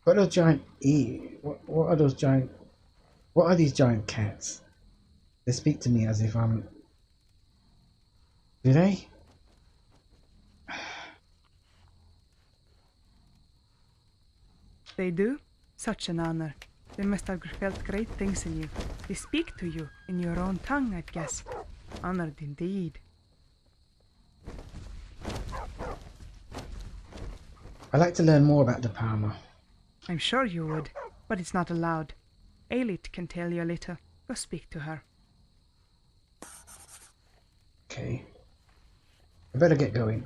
What are those giant what are those giant? What are these giant cats? They speak to me as if I'm. Do they? They do? Such an honor. They must have felt great things in you. They speak to you in your own tongue, I'd guess. Honored indeed. I'd like to learn more about the Palmer. I'm sure you would, but it's not allowed. Aelith can tell you a little. Go speak to her. Okay. I better get going.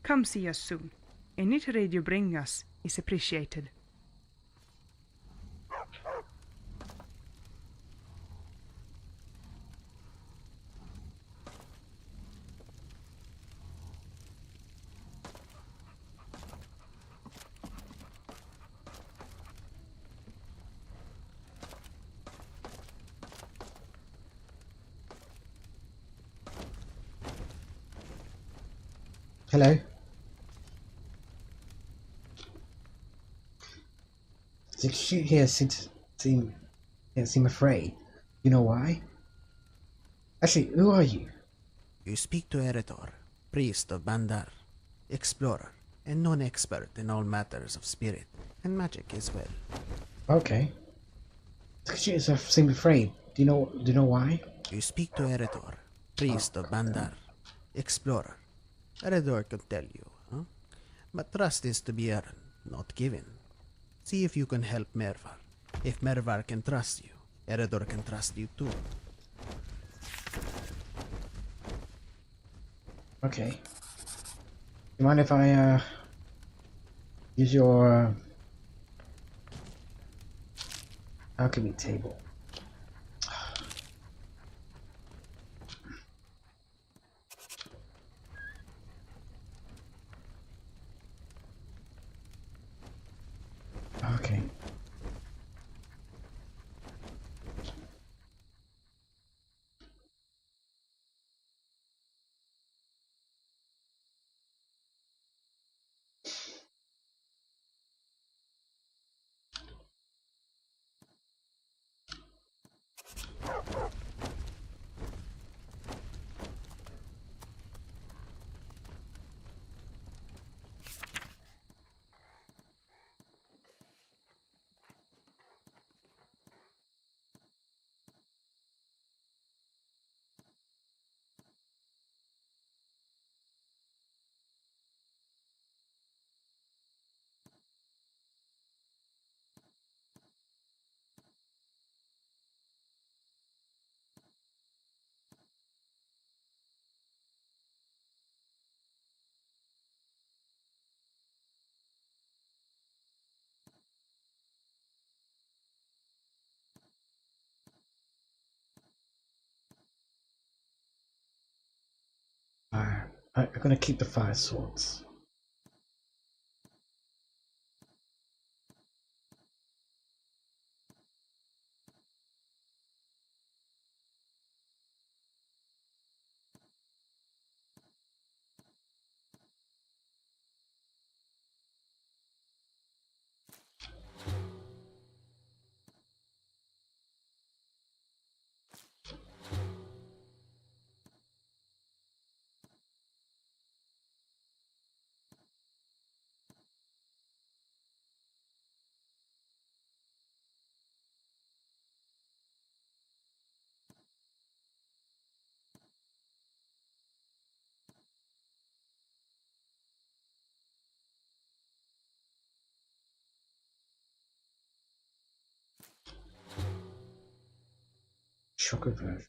Come see us soon. Any trade you bring us is appreciated. Hello. Did you here seem afraid? You know why? Actually, who are you? You speak to Eretor, priest of Bandar, explorer, and known expert in all matters of spirit and magic as well. Okay. Did you seem afraid? Do you know why? You speak to Eretor, priest of Bandar, explorer. Eredor could tell you, huh? But trust is to be earned, not given. See if you can help Mervar. If Mervar can trust you, Eredor can trust you too. Okay. You mind if I use your alchemy table? Okay. I'm gonna keep the fire swords. Shock aversion.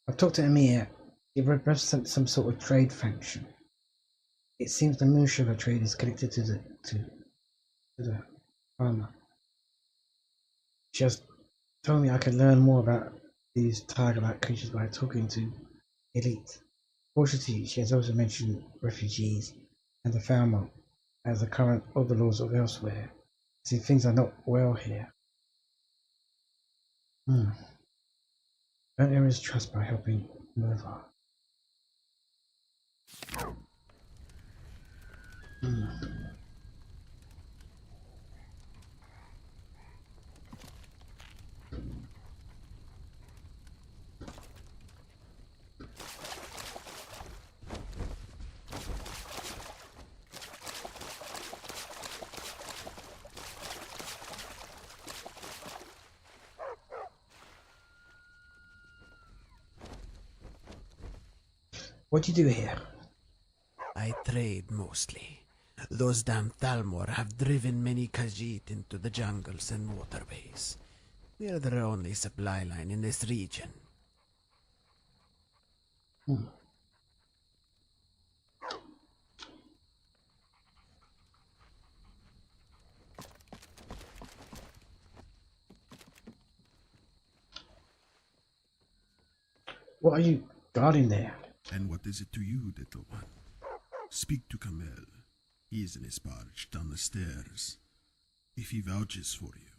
I've talked to Emir. He represents some sort of trade function. It seems the moon sugar trade is connected to the farmer. She has told me I can learn more about these tiger-like creatures by talking to Elite. Fortunately, she has also mentioned refugees and the farmer as the current overlords of Elsweyr. See, things are not well here. Earn Emira's trust by helping Moonpath. What do you do here? I trade mostly. Those damn Thalmor have driven many Khajiit into the jungles and waterways. We are their only supply line in this region. What are you guarding there? And what is it to you, little one? Speak to Kamel. He is in his barge down the stairs. If he vouches for you,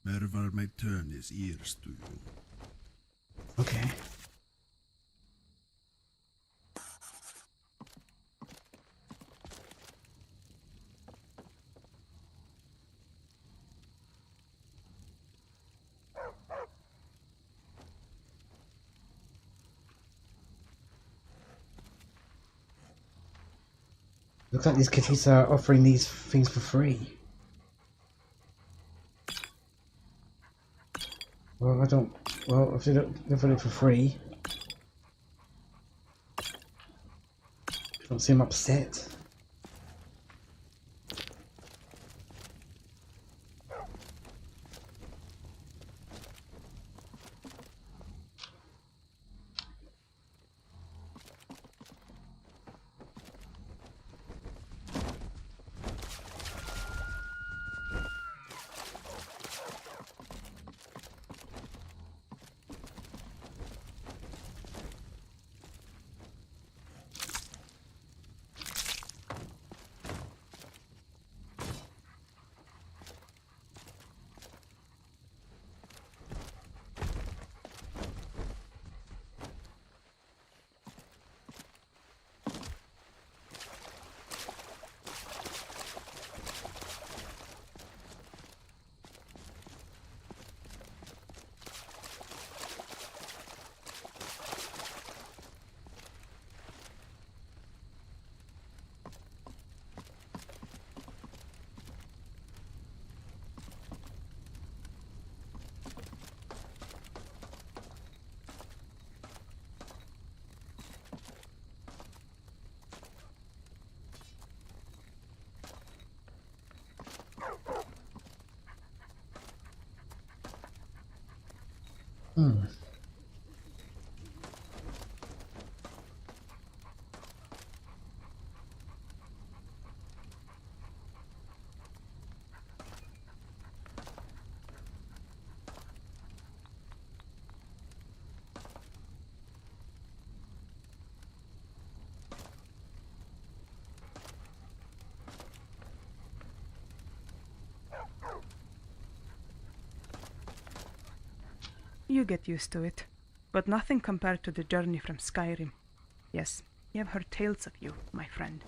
Mervar might turn his ears to you. Okay. Looks like these kitties are offering these things for free. Well, I don't... Well, if they don't offer it for free... Don't seem upset. You get used to it, but nothing compared to the journey from Skyrim. Yes, I have heard tales of you, my friend.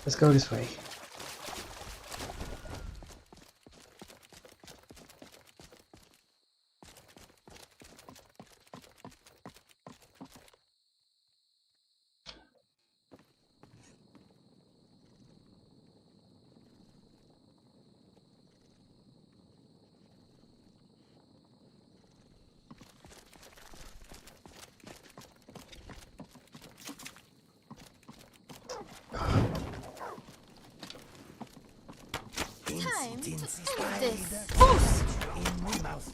Let's go this way. Time to end this. Foos! In my mouth.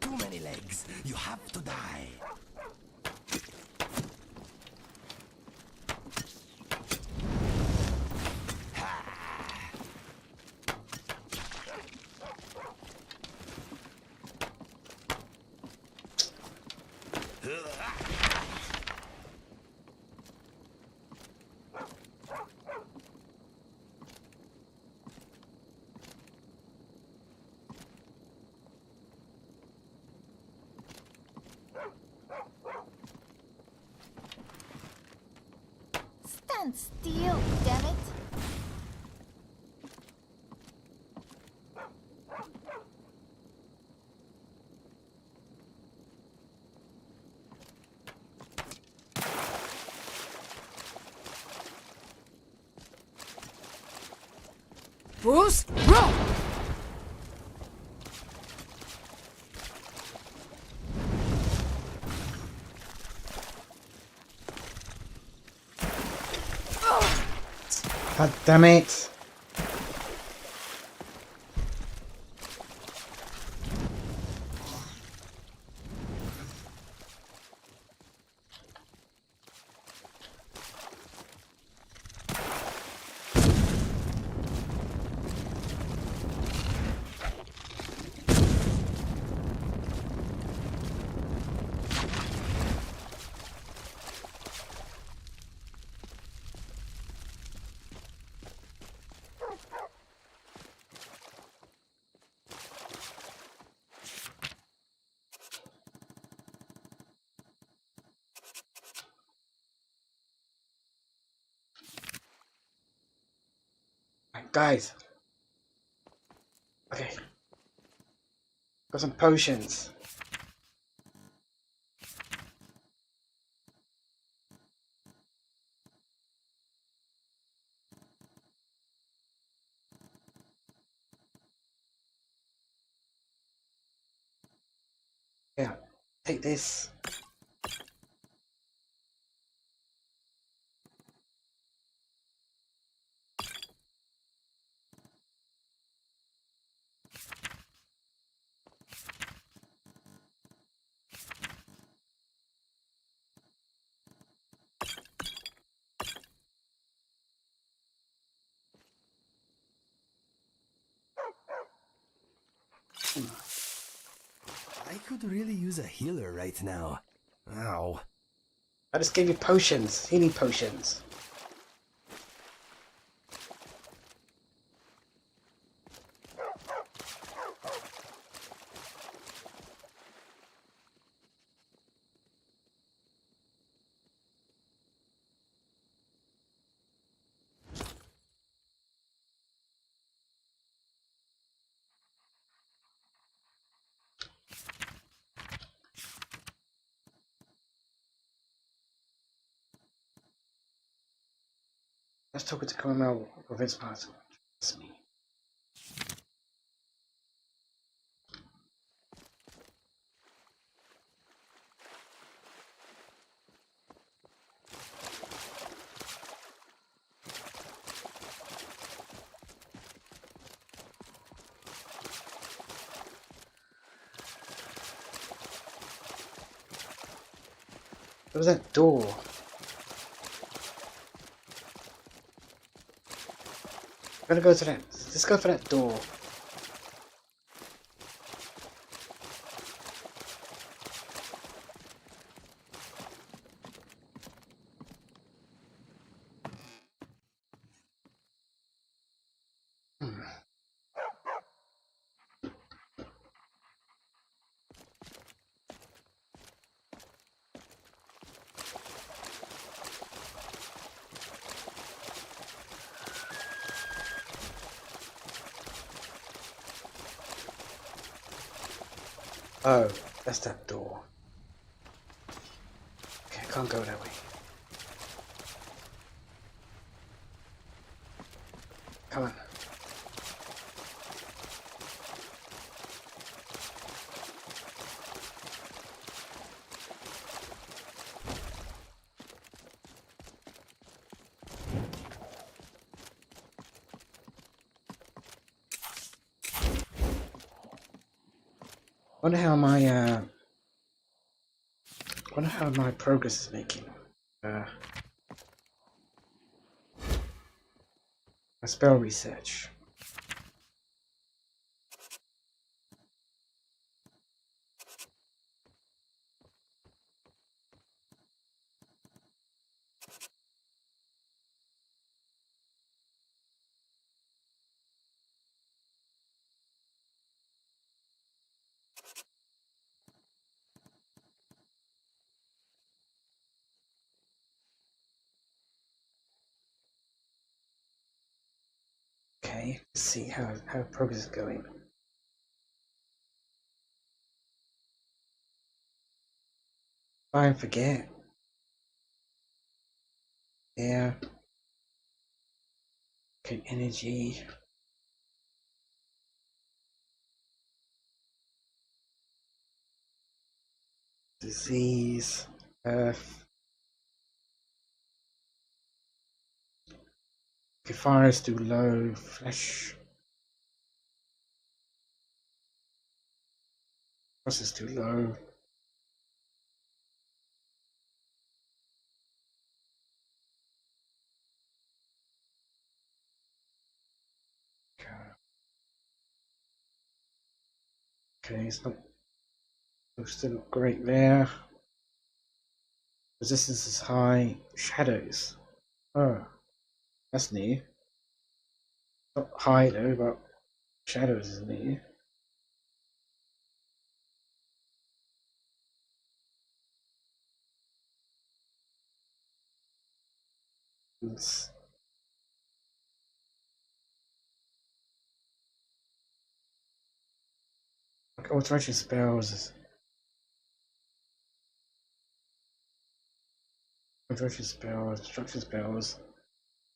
Too many legs. You have to die. Stand still, damn it! Bruce, roll! God damn it! Guys. Okay. Got some potions. Yeah. Take this. I could really use a healer right now. Ow. I just gave you potions. Healing potions. Let's talk to Colonel Province Master. That's me. What was that door? I'm gonna go to that. Let's go for that door. Oh, that's that door. Okay, I can't go that way. Come on. Wonder how my progress is making. My spell research. Okay, let's see how progress is going. Try and forget. Yeah. Okay, energy. Disease. Earth. Okay, fire is too low. Flesh. Frost is too low. Okay, it's not. It's still not great there. Resistance is high. Shadows. Oh, that's new. Not high though, but shadows is new. It's, alteration spells. Alteration spells. Destruction spells.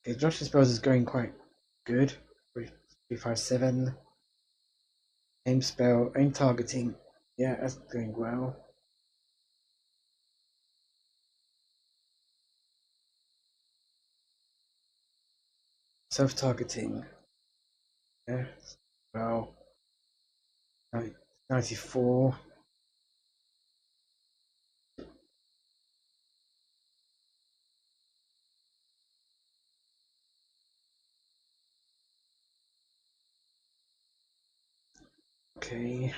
Okay, destruction spells is going quite good. 357. Aim spell. Aim targeting. Yeah, that's going well. Self-targeting. Yeah, well. 94. Okay.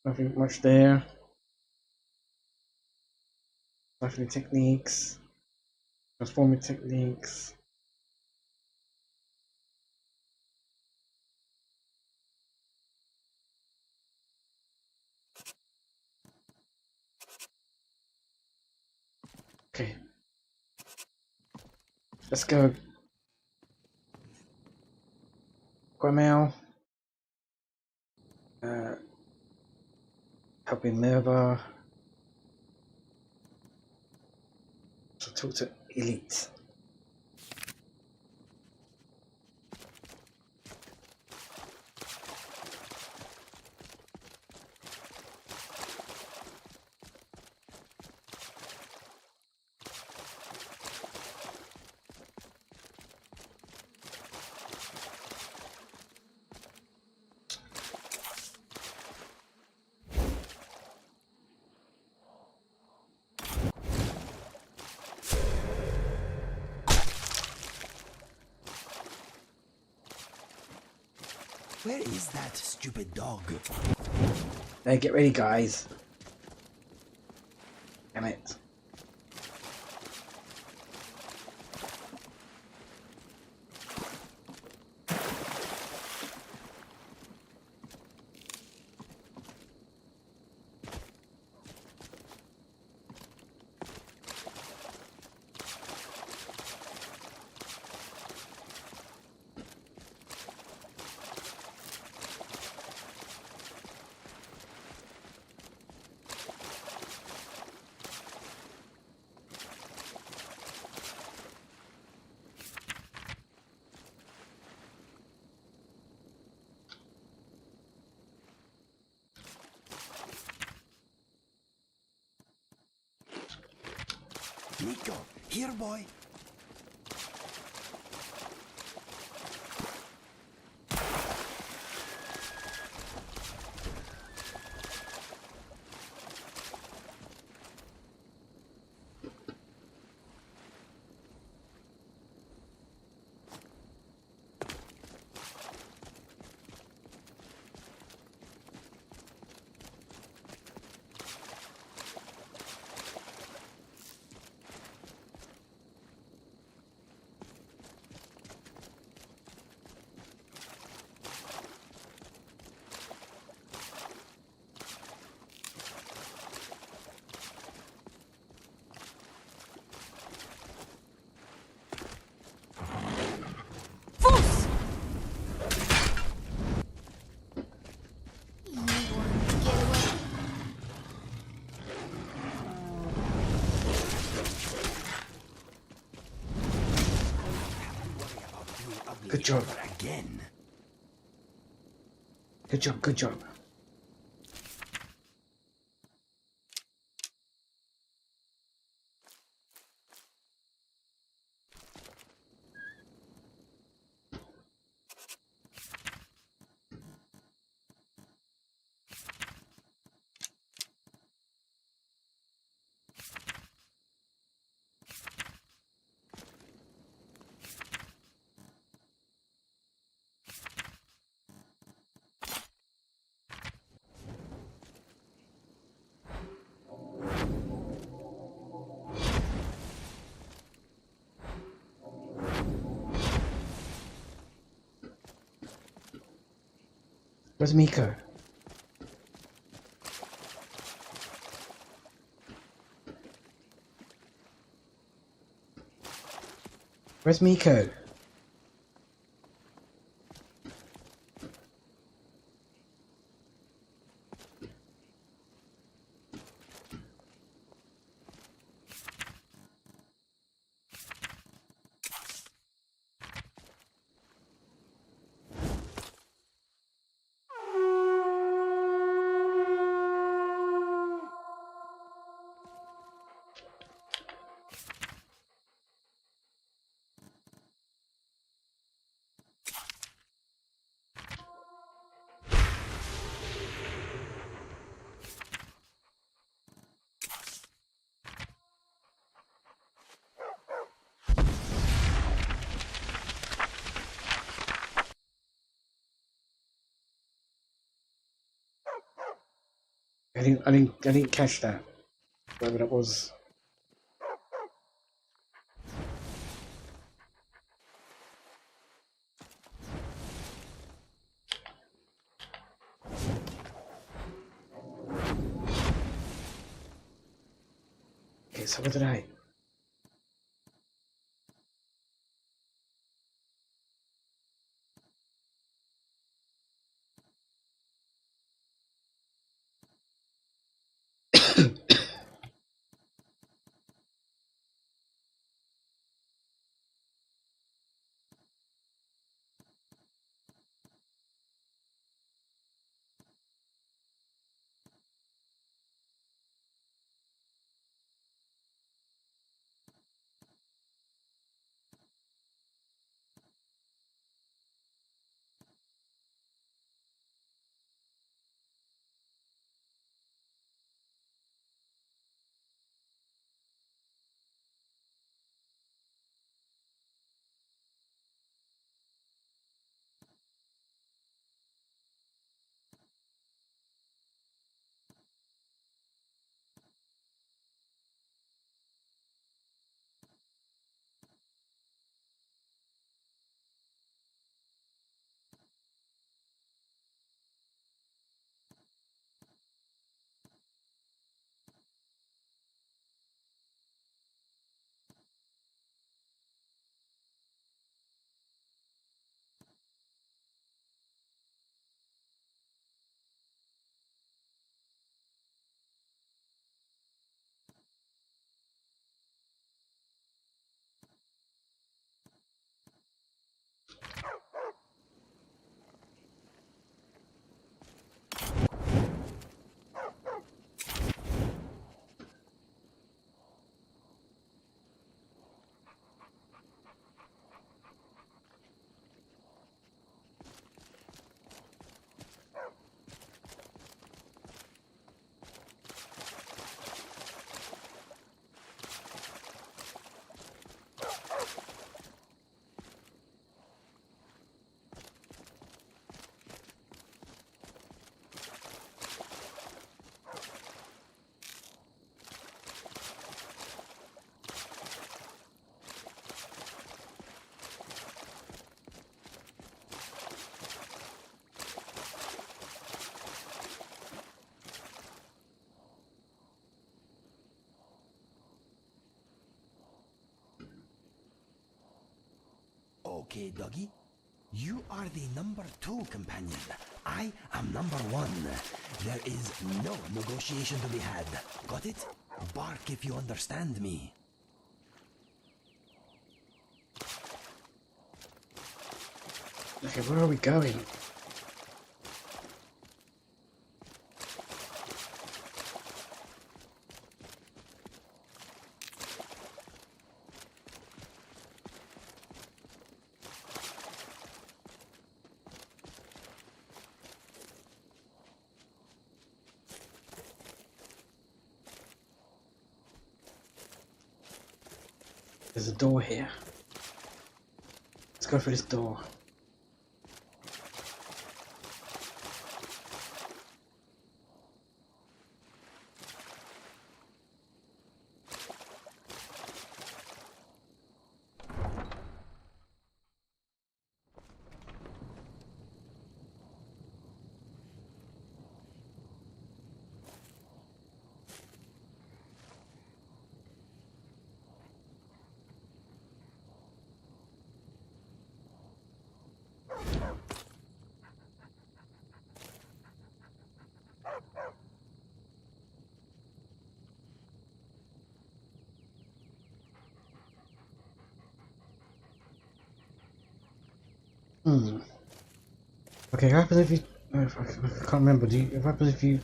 Nothing much there. Nothing techniques. Transforming techniques. Okay. Let's go. Guamel. Helping Nerva. So talk to Elite. Where is that stupid dog? Hey, get ready, guys. Damn it. Nico, here, boy. Good job. Again. Good job, good job. Where's Miko? Where's Miko? I didn't catch that. Whatever that was. Okay, so what did I? Okay, doggy. You are the number 2 companion. I am number 1. There is no negotiation to be had. Got it? Bark if you understand me. Okay, where are we going? There's a door here. Let's go for this door. Okay, what happens if you... I can't remember. What happens if you...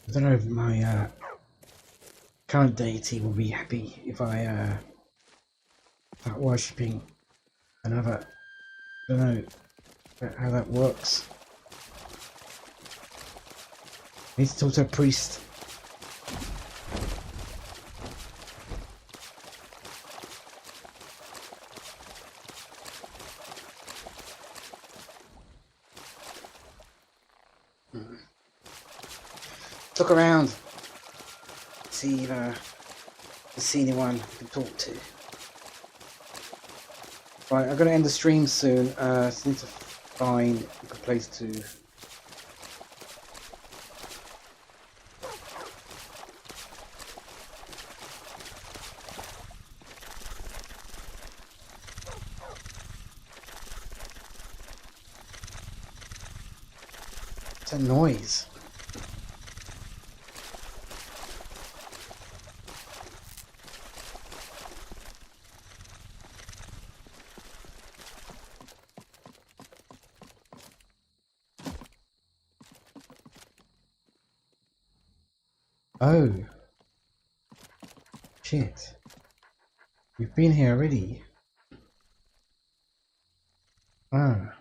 I don't know if my current deity will be happy if I start worshipping another... I don't know how that works. I need to talk to a priest. Look around. See if I see anyone I can talk to. Right, I'm gonna end the stream soon. So I need to find a good place to. What's that noise? Oh. Shit. We've been here already. Ah.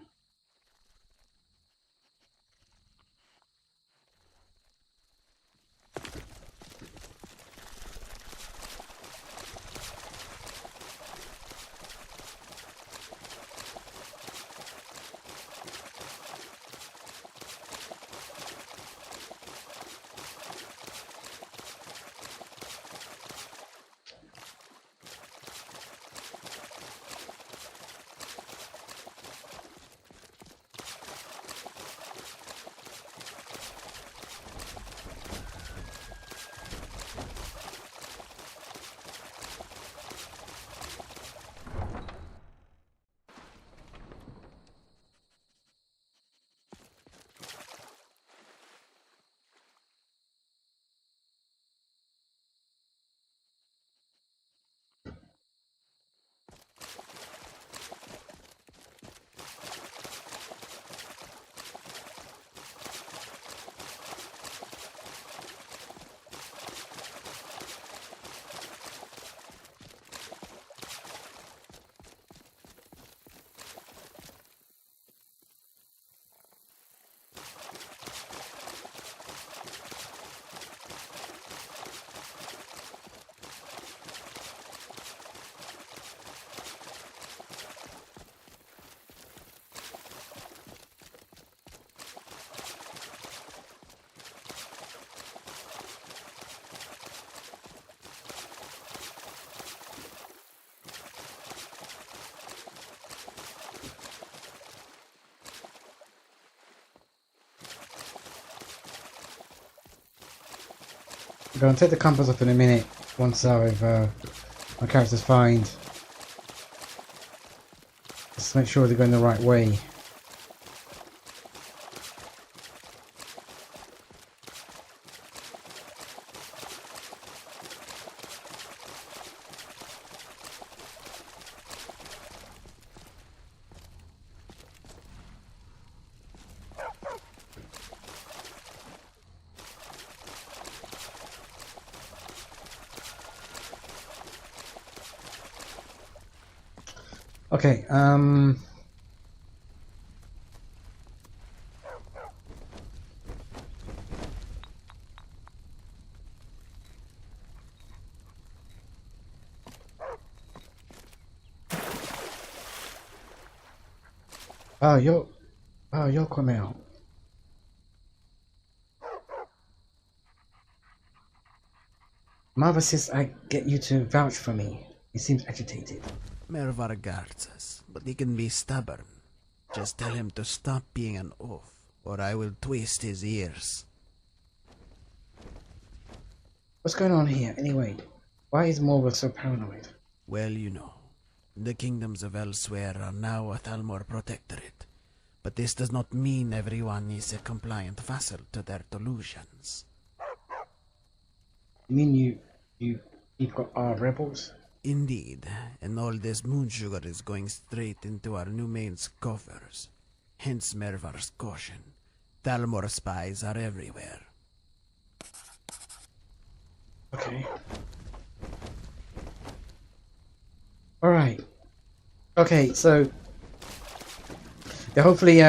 I'm going to take the compass off in a minute once I've my characters find. Just to make sure they're going the right way. Okay, you'll come out. Mother says I get you to vouch for me. He seems agitated. Mervar guards us, but he can be stubborn. Just tell him to stop being an oaf, or I will twist his ears. What's going on here, anyway? Why is Morval so paranoid? Well, you know, the kingdoms of Elsweyr are now a Altmer protectorate, but this does not mean everyone is a compliant vassal to their delusions. You mean you You've got our rebels. Indeed, and all this moon sugar is going straight into our new main's coffers. Hence Mervar's caution. Dalmor spies are everywhere. Okay. Alright. Okay, so yeah, hopefully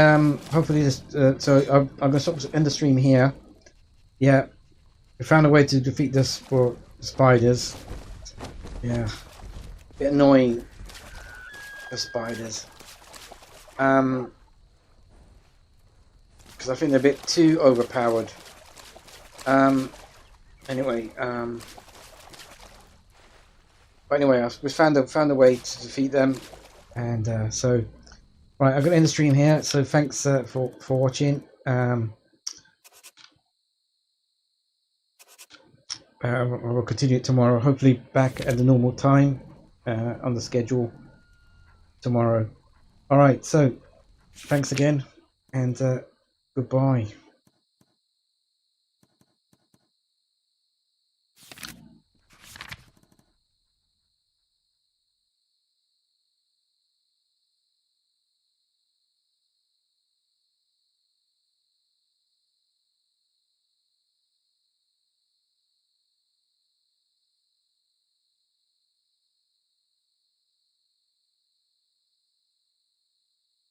this so I'm gonna stop end the stream here. Yeah. We found a way to defeat this for spiders. Yeah. Bit annoying, the spiders. Because I think they're a bit too overpowered. Anyway, but anyway, we found a way to defeat them, and so right, I'm gonna end the stream here. So thanks for watching. We'll continue it tomorrow. Hopefully back at the normal time on the schedule tomorrow. All right, so thanks again, and goodbye.